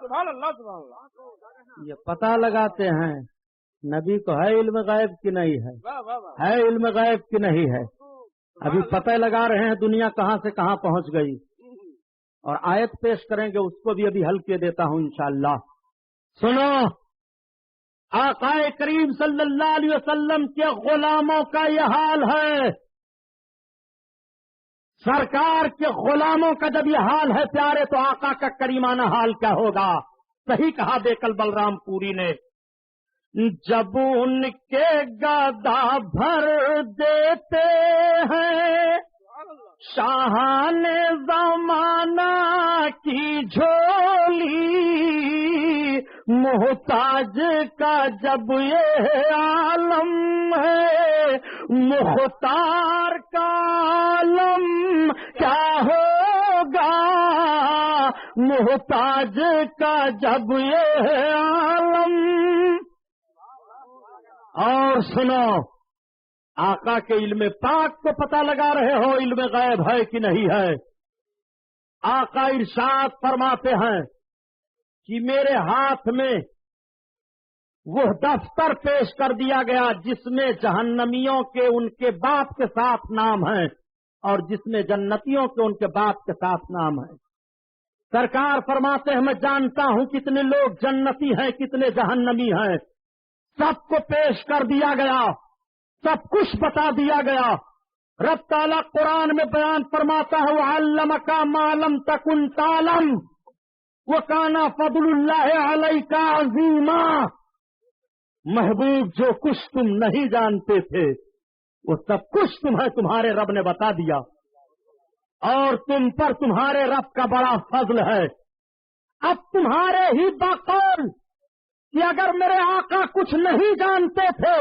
سبحان اللہ سبحان اللہ۔ یہ پتہ لگاتے ہیں نبی کو ہے علم غیب کی نہیں ہے، واہ واہ واہ۔ ہے علم غیب کی نہیں ہے۔ ابھی پتہ لگا رہے ہیں دنیا کہاں سے کہاں پہنچ گئی، اور آیت پیش کریں گے اس کو بھی ابھی حل کیے دیتا ہوں انشاءاللہ۔ سنو، آقا کریم صلی اللہ علیہ وسلم کے غلاموں کا یہ حال ہے، سرکار کے غلاموں کا جب یہ حال ہے پیارے تو آقا کا کریمانہ حال کیا ہوگا؟ صحیح کہا بیکل بلرام پوری نے، جب ان کے گدا بھر دیتے ہیں شاہان زمانہ کی جھولی، محتاج کا جب یہ عالم ہے مختار کا عالم کیا ہوگا، محتاج کا جب یہ عالم۔ اور سنو، آقا کے علم پاک کو پتہ لگا رہے ہو علم غیب ہے کہ نہیں ہے؟ آقا ارشاد فرماتے ہیں کہ میرے ہاتھ میں وہ دفتر پیش کر دیا گیا جس میں جہنمیوں کے ان کے باپ کے ساتھ نام ہے اور جس میں جنتیوں کے ان کے باپ کے ساتھ نام ہے۔ سرکار فرماتے ہیں میں جانتا ہوں کتنے لوگ جنتی ہیں کتنے جہنمی ہیں، سب کو پیش کر دیا گیا، سب کچھ بتا دیا گیا۔ رب تعالیٰ قرآن میں بیان فرماتا ہے وَعَلَّمَكَ مَا لَمْ تَكُنْ تَعْلَمْ وَكَانَ فَضْلُ اللَّهِ عَلَيْكَ عَظِيمًا۔ محبوب جو کچھ تم نہیں جانتے تھے وہ سب کچھ تمہیں تمہارے رب نے بتا دیا، اور تم پر تمہارے رب کا بڑا فضل ہے۔ اب تمہارے ہی بقول کہ اگر میرے آقا کچھ نہیں جانتے تھے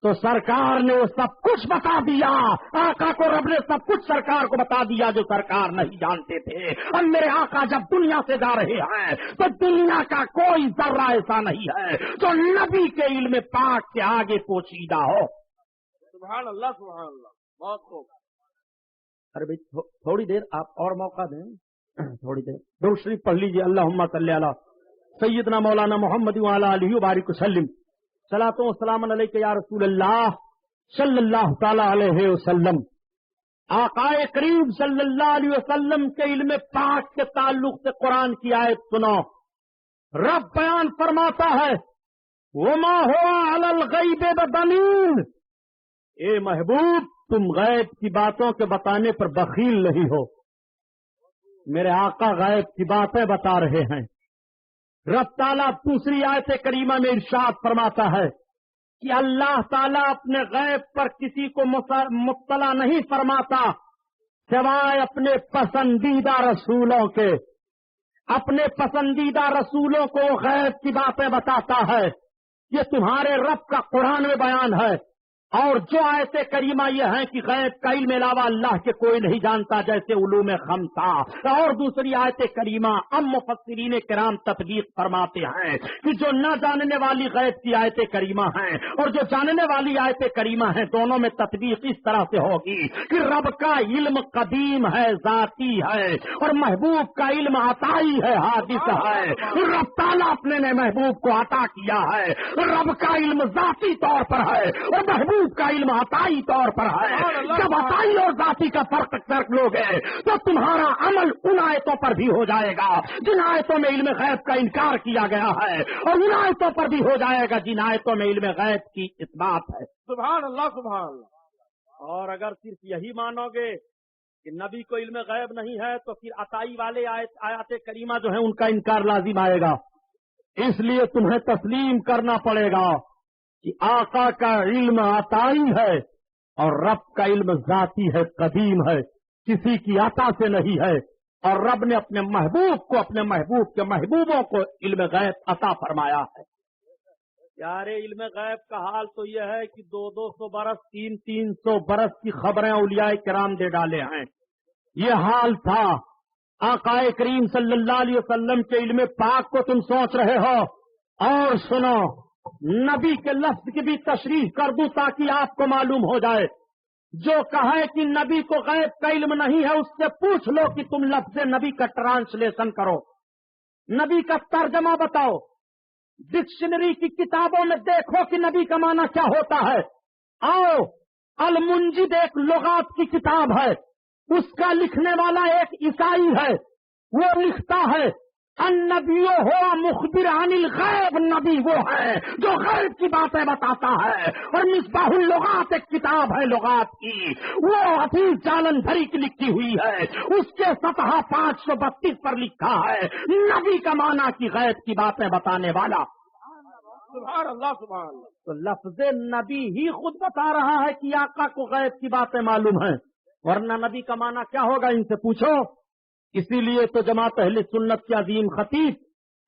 تو سرکار نے وہ سب کچھ بتا دیا، آقا کو رب نے سب کچھ سرکار کو بتا دیا جو سرکار نہیں جانتے تھے۔ اور میرے آقا جب دنیا سے جا رہے ہیں تو دنیا کا کوئی ذرہ ایسا نہیں ہے جو نبی کے علم پاک کے آگے پوشیدہ ہو۔ سبحان اللہ سبحان اللہ، بہت خوب۔ ارے بھائی تھوڑی دیر آپ اور موقع دیں، تھوڑی دیر درود شریف پڑھ لیجیے۔ اللہم صلی علی سیدنا مولانا محمد وعلی آلہ وبارک وسلم۔ صلاۃ و سلام علیک یا رسول اللہ صلی اللہ تعالی علیہ وسلم۔ آقا کریم صلی اللہ علیہ وسلم کے علم پاک کے تعلق سے قرآن کی آیت سنو۔ رب بیان فرماتا ہے وما هو علی الغیب بضنین، اے محبوب تم غیب کی باتوں کے بتانے پر بخیل نہیں ہو۔ میرے آقا غیب کی باتیں بتا رہے ہیں۔ رب تعالیٰ دوسری آیت کریمہ میں ارشاد فرماتا ہے کہ اللہ تعالیٰ اپنے غیب پر کسی کو مطلع نہیں فرماتا سوائے اپنے پسندیدہ رسولوں کے۔ اپنے پسندیدہ رسولوں کو غیب کی باتیں بتاتا ہے۔ یہ تمہارے رب کا قرآن میں بیان ہے۔ اور جو آیت کریمہ یہ ہے کہ غیب کا علم علاوہ اللہ کے کوئی نہیں جانتا جیسے علوم خمسہ، اور دوسری آیت کریمہ مفسرین کرام تطبیق فرماتے ہیں کہ جو نہ جاننے والی غیب کی آیت کریمہ ہیں اور جو جاننے والی آیت کریمہ ہیں دونوں میں تطبیق اس طرح سے ہوگی کہ رب کا علم قدیم ہے ذاتی ہے اور محبوب کا علم عطائی ہے حادث ہے۔ رب تعالیٰ اپنے نے محبوب کو عطا کیا ہے، رب کا علم ذاتی طور پر ہے اور محبوب کا علم عطائی طور پر ہے۔ جب عطائی اور ذاتی کا فرق کر لوگے تو تمہارا عمل ان آیتوں پر بھی ہو جائے گا جن آیتوں میں علم غیب کا انکار کیا گیا ہے، اور ان آیتوں پر بھی ہو جائے گا جن آیتوں میں علم غیب کی اثبات ہے۔ سبحان اللہ سبحان اللہ۔ اور اگر صرف یہی مانو گے کہ نبی کو علم غیب نہیں ہے تو پھر عطائی والے آیات کریمہ جو ہیں ان کا انکار لازم آئے گا۔ اس لیے تمہیں تسلیم کرنا پڑے گا کہ آقا کا علم عطائی ہے اور رب کا علم ذاتی ہے، قدیم ہے، کسی کی عطا سے نہیں ہے، اور رب نے اپنے محبوب کو اپنے محبوب کے محبوبوں کو علم غیب عطا فرمایا ہے۔ پیارے علم غیب کا حال تو یہ ہے کہ 200 برس 300 برس کی خبریں اولیاء کرام دے ڈالے ہیں۔ یہ حال تھا آقا کریم صلی اللہ علیہ وسلم کے علم پاک کو تم سوچ رہے ہو۔ اور سنو، نبی کے لفظ کی بھی تشریح کر دوں تاکہ آپ کو معلوم ہو جائے۔ جو کہے کہ نبی کو غیب کا علم نہیں ہے اس سے پوچھ لو کہ تم لفظ نبی کا ٹرانسلیشن کرو، نبی کا ترجمہ بتاؤ، ڈکشنری کی کتابوں میں دیکھو کہ نبی کا معنی کیا ہوتا ہے۔ آؤ، المنجد ایک لغات کی کتاب ہے، اس کا لکھنے والا ایک عیسائی ہے، وہ لکھتا ہے النبی ہوا مخبر عن الغیب، نبی وہ ہے جو غیب کی باتیں بتاتا ہے. اور مصباح اللغات ایک کتاب ہے لغات کی، وہ حفیظ جالن بھری کی لکھی ہوئی ہے، اس کے صفحہ 532 پر لکھا ہے نبی کا معنی کی غیب کی باتیں بتانے والا. سبحان اللہ سبحان اللہ. تو لفظ نبی ہی خود بتا رہا ہے کہ آقا کو غیب کی باتیں معلوم ہیں، ورنہ نبی کا معنی کیا ہوگا ان سے پوچھو. اسی لیے تو جماعت اہل سنت کے عظیم خطیب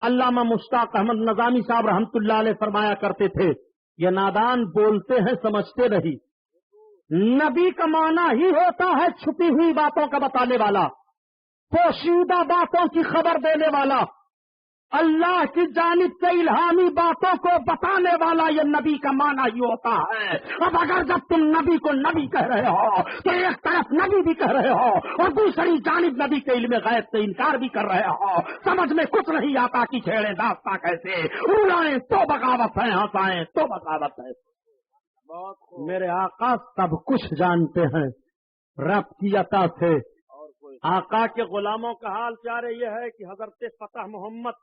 علامہ مشتاق احمد نظامی صاحب رحمۃ اللہ علیہ فرمایا کرتے تھے، یہ نادان بولتے ہیں سمجھتے نہیں. نبی کا معنی ہی ہوتا ہے چھپی ہوئی باتوں کا بتانے والا، پوشیدہ باتوں کی خبر دینے والا، اللہ کی جانب سے الہامی باتوں کو بتانے والا. یہ نبی کا معنی ہی ہوتا ہے. اب اگر جب تم نبی کو نبی کہہ رہے ہو تو ایک طرف نبی بھی کہہ رہے ہو اور دوسری جانب نبی کے علم غیب سے انکار بھی کر رہے ہو. سمجھ میں کچھ نہیں آتا کہ چھیڑے داستہ کیسے، رولائیں تو بغاوت ہے، ہنسائیں تو بغاوت ہے. میرے آقا سب کچھ جانتے ہیں رب کی عطا سے. آقا کے غلاموں کا حال پیارے یہ ہے کہ حضرت فتح محمد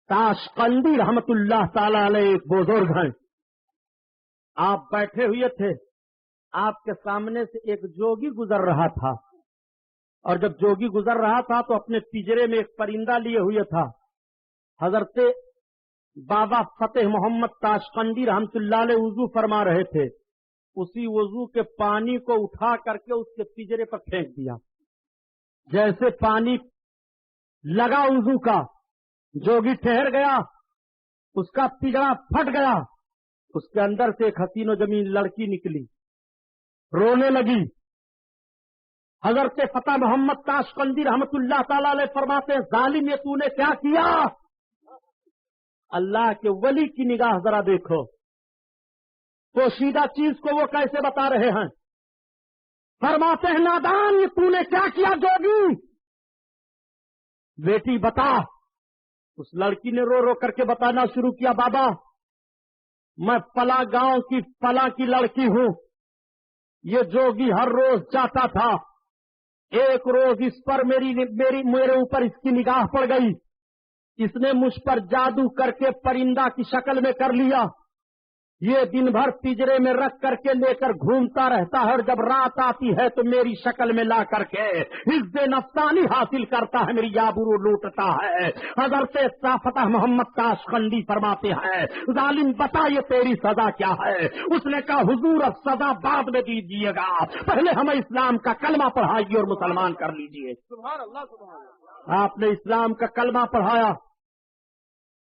تاشقندی رحمت اللہ تعالی علیہ ایک بزرگ ہیں. آپ بیٹھے ہوئے تھے، آپ کے سامنے سے ایک جوگی گزر رہا تھا، اور جب جوگی گزر رہا تھا تو اپنے پنجرے میں ایک پرندہ لیے ہوئے تھا. حضرت بابا فتح محمد تاشقندی رحمت اللہ علیہ وضو فرما رہے تھے. اسی وضو کے پانی کو اٹھا کر کے اس کے پنجرے پر پھینک دیا. جیسے پانی لگا وضو کا، جوگی ٹھہر گیا، اس کا پنجرا پھٹ گیا، اس کے اندر سے ایک حسین و جمیل لڑکی نکلی، رونے لگی. حضرت فتح محمد تاشقندی رحمت اللہ تعالی علیہ فرماتے ہیں ظالم یہ تو نے کیا کیا؟ اللہ کے ولی کی نگاہ ذرا دیکھو، پوشیدہ چیز کو وہ کیسے بتا رہے ہیں. فرماتے ہیں نادان یہ تو نے کیا کیا جوگی؟ بیٹی بتا. اس لڑکی نے رو رو کر کے بتانا شروع کیا، بابا میں فلاں گاؤں کی فلاں کی لڑکی ہوں. یہ جوگی ہر روز جاتا تھا، ایک روز اس پر میرے اوپر اس کی نگاہ پڑ گئی. اس نے مجھ پر جادو کر کے پرندہ کی شکل میں کر لیا. یہ دن بھر پنجرے میں رکھ کر کے لے کر گھومتا رہتا ہے، اور جب رات آتی ہے تو میری شکل میں لا کر کے عزت نفسانی حاصل کرتا ہے، میری آبرو لوٹتا ہے. حضرت فتح محمد تاشقندی فرماتے ہیں ظالم بتا یہ تیری سزا کیا ہے؟ اس نے کہا حضور اب سزا بعد میں دیجیے گا، پہلے ہمیں اسلام کا کلمہ پڑھائیے اور مسلمان کر لیجیے. سبحان اللہ سبحان اللہ. آپ نے اسلام کا کلمہ پڑھایا،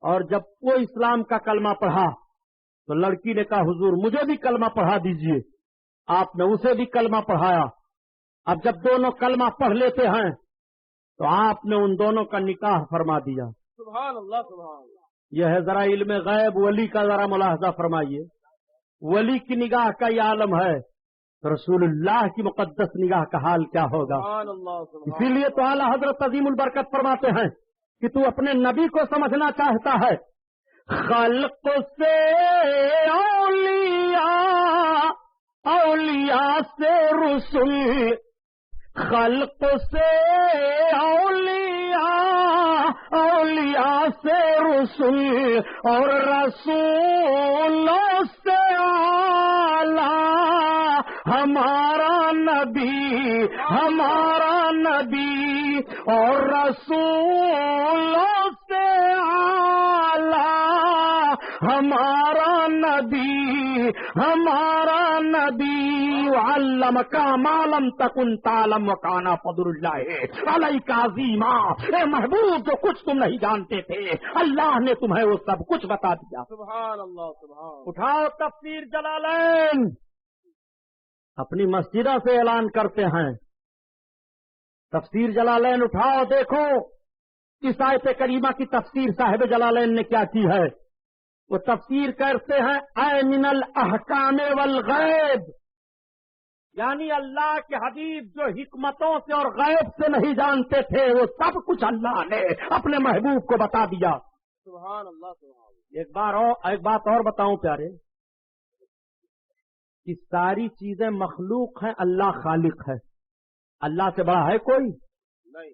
اور جب وہ اسلام کا کلمہ پڑھا تو لڑکی نے کہا حضور مجھے بھی کلمہ پڑھا دیجئے. آپ نے اسے بھی کلمہ پڑھایا. اب جب دونوں کلمہ پڑھ لیتے ہیں تو آپ نے ان دونوں کا نکاح فرما دیا. سبحان اللہ سبحان اللہ. یہ ہے ذرا علم غیب ولی کا ذرا ملاحظہ فرمائیے. ولی کی نگاہ کا یہ عالم ہے، رسول اللہ کی مقدس نگاہ کا حال کیا ہوگا؟ سبحان اللہ سبحان اسی لیے تو اعلیٰ حضرت عظیم البرکت فرماتے ہیں کہ تو اپنے نبی کو سمجھنا چاہتا ہے، خلق سے اولیاء، اولیاء سے رسول، خلق سے اولیاء، اولیاء سے رسول، اور رسولوں سے اعلیٰ ہمارا نبی، ہمارا نبی، اور رسولوں سے اعلیٰ ہمارا نبی، ہمارا نبی. علمک ما لم تکن تعلم وکان فضل اللہ علیک عظیما. اے محبوب جو کچھ تم نہیں جانتے تھے اللہ نے تمہیں وہ سب کچھ بتا دیا. سبحان اللہ سبحان. اٹھاؤ تفسیر جلالین، اپنی مسجدوں سے اعلان کرتے ہیں تفسیر جلالین اٹھاؤ دیکھو اس آیت کریمہ کی تفسیر صاحب جلالین نے کیا کی ہے. وہ تفسیر کرتے ہیں اے من الاحکام والغیب، یعنی اللہ کے حبیب جو حکمتوں سے اور غیب سے نہیں جانتے تھے وہ سب کچھ اللہ نے اپنے محبوب کو بتا دیا. سبحان اللہ سبحان. ایک بات اور بتاؤں پیارے، کہ ساری چیزیں مخلوق ہیں، اللہ خالق ہے. اللہ سے بڑا ہے کوئی؟ نہیں.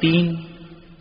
3,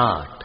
8।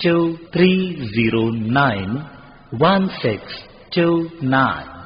23091629।